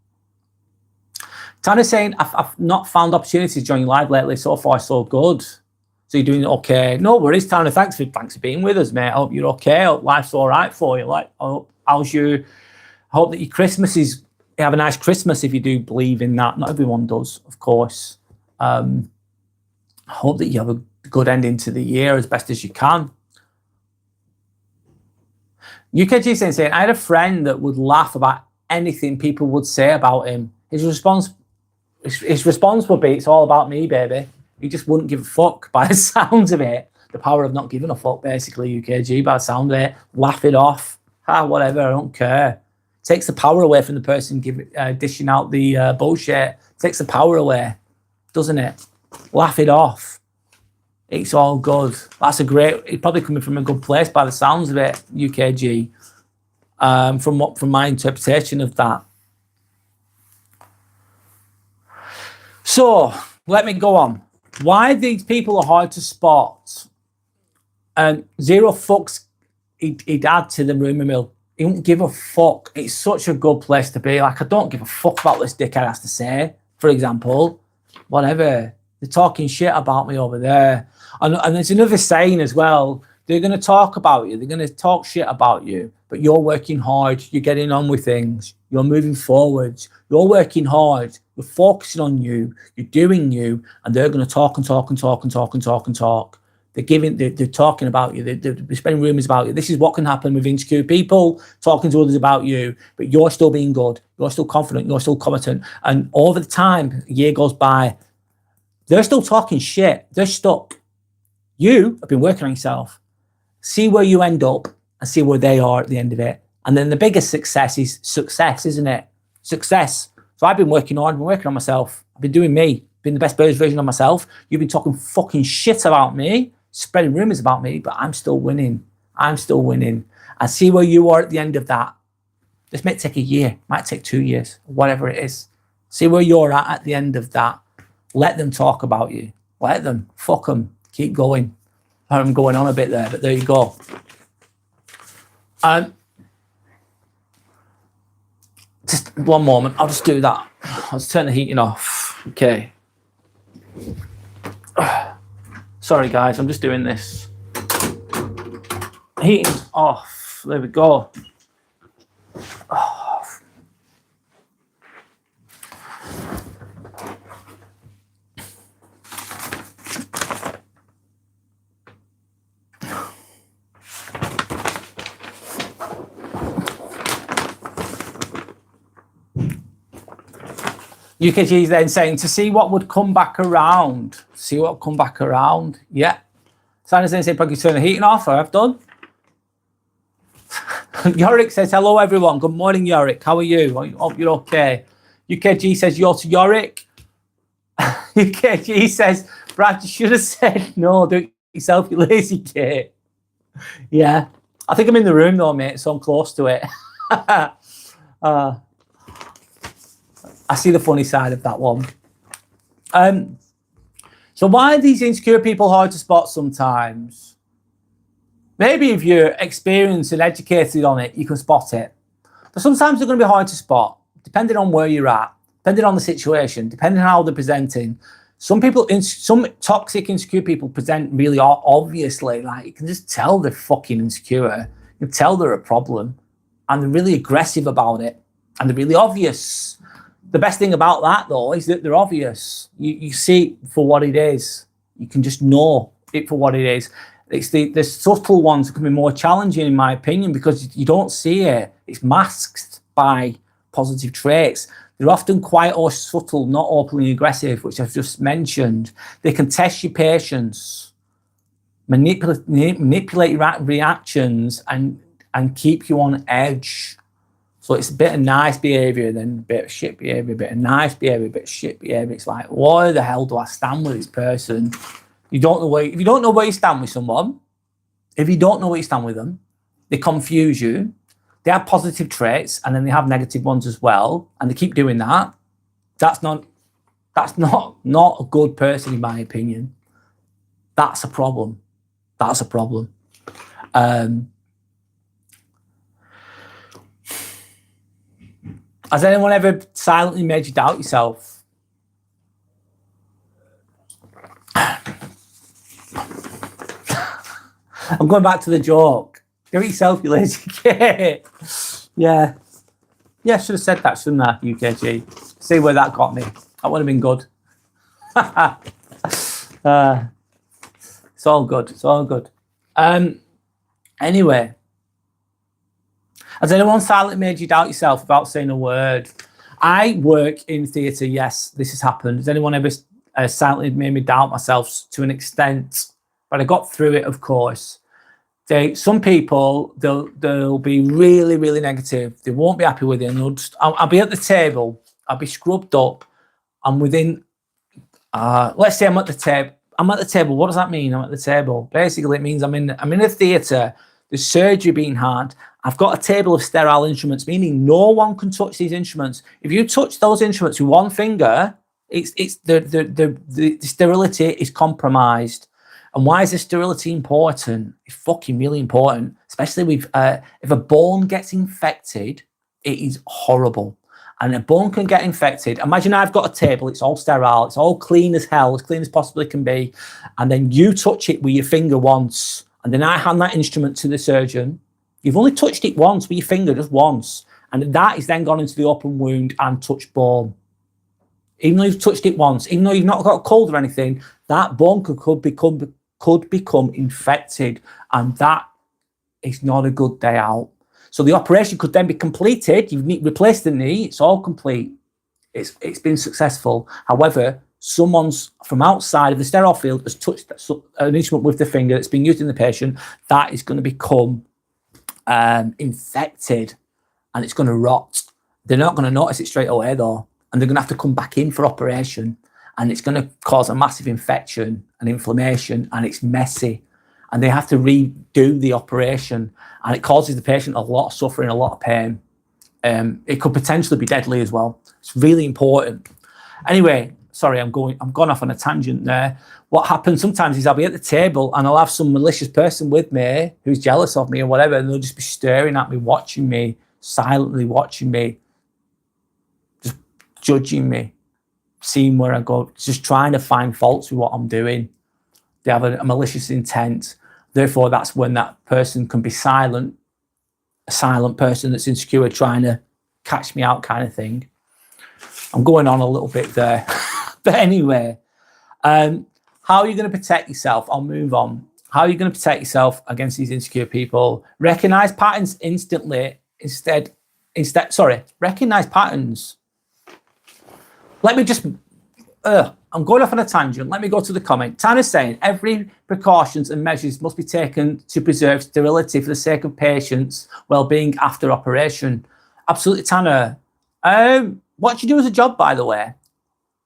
Tanner's saying, I've not found opportunities to join you live lately. So far, so good. So you're doing okay. No worries, Tanner. Thanks for being with us, mate. I hope you're okay. I hope life's all right for you. Like, I hope that your Christmas is, you have a nice Christmas if you do believe in that. Not everyone does, of course. I hope that you have a good ending to the year as best as you can. UKG saying, I had a friend that would laugh about anything people would say about him. His response would be, it's all about me, baby. He just wouldn't give a fuck by the sounds of it. The power of not giving a fuck, basically, UKG, by the sound of it. Laugh it off. Whatever, I don't care. Takes the power away from the person dishing out the bullshit. Takes the power away, doesn't it? Laugh it off. It's all good. That's it's probably coming from a good place by the sounds of it, UKG. From my interpretation of that. So let me go on. Why these people are hard to spot? Zero fucks he'd add to the rumour mill. He don't give a fuck. It's such a good place to be. Like, I don't give a fuck about this dickhead has to say, for example. Whatever. They're talking shit about me over there. And there's another saying as well. They're going to talk about you. They're going to talk shit about you. But you're working hard. You're getting on with things. You're moving forwards. You're working hard. You're focusing on you. You're doing you. And they're going to talk and talk and talk and talk and talk and talk. They're talking about you. They're spreading rumours about you. This is what can happen with insecure people talking to others about you, but you're still being good. You're still confident. You're still competent. And over the time, a year goes by, they're still talking shit. They're stuck. You have been working on yourself. See where you end up and see where they are at the end of it. And then the biggest success is success, isn't it? Success. So I've been working hard. I've been working on myself. I've been doing me. Been the best version of myself. You've been talking fucking shit about me, spreading rumors about me, but I'm still winning. I'm still winning. And see where you are at the end of that. This might take a year, might take 2 years, whatever it is. See where you're at the end of that. Let them talk about you. Let them. Fuck them. Keep going. I'm going on a bit there, but there you go. Just one moment. I'll just do that. I'll just turn the heating off. Okay. Sorry, guys. I'm just doing this. Heating's off. There we go. UKG is then saying to see what would come back around. See what would come back around. Yeah. Sandra's then saying probably turn the heating off. I've done. Yorick says hello everyone. Good morning, Yorick. How are you? I hope you're okay. UKG says you're to Yorick. UKG says Brad, you should have said no. Do it yourself, you lazy git. Yeah. I think I'm in the room though, mate, so I'm close to it. I see the funny side of that one. So why are these insecure people hard to spot sometimes? Maybe if you're experienced and educated on it, you can spot it. But sometimes they're going to be hard to spot, depending on where you're at, depending on the situation, depending on how they're presenting. Some people, some toxic, insecure people present really obviously, like you can just tell they're fucking insecure. You can tell they're a problem and they're really aggressive about it and they're really obvious. The best thing about that, though, is that they're obvious. You see it for what it is. You can just know it for what it is. It's the subtle ones that can be more challenging, in my opinion, because you don't see it. It's masked by positive traits. They're often quiet or subtle, not openly aggressive, which I've just mentioned. They can test your patience, manipulate your reactions, and keep you on edge. So it's a bit of nice behaviour, then a bit of shit behaviour, a bit of nice behaviour, a bit of shit behaviour. It's like, why the hell do I stand with this person? You don't know if you don't know where you stand with someone, if you don't know where you stand with them, they confuse you. They have positive traits and then they have negative ones as well, and they keep doing that. That's not a good person, in my opinion. That's a problem. That's a problem. Has anyone ever silently made you doubt yourself? I'm going back to the joke. Do it yourself, you lazy kid. Yeah. Yeah, I should have said that, shouldn't I, UKG? See where that got me. That would have been good. It's all good. It's all good. Anyway. Has anyone silently made you doubt yourself without saying a word? I work in theatre. Yes, this has happened. Has anyone ever silently made me doubt myself to an extent? But I got through it, of course. Some people, they'll be really, really negative. They won't be happy with it. And I'll be at the table. I'll be scrubbed up. I'm within, let's say I'm at the table. I'm at the table. What does that mean? I'm at the table. Basically, it means I'm in a theatre. There's surgery being had. I've got a table of sterile instruments, meaning no one can touch these instruments. If you touch those instruments with one finger, the sterility is compromised. And why is the sterility important? It's fucking really important, especially with if a bone gets infected, it is horrible. And a bone can get infected. Imagine I've got a table, it's all sterile, it's all clean as hell, as clean as possibly can be. And then you touch it with your finger once. And then I hand that instrument to the surgeon. You've only touched it once with your finger, just once. And that is then gone into the open wound and touched bone. Even though you've touched it once, even though you've not got a cold or anything, that bone could become infected. And that is not a good day out. So the operation could then be completed. You've replaced the knee. It's all complete. It's been successful. However, someone's from outside of the sterile field has touched an instrument with the finger that's been used in the patient. That is going to become infected, and it's going to rot. They're not going to notice it straight away though, and they're going to have to come back in for operation, and it's going to cause a massive infection and inflammation, and it's messy. And they have to redo the operation, and it causes the patient a lot of suffering, a lot of pain. It could potentially be deadly as well. It's really important. Anyway, sorry, I've gone off on a tangent there. What happens sometimes is I'll be at the table and I'll have some malicious person with me who's jealous of me or whatever, and they'll just be staring at me, watching me, silently watching me, just judging me, seeing where I go, just trying to find faults with what I'm doing. They have a malicious intent. Therefore, that's when that person can be silent, a silent person that's insecure, trying to catch me out kind of thing. I'm going on a little bit there. But anyway, how are you going to protect yourself? I'll move on. How are you going to protect yourself against these insecure people? Recognize patterns instantly. Recognize patterns. Let me just... I'm going off on a tangent. Let me go to the comment. Tanner's saying every precautions and measures must be taken to preserve sterility for the sake of patients' well-being after operation. Absolutely, Tanner. What do you do as a job, by the way,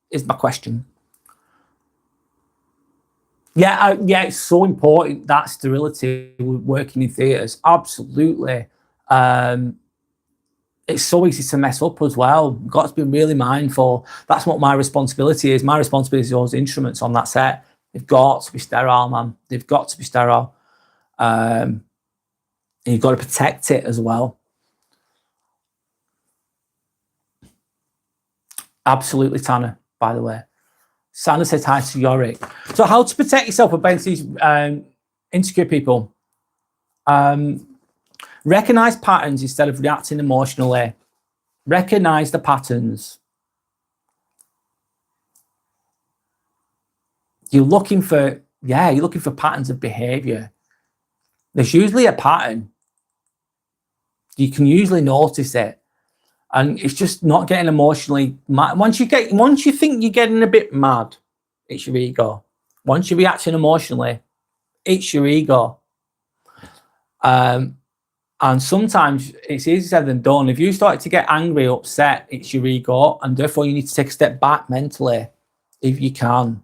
is my question. Yeah, it's so important, that sterility working in theatres. Absolutely. It's so easy to mess up as well. You've got to be really mindful. That's what my responsibility is. My responsibility is those instruments on that set. They've got to be sterile, man. They've got to be sterile. And you've got to protect it as well. Absolutely, Tanner, by the way. Sandra says hi to Yorick. So how to protect yourself against these insecure people? Recognize patterns instead of reacting emotionally. Recognize the patterns. You're looking for patterns of behavior. There's usually a pattern. You can usually notice it. And it's just not getting emotionally mad. Once you think you're getting a bit mad, it's your ego. Once you're reacting emotionally, it's your ego. And sometimes it's easier said than done. If you start to get angry, upset, it's your ego, and therefore you need to take a step back mentally, if you can.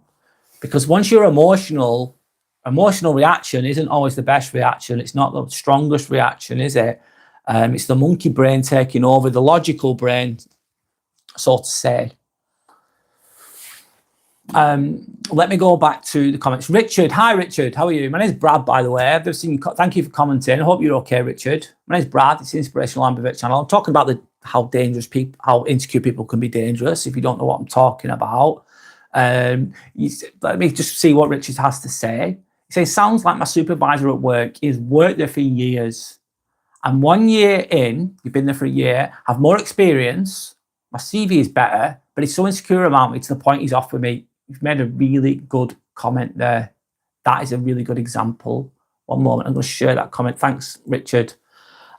Because once you're emotional reaction isn't always the best reaction. It's not the strongest reaction, is it? It's the monkey brain taking over the logical brain, so to say. Let me go back to the comments. Richard, hi Richard, how are you? My name is Brad, by the way. Thank you for commenting. I hope you're okay, Richard. My name is Brad. It's the Inspirational Ambivert channel. I'm talking about how insecure people can be dangerous. If you don't know what I'm talking about, let me just see what Richard has to say. He says, sounds like my supervisor at work. He's worked there for years. And 1 year in, you've been there for a year, have more experience. My CV is better, but he's so insecure about me to the point he's off with me. You've made a really good comment there. That is a really good example. One moment, I'm going to share that comment. Thanks, Richard.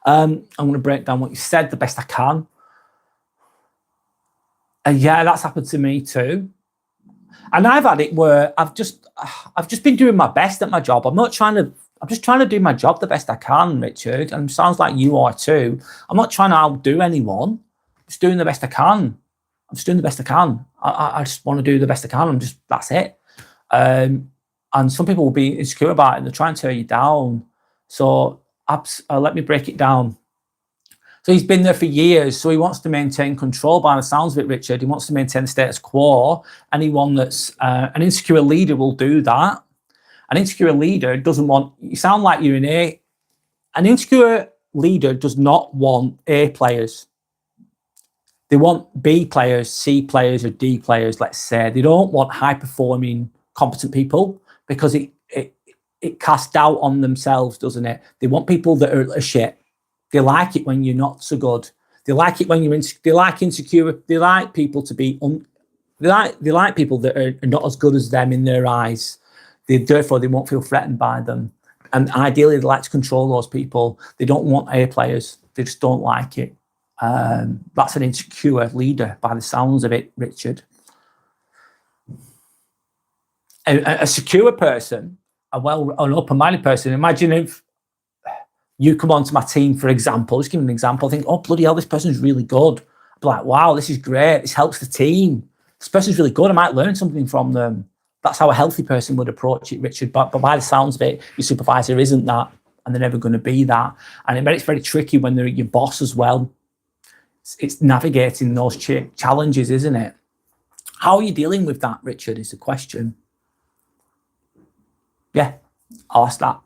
I'm going to break down what you said the best I can. And yeah, that's happened to me too. And I've had it where I've just been doing my best at my job. I'm just trying to do my job the best I can, Richard. And it sounds like you are too. I'm not trying to outdo anyone. I'm just doing the best I can. I'm just doing the best I can. I just want to do the best I can. That's it. And some people will be insecure about it and they'll try and tear you down. So let me break it down. So he's been there for years. So he wants to maintain control by the sounds of it, Richard. He wants to maintain the status quo. Anyone that's an insecure leader will do that. An insecure leader doesn't want, you sound like you're an insecure leader does not want A players. They want B players, C players, or D players, let's say. They don't want high-performing, competent people because it casts doubt on themselves, doesn't it? They want people that are shit. They like it when you're not so good. They like it when you're they like insecure. They like people to be they like people that are not as good as them in their eyes. Therefore, they won't feel threatened by them. And ideally, they like to control those people. They don't want A players. They just don't like it. That's an insecure leader by the sounds of it, Richard. A secure person, an open-minded person, imagine if you come onto my team, for example, just give me an example, think, oh, bloody hell, this person's really good. I'd be like, wow, this is great. This helps the team. This person's really good. I might learn something from them. That's how a healthy person would approach it, Richard. But by the sounds of it, your supervisor isn't that, and they're never going to be that. And it's very tricky when they're your boss as well. It's navigating those challenges, isn't it? How are you dealing with that, Richard, is the question. Yeah, I'll ask that.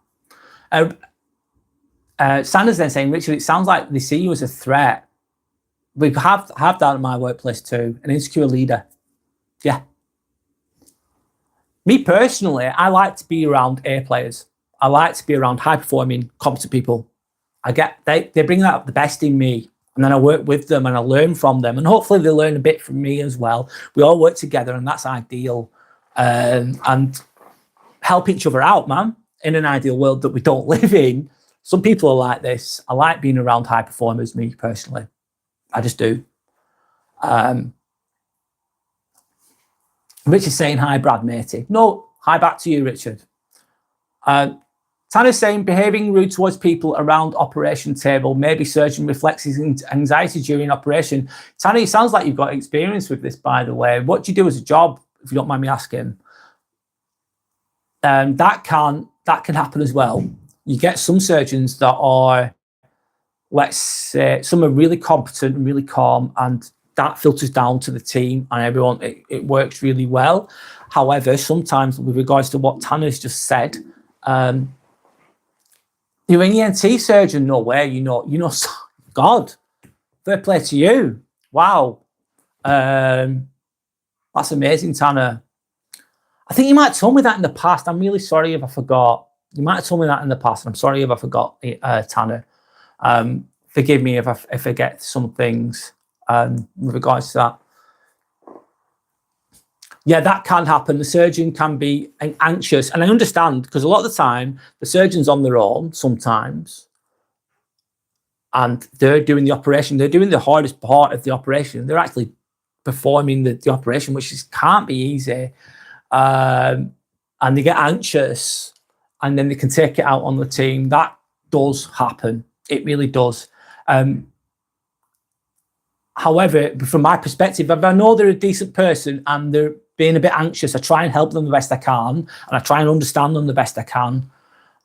Sanders then saying, Richard, it sounds like they see you as a threat. We have that in my workplace too, an insecure leader. Yeah. Me personally, I like to be around A players. I like to be around high-performing, competent people. They bring out the best in me, and then I work with them and I learn from them, and hopefully they learn a bit from me as well. We all work together, and that's ideal. And help each other out, man. In an ideal world that we don't live in, some people are like this. I like being around high performers, me personally. I just do. Richard's saying, hi, Brad, matey. No, hi back to you, Richard. Tanner's saying, behaving rude towards people around operation table, maybe surgeon reflects his anxiety during operation. Tanner, it sounds like you've got experience with this, by the way. What do you do as a job, if you don't mind me asking? That can happen as well. You get some surgeons that are, let's say, some are really competent and really calm, and that filters down to the team and everyone. It works really well. However, sometimes with regards to what Tanner's just said, you're an ENT surgeon, no way, you know, God, fair play to you. Wow. That's amazing, Tanner. I think you might have told me that in the past. I'm really sorry if I forgot. You might have told me that in the past. I'm sorry if I forgot, Tanner. Forgive me if I forget some things with regards to that. Yeah, that can happen. The surgeon can be anxious. And I understand, because a lot of the time, the surgeon's on their own sometimes. And they're doing the operation. They're doing the hardest part of the operation. They're actually performing the operation, which can't be easy. And they get anxious, and then they can take it out on the team. That does happen. It really does. However, from my perspective, if I know they're a decent person and they're being a bit anxious, I try and help them the best I can, and I try and understand them the best I can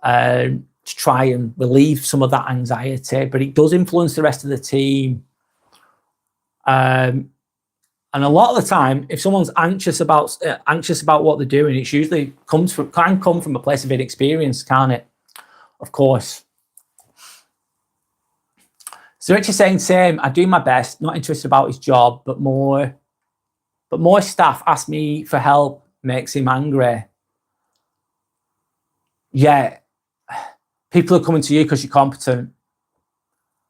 to try and relieve some of that anxiety. But it does influence the rest of the team. And a lot of the time, if someone's anxious about what they're doing, it's usually can come from a place of inexperience, can't it? Of course. So Rich is saying, same, I do my best, not interested about his job, but more staff ask me for help, makes him angry. Yeah, people are coming to you because you're competent.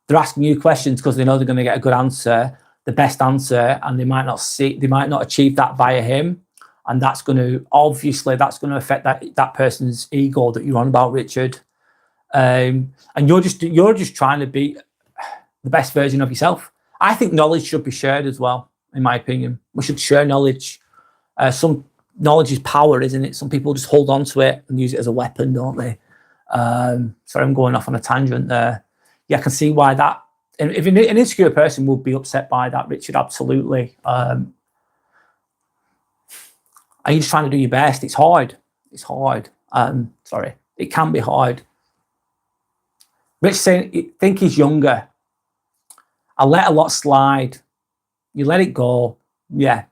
They're asking you questions because they know they're going to get a good answer, the best answer, and they might not achieve that via him. And that's going to affect that person's ego that you're on about, Richard. And you're just trying to be the best version of yourself. I think knowledge should be shared as well, in my opinion. We should share knowledge. Some knowledge is power, isn't it? Some people just hold on to it and use it as a weapon, don't they? Sorry, I'm going off on a tangent there. Yeah, I can see why that. And if an insecure person would be upset by that, Richard, absolutely. And you're just trying to do your best. It's hard. It's hard. Sorry, it can be hard. Rich saying, think he's younger. I let a lot slide. You let it go. Yeah.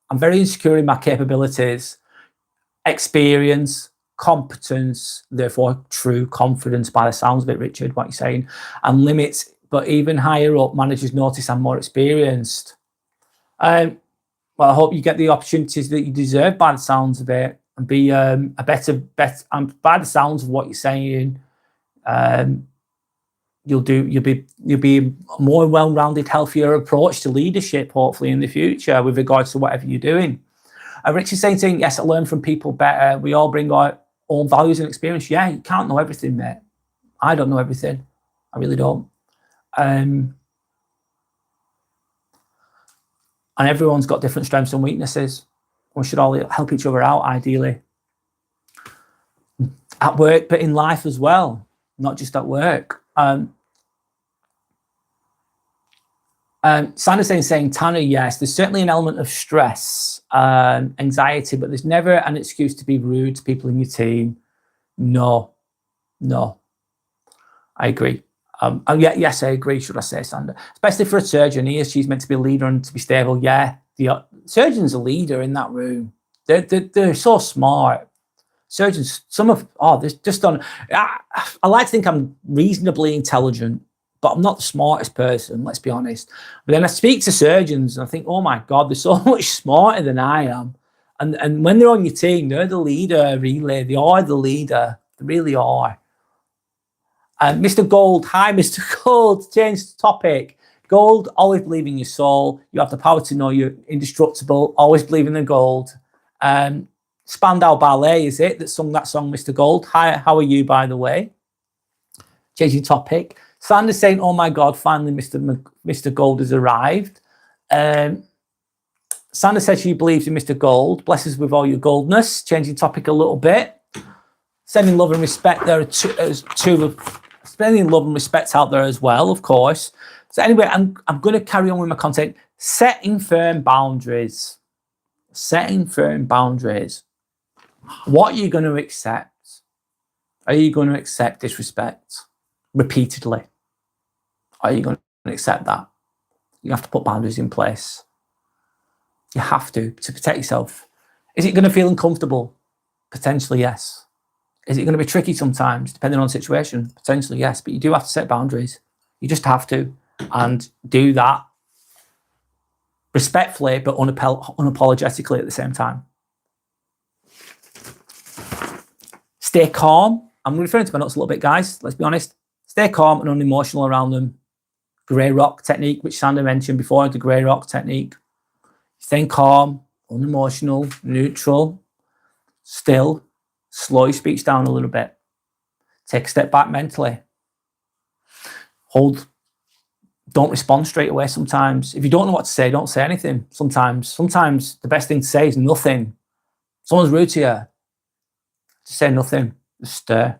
I'm very insecure in my capabilities. Experience. competence, therefore true confidence by the sounds of it, Richard, what you're saying, and limits, but even higher up, managers notice I'm more experienced. Well, I hope you get the opportunities that you deserve by the sounds of it, and be a better, and by the sounds of what you're saying, you'll be a more well-rounded, healthier approach to leadership, hopefully in the future with regards to whatever you're doing. Richard's saying, yes, I learn from people better. We all bring our own values and experience. Yeah, you can't know everything, mate. I don't know everything. I really don't. And everyone's got different strengths and weaknesses. We should all help each other out, ideally. At work, but in life as well, not just at work. Sanderson saying, Tanner, yes, there's certainly an element of stress, anxiety, but there's never an excuse to be rude to people in your team. No, I agree. Yes, I agree, should I say, Sander? Especially for a surgeon, she's meant to be a leader and to be stable. Yeah, the surgeon's a leader in that room. They're so smart. Surgeons, they're just on. I like to think I'm reasonably intelligent, but I'm not the smartest person, let's be honest. But then I speak to surgeons and I think, oh my God, they're so much smarter than I am. And when they're on your team, they're the leader, really. They are the leader. They really are. Mr. Gold, hi, Mr. Gold, change the topic. Gold, always believe in your soul. You have the power to know you're indestructible. Always believe in the gold. Spandau Ballet, is it, that sung that song, Mr. Gold? Hi, how are you, by the way? Changing topic. Sander's saying, oh my God, finally Mr. Gold has arrived. Sandra says she believes in Mr. Gold. Bless us with all your goldness. Changing topic a little bit. Sending love and respect. There are sending love and respect out there as well, of course. So anyway, I'm going to carry on with my content. Setting firm boundaries. Setting firm boundaries. What are you going to accept? Are you going to accept disrespect repeatedly? Are you going to accept that? You have to put boundaries in place. You have to protect yourself. Is it going to feel uncomfortable? Potentially, yes. Is it going to be tricky sometimes, depending on the situation? Potentially, yes. But you do have to set boundaries. You just have to. And do that respectfully, but unapologetically at the same time. Stay calm. I'm referring to my notes a little bit, guys. Let's be honest. Stay calm and unemotional around them. Grey rock technique, which Sandra mentioned before, the grey rock technique. Staying calm, unemotional, neutral, still, slow your speech down a little bit. Take a step back mentally. Hold. Don't respond straight away sometimes. If you don't know what to say, don't say anything sometimes. Sometimes the best thing to say is nothing. Someone's rude to you, just say nothing. Just stare.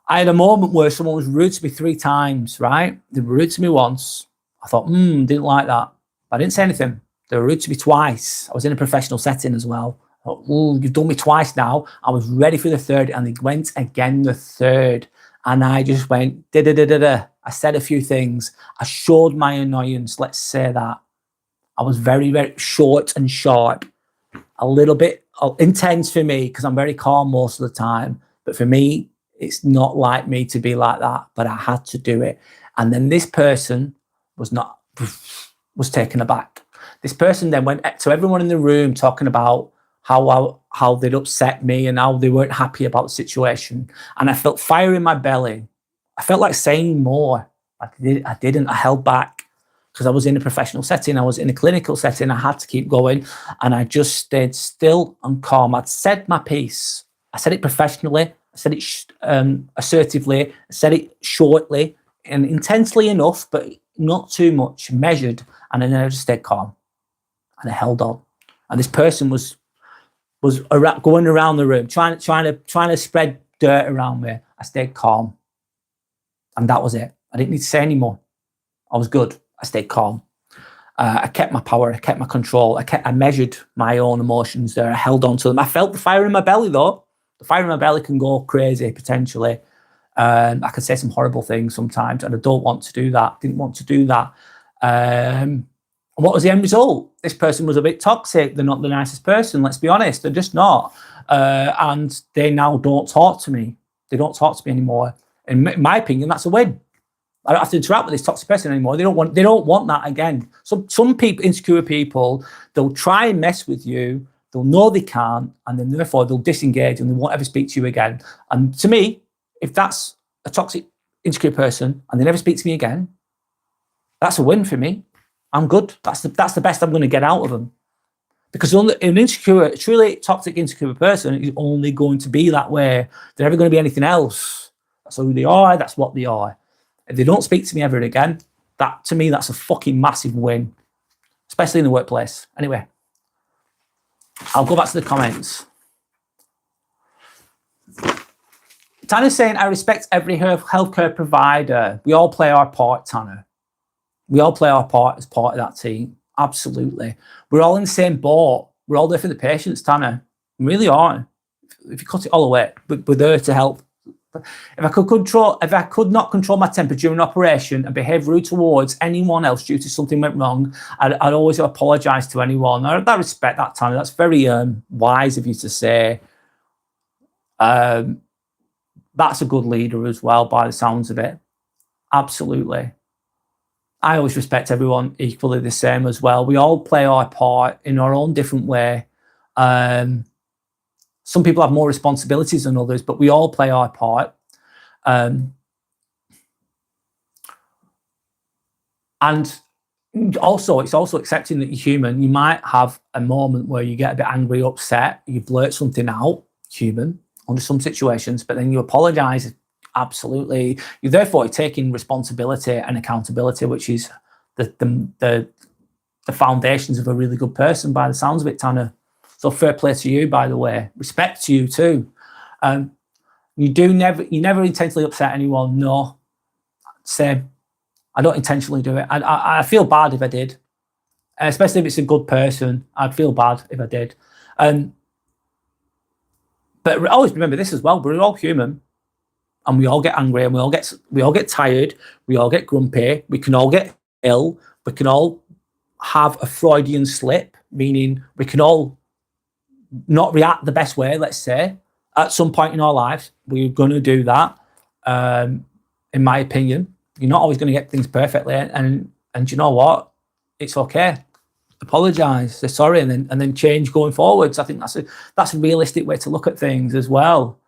I had a moment where someone was rude to me 3 times, right? They were rude to me once. I thought, didn't like that. But I didn't say anything. They were rude to me twice. I was in a professional setting as well. I thought, you've done me twice now. I was ready for the 3rd, and they went again the 3rd. And I just went, da-da-da-da-da. I said a few things. I showed my annoyance, let's say that. I was very, very short and sharp. A little bit intense for me, because I'm very calm most of the time. But for me, it's not like me to be like that, but I had to do it. And then this person was taken aback. This person then went to everyone in the room talking about how they'd upset me and how they weren't happy about the situation. And I felt fire in my belly. I felt like saying more. I didn't. I held back because I was in a professional setting. I was in a clinical setting. I had to keep going. And I just stayed still and calm. I'd said my piece. I said it professionally. I said it assertively. I said it shortly and intensely enough, but not too much, measured. And then I just stayed calm. And I held on. And this person was going around the room, trying to spread dirt around me. I stayed calm. And that was it. I didn't need to say any more. I was good. I stayed calm. I kept my power. I kept my control. I measured my own emotions there. I held on to them. I felt the fire in my belly, though. The fire in my belly can go crazy, potentially. I can say some horrible things sometimes, and I don't want to do that. Didn't want to do that. And what was the end result? This person was a bit toxic. They're not the nicest person, let's be honest. They're just not. and they now don't talk to me. They don't talk to me anymore. In my opinion, that's a win. I don't have to interact with this toxic person anymore. They don't want that again. Some people, insecure people, they'll try and mess with you. They'll know they can't, and then therefore they'll disengage and they won't ever speak to you again. And to me, if that's a toxic, insecure person and they never speak to me again, that's a win for me. I'm good. That's the best I'm going to get out of them. Because an insecure, truly toxic, insecure person is only going to be that way. They're never going to be anything else. That's who they are. That's what they are. If they don't speak to me ever again, that to me, that's a fucking massive win, especially in the workplace. Anyway, I'll go back to the comments. Tanner's saying, I respect every healthcare provider. We all play our part, Tanner. We all play our part as part of that team. Absolutely. We're all in the same boat. We're all there for the patients, Tanner. We really are. If you cut it all away, we're there to help. If I could not control my temper during an operation and behave rude towards anyone else due to something went wrong, I'd always apologise to anyone. I respect that, Tanner. That's very wise of you to say. That's a good leader as well, by the sounds of it. Absolutely. I always respect everyone equally the same as well. We all play our part in our own different way. Some people have more responsibilities than others, but we all play our part. And also, it's also accepting that you're human. You might have a moment where you get a bit angry, upset, you blurt something out, human, under some situations, but then you apologise. Absolutely. You're therefore taking responsibility and accountability, which is the foundations of a really good person, by the sounds of it, Tanner. So fair play to you, by the way. Respect to you too. You never intentionally upset anyone. No, same. I don't intentionally do it. I feel bad if I did, especially if it's a good person. I'd feel bad if I did. But always remember this as well. We're all human. And we all get angry, and we all get tired, we all get grumpy, we can all get ill, we can all have a Freudian slip, meaning we can all not react the best way, let's say, at some point in our lives. We're going to do that, in my opinion. You're not always going to get things perfectly, and you know what? It's okay. Apologise, say sorry, and then change going forwards. I think that's a realistic way to look at things as well.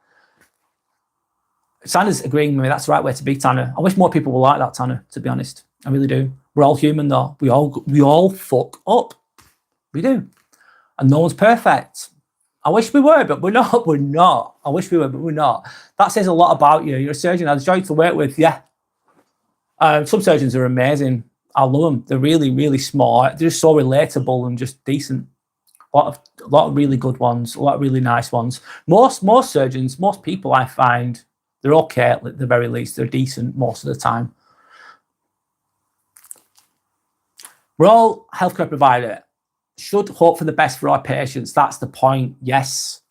Tanner's agreeing with me. That's the right way to be, Tanner. I wish more people were like that, Tanner, to be honest. I really do. We're all human, though. We all fuck up. We do. And no one's perfect. I wish we were, but we're not. We're not. I wish we were, but we're not. That says a lot about you. You're a surgeon. I was enjoyed to work with. Yeah. Some surgeons are amazing. I love them. They're really, really smart. They're just so relatable and just decent. A lot of really good ones. A lot of really nice ones. Most surgeons, most people I find, they're okay at the very least. They're decent most of the time. We're all healthcare provider. Should hope for the best for our patients. That's the point. Yes.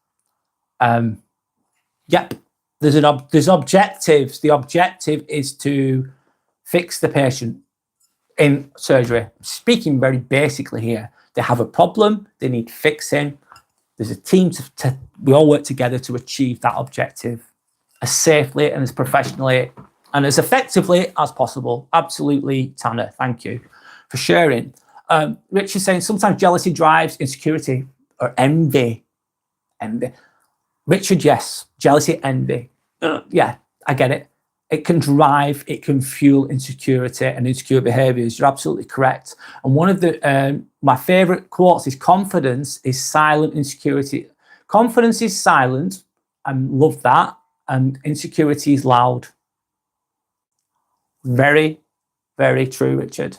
Yep. There's objectives. The objective is to fix the patient in surgery. Speaking very basically here, they have a problem. They need fixing. There's a team we all work together to achieve that objective as safely and as professionally and as effectively as possible. Absolutely, Tanner. Thank you for sharing. Rich is saying sometimes jealousy drives insecurity or envy. Richard, yes. Jealousy, envy. Yeah, I get it. It can drive, it can fuel insecurity and insecure behaviours. You're absolutely correct. And one of my favourite quotes is, confidence is silent insecurity. Confidence is silent. I love that. And insecurity is loud. Very, very true, Richard.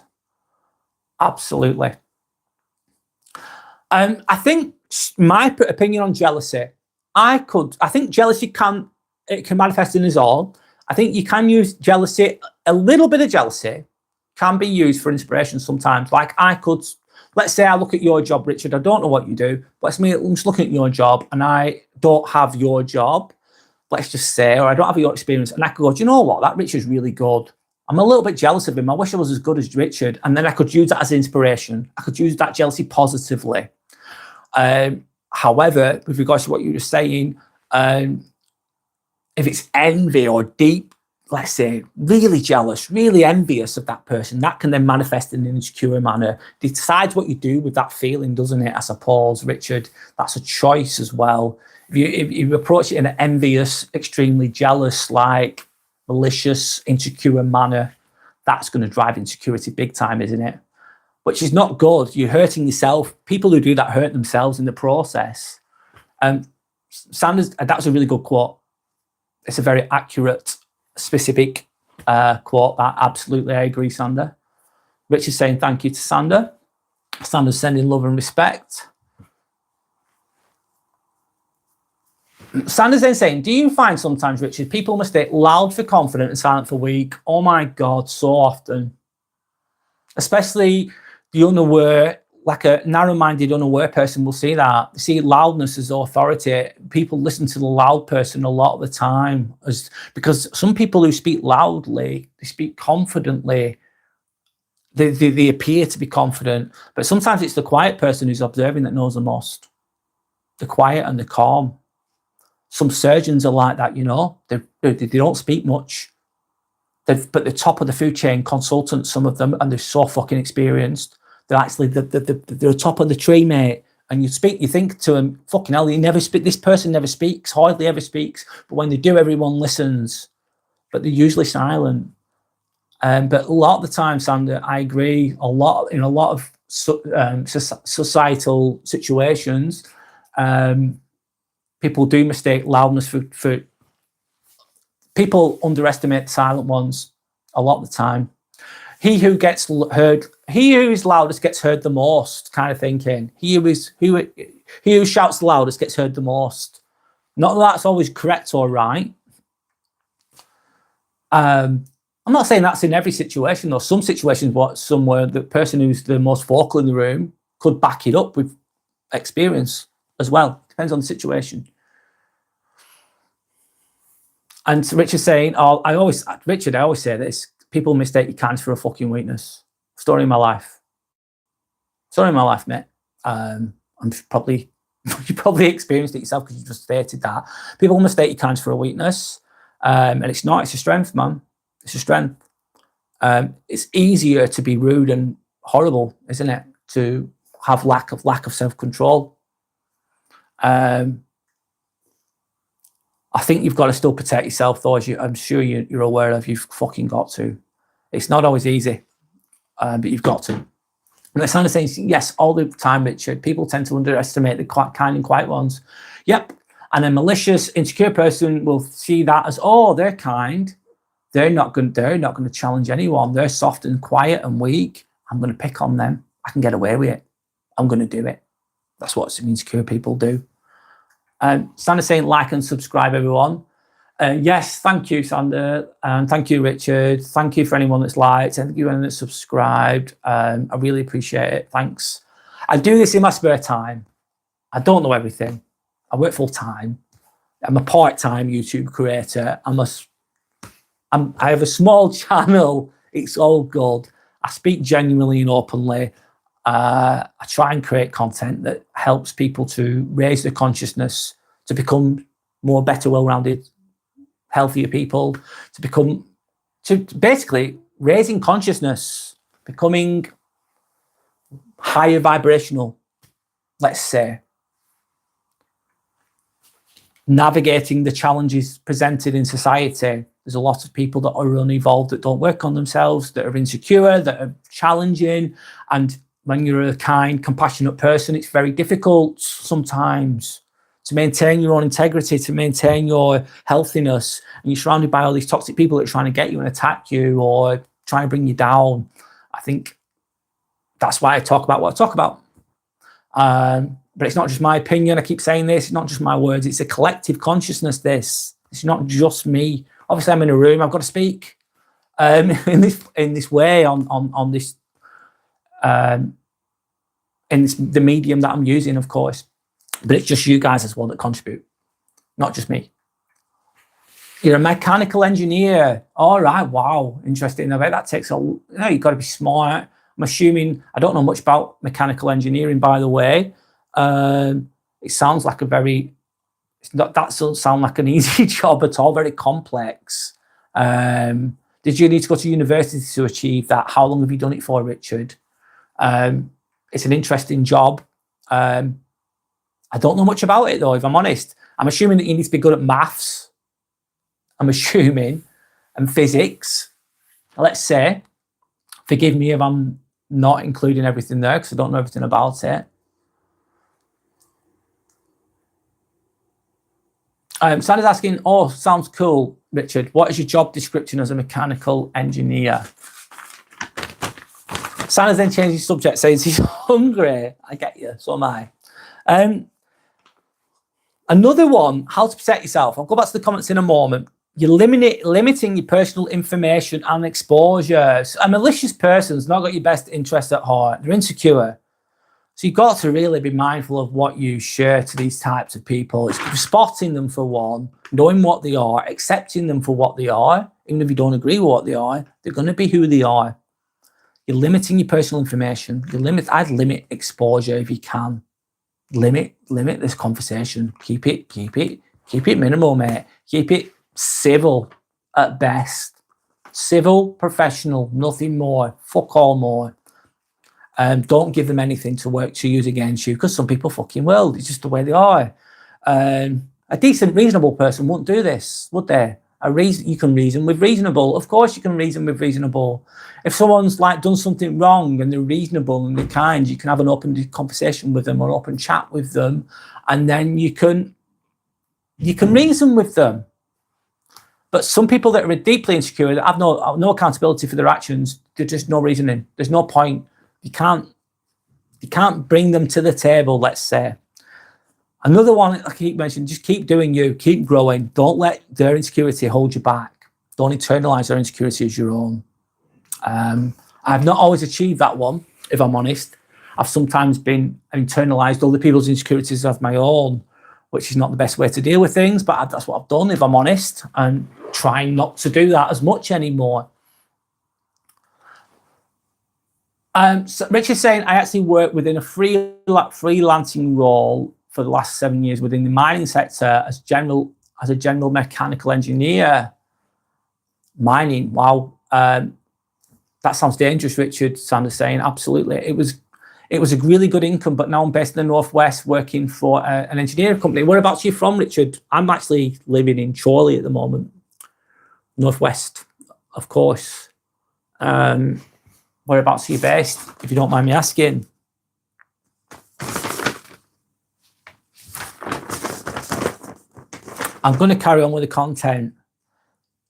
Absolutely. I think my opinion on jealousy, I think jealousy can manifest in us all. I think you can use jealousy, a little bit of jealousy can be used for inspiration sometimes. Like let's say I look at your job, Richard, I don't know what you do, but I'm just looking at your job and I don't have your job, let's just say, or I don't have your experience, and I could go, do you know what, that Richard's really good. I'm a little bit jealous of him. I wish I was as good as Richard. And then I could use that as inspiration. I could use that jealousy positively. However, with regards to what you were saying, if it's envy or deep, let's say, really jealous, really envious of that person, that can then manifest in an insecure manner. Decides what you do with that feeling, doesn't it? I suppose, Richard, that's a choice as well. If you approach it in an envious, extremely jealous, like malicious, insecure manner, that's going to drive insecurity big time, isn't it? Which is not good. You're hurting yourself. People who do that hurt themselves in the process. Sanders, that's a really good quote. It's a very accurate, specific quote. That absolutely, I agree, Sander. Richard's saying thank you to Sander. Sander's sending love and respect. Sander's then saying, do you find sometimes, Richard, people mistake loud for confident and silent for weak? Oh my God, so often. Especially the unaware, like a narrow-minded, unaware person will see that. They see loudness as authority. People listen to the loud person a lot of the time, because some people who speak loudly, they speak confidently. They appear to be confident, but sometimes it's the quiet person who's observing that knows the most. The quiet and the calm. Some surgeons are like that, you know. They don't speak much. But the top of the food chain, consultants, some of them, and they're so fucking experienced. They're actually they're top of the tree, mate. And you think to them, fucking hell, this person never speaks, hardly ever speaks. But when they do, everyone listens. But they're usually silent. But a lot of the time, Sander, I agree. In a lot of societal situations, people do mistake loudness for. People underestimate the silent ones a lot of the time. He who is loudest gets heard the most, kind of thinking. He who shouts the loudest gets heard the most. Not that that's always correct or right. I'm not saying that's in every situation, though. Some situations, somewhere the person who's the most vocal in the room could back it up with experience as well. Depends on the situation. And Richard's saying, I always say this, people mistake your kindness for a fucking weakness. Story of my life, mate. I'm probably, you probably experienced it yourself because you just stated that. People mistake your kindness for a weakness. And it's not, it's a strength, man. It's a strength. It's easier to be rude and horrible, isn't it? To have lack of self-control. I think you've got to still protect yourself, though, as I'm sure you're aware of. You've fucking got to. It's not always easy, but you've got to. And it's kind of saying, yes, all the time, Richard, people tend to underestimate the kind and quiet ones. Yep. And a malicious, insecure person will see that as, oh, they're kind. They're not going to challenge anyone. They're soft and quiet and weak. I'm going to pick on them. I can get away with it. I'm going to do it. That's what insecure people do. Sander saying like and subscribe, everyone. Yes, thank you, Sander. Thank you, Richard. Thank you for anyone that's liked. Thank you for anyone that's subscribed. I really appreciate it. Thanks. I do this in my spare time. I don't know everything. I work full time. I'm a part-time YouTube creator. I have a small channel. It's all good. I speak genuinely and openly. I try and create content that helps people to raise their consciousness, to become more better, well-rounded, healthier people, to basically raising consciousness, becoming higher vibrational, let's say, navigating the challenges presented in society. There's a lot of people that are unevolved, that don't work on themselves, that are insecure, that are challenging. And when you're a kind, compassionate person, it's very difficult sometimes to maintain your own integrity, to maintain your healthiness. And you're surrounded by all these toxic people that are trying to get you and attack you or trying to bring you down. I think that's why I talk about what I talk about. But it's not just my opinion. I keep saying this. It's not just my words. It's a collective consciousness, this. It's not just me. Obviously, I'm in a room. I've got to speak in this way on this in the medium that I'm using, of course. But it's just you guys as well that contribute, not just me. You're a mechanical engineer. All right, wow, interesting. I bet that takes you've got to be smart. I'm assuming, I don't know much about mechanical engineering, by the way. It sounds like that doesn't sound like an easy job at all, very complex. Did you need to go to university to achieve that? How long have you done it for, Richard? It's an interesting job. I don't know much about it though, if I'm honest. I'm assuming that you need to be good at maths. I'm assuming, and physics. Let's say, forgive me if I'm not including everything there because I don't know everything about it. Sandra's asking, oh, sounds cool, Richard. What is your job description as a mechanical engineer? Sandra's then changed his subject, saying he's hungry. I get you, so am I. Another one, how to protect yourself. I'll go back to the comments in a moment. You're limiting your personal information and exposures. A malicious person's not got your best interest at heart. They're insecure. So you've got to really be mindful of what you share to these types of people. It's spotting them for one, knowing what they are, accepting them for what they are. Even if you don't agree with what they are, they're going to be who they are. You're limiting your personal information. I'd limit exposure if you can. Limit this conversation. Keep it minimal, mate. Keep it civil at best. Civil, professional, nothing more. Fuck all more. Don't give them anything to use against you, because some people fucking will. It's just the way they are. A decent, reasonable person wouldn't do this, would they? You can reason with reasonable. Of course you can reason with reasonable. If someone's like done something wrong and they're reasonable and they're kind, you can have an open conversation with them or an open chat with them, and then you can reason with them. But some people that are deeply insecure, that have no accountability for their actions, there's just no reasoning. There's no point. You can't bring them to the table, let's say. Another one I keep mentioning, just keep doing you, keep growing. Don't let their insecurity hold you back. Don't internalize their insecurity as your own. I've not always achieved that one, if I'm honest. I've sometimes been internalized other people's insecurities as my own, which is not the best way to deal with things, but that's what I've done, if I'm honest, and trying not to do that as much anymore. So Rich is saying, I actually work within a freelancing role for the last 7 years within the mining sector as a general mechanical engineer. Mining, wow. That sounds dangerous, Richard. Sandra's saying, absolutely. It was a really good income, but now I'm based in the Northwest working for an engineering company. Whereabouts are you from, Richard? I'm actually living in Chorley at the moment. Northwest, of course. Whereabouts are you based, if you don't mind me asking? I'm going to carry on with the content.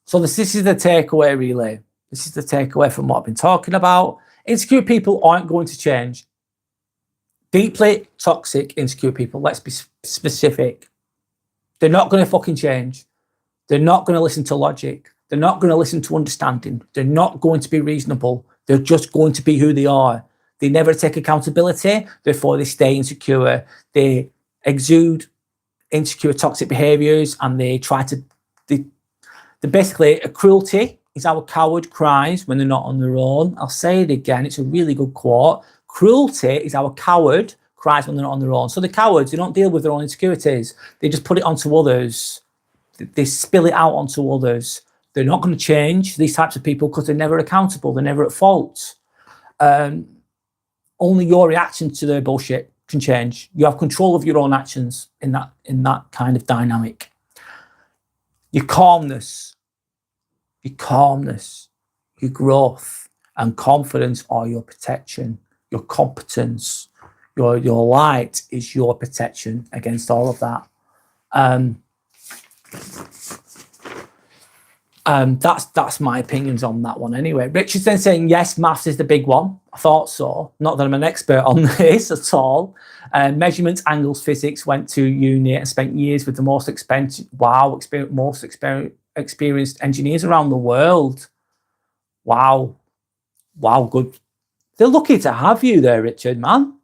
So this is the takeaway, really. This is the takeaway from what I've been talking about. Insecure people aren't going to change. Deeply toxic, insecure people, let's be specific. They're not going to fucking change. They're not going to listen to logic. They're not going to listen to understanding. They're not going to be reasonable. They're just going to be who they are. They never take accountability, therefore they stay insecure. They exude insecure, toxic behaviours, and they try to... They're basically, a cruelty is how a coward cries when they're not on their own. I'll say it again, it's a really good quote. Cruelty is how a coward cries when they're not on their own. So the cowards, they don't deal with their own insecurities. They just put it onto others. They spill it out onto others. They're not going to change, these types of people, because they're never accountable. They're never at fault. Only your reaction to their bullshit can change. You have control of your own actions in that kind of dynamic. Your calmness, your growth and confidence are your protection. Your competence, your light is your protection against all of that. That's my opinions on that one anyway. Richard's then saying, yes, maths is the big one. I thought so. Not that I'm an expert on this at all. Measurements, angles, physics, went to uni and spent years with the most experienced engineers around the world. Wow, good. They're lucky to have you there, Richard, man.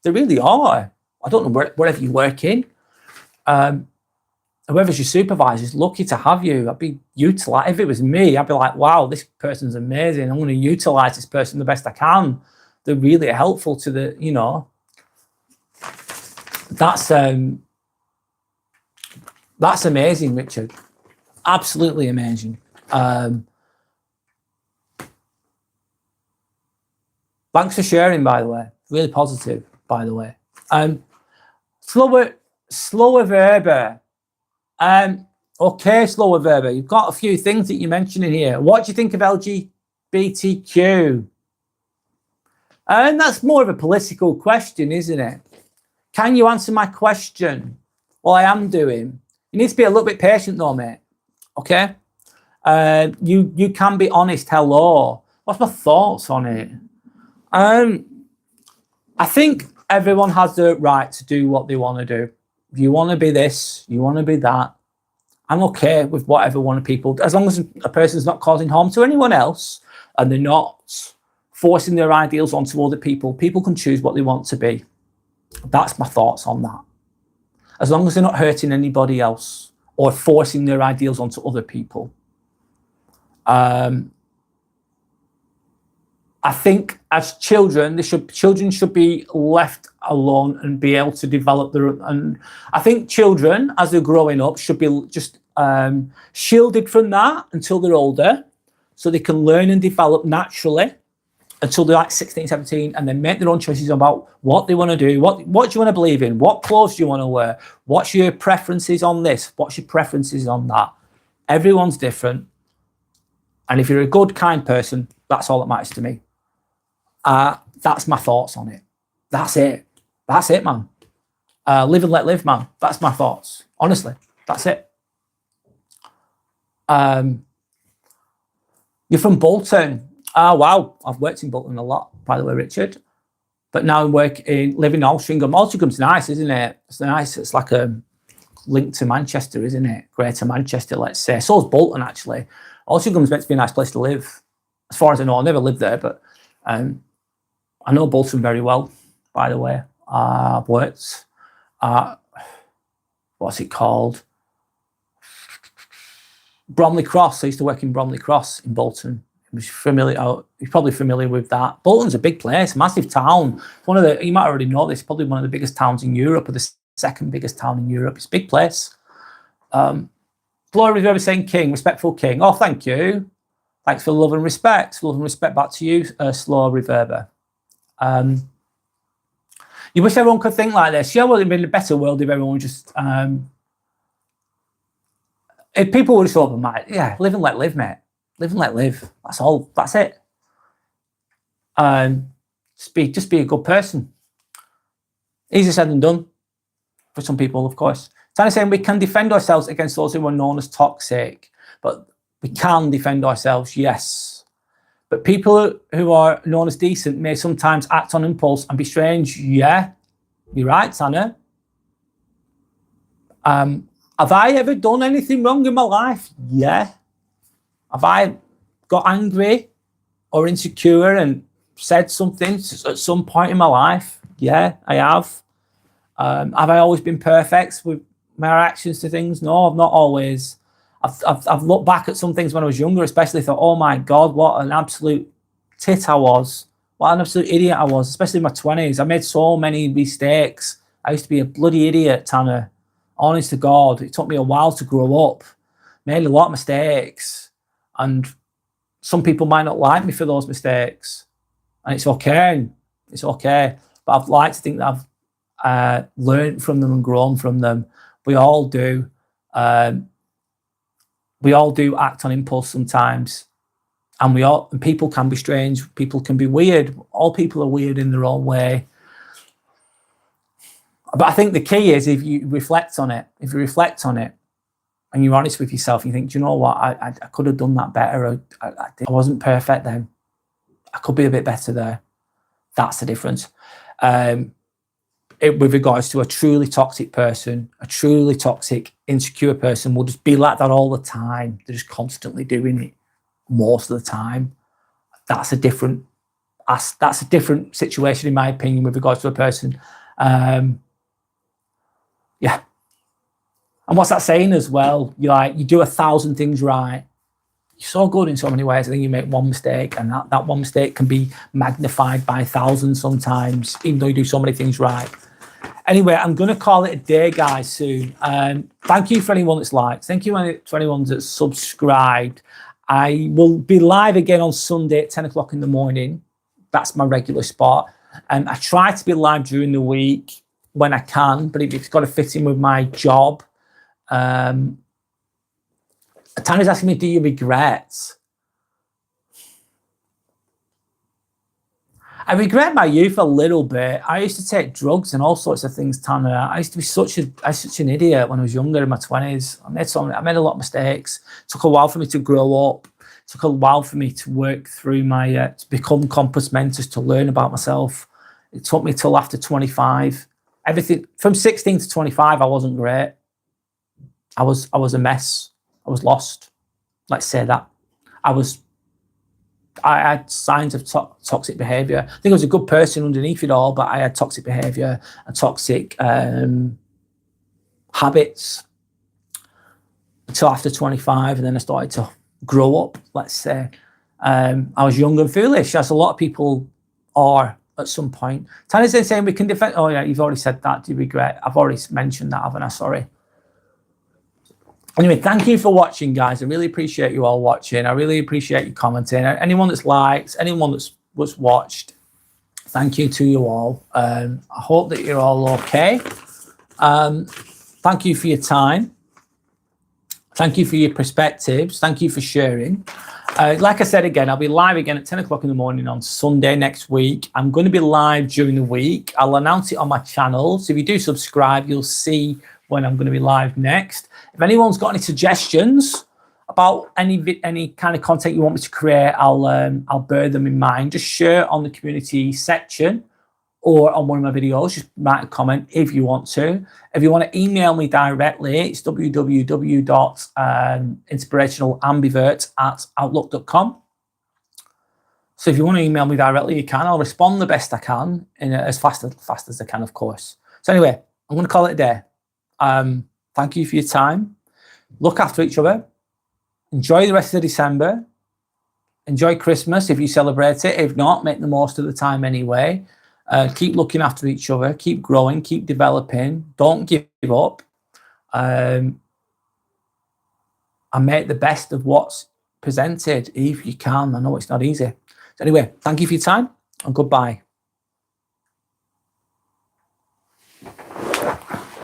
They really are. I don't know wherever you work in. Whoever's your supervisor is lucky to have you. I'd be utilized. If it was me, I'd be like, wow, this person's amazing. I'm going to utilize this person the best I can. They're really helpful to the That's amazing, Richard. Absolutely amazing. Thanks for sharing, by the way. Really positive, by the way. Slower Verber. Okay, Slower Verber. You've got a few things that you mentioned in here. What do you think of LGBTQ? And that's more of a political question, isn't it? Can you answer my question? Well, I am doing. You need to be a little bit patient though, mate. Okay? You can be honest. Hello. What's my thoughts on it? I think everyone has the right to do what they want to do. If you want to be this, you want to be that. I'm okay with whatever one of people, as long as a person's not causing harm to anyone else and they're not forcing their ideals onto other people. People can choose what they want to be. That's my thoughts on that. As long as they're not hurting anybody else or forcing their ideals onto other people. I think as children, children should be left alone and be able to develop their. And I think children, as they're growing up, should be just shielded from that until they're older, so they can learn and develop naturally until they're like 16, 17, and then make their own choices about what they want to do. What do you want to believe in? What clothes do you want to wear? What's your preferences on this? What's your preferences on that? Everyone's different, and if you're a good, kind person, that's all that matters to me. That's my thoughts on it. That's it, man. Live and let live, man. That's my thoughts. Honestly, that's it. You're from Bolton. Wow. I've worked in Bolton a lot, by the way, Richard. But now I live in Altrincham. Altringham's nice, isn't it? It's nice. It's like a link to Manchester, isn't it? Greater Manchester, let's say. So is Bolton, actually. Altringham's meant to be a nice place to live. As far as I know, I never lived there, but I know Bolton very well, by the way. I've worked what's it called? Bromley Cross. I used to work in Bromley Cross in Bolton. You're probably familiar with that. Bolton's a big place, massive town. One of the, you might already know this, probably one of the biggest towns in Europe, or the second biggest town in Europe. It's a big place. Glory Reverber saying king, respectful king. Oh, thank you. Thanks for love and respect. Love and respect back to you, Slow Reverber. You wish everyone could think like this. Yeah, well, it'd be a better world if everyone just... if people would just open mind, yeah, live and let live, mate. Live and let live. That's all. That's it. Just be a good person. Easier said than done for some people, of course. Tanya saying we can defend ourselves against those who are known as toxic, but we can defend ourselves, yes. But people who are known as decent may sometimes act on impulse and be strange. Yeah, you're right, Tanya. Have I ever done anything wrong in my life? Yeah. Have I got angry or insecure and said something at some point in my life? Yeah, I have. Have I always been perfect with my reactions to things? No, I've not always. I've looked back at some things when I was younger, especially thought, oh my God, what an absolute tit I was. What an absolute idiot I was, especially in my 20s. I made so many mistakes. I used to be a bloody idiot, Tanner. Honest to God, it took me a while to grow up. Made a lot of mistakes. And some people might not like me for those mistakes. And it's okay. It's okay. But I'd like to think that I've learned from them and grown from them. We all do. We all do act on impulse sometimes. And people can be strange. People can be weird. All people are weird in their own way. But I think the key is if you reflect on it, and you're honest with yourself, you think, do you know what? I could have done that better. I wasn't perfect then. I could be a bit better there. That's the difference. With regards to a truly toxic person, a truly toxic, insecure person will just be like that all the time. They're just constantly doing it most of the time. That's a different situation, in my opinion, with regards to a person. Yeah. And what's that saying as well? You do 1,000 things right. You're so good in so many ways. I think you make one mistake, and that one mistake can be magnified by 1,000 sometimes, even though you do so many things right. Anyway, I'm going to call it a day, guys, soon. Thank you for anyone that's liked. Thank you to anyone that's subscribed. I will be live again on Sunday at 10 o'clock in the morning. That's my regular spot. I try to be live during the week when I can, but it's got to fit in with my job. Tana's asking me, do you regret? I regret my youth a little bit. I used to take drugs and all sorts of things, Tana. I used to be such an idiot when I was younger in my 20s. I made a lot of mistakes. It took a while for me to grow up. It took a while for me to work through my, to become compass mentors, to learn about myself. It took me till after 25. Everything from 16 to 25, I wasn't great. I was a mess. I was lost. Let's say that. I had signs of toxic behaviour. I think I was a good person underneath it all, but I had toxic behaviour and toxic habits until after 25, and then I started to grow up, let's say. I was young and foolish, as a lot of people are at some point. Tanya's then saying we can defend. Oh yeah, you've already said that. Do you regret? I've already mentioned that, haven't I? Sorry. Anyway, thank you for watching, guys. I really appreciate you all watching. I really appreciate you commenting. Anyone that's liked, anyone that's watched, thank you to you all. I hope that you're all okay. Thank you for your time. Thank you for your perspectives. Thank you for sharing. Like I said again, I'll be live again at 10 o'clock in the morning on Sunday next week. I'm going to be live during the week. I'll announce it on my channel. So if you do subscribe, you'll see when I'm going to be live next. If anyone's got any suggestions about any kind of content you want me to create, I'll bear them in mind. Just share on the community section or on one of my videos. Just write a comment if you want to. If you want to email me directly, it's www.inspirationalambivert@outlook.com. So if you want to email me directly, you can. I'll respond the best I can, as fast as I can, of course. So anyway, I'm going to call it a day. Thank you for your time. Look after each other. Enjoy the rest of December. Enjoy Christmas if you celebrate it. If not, make the most of the time anyway. Keep looking after each other. Keep growing. Keep developing. Don't give up. And make the best of what's presented if you can. I know it's not easy. So anyway, thank you for your time and goodbye.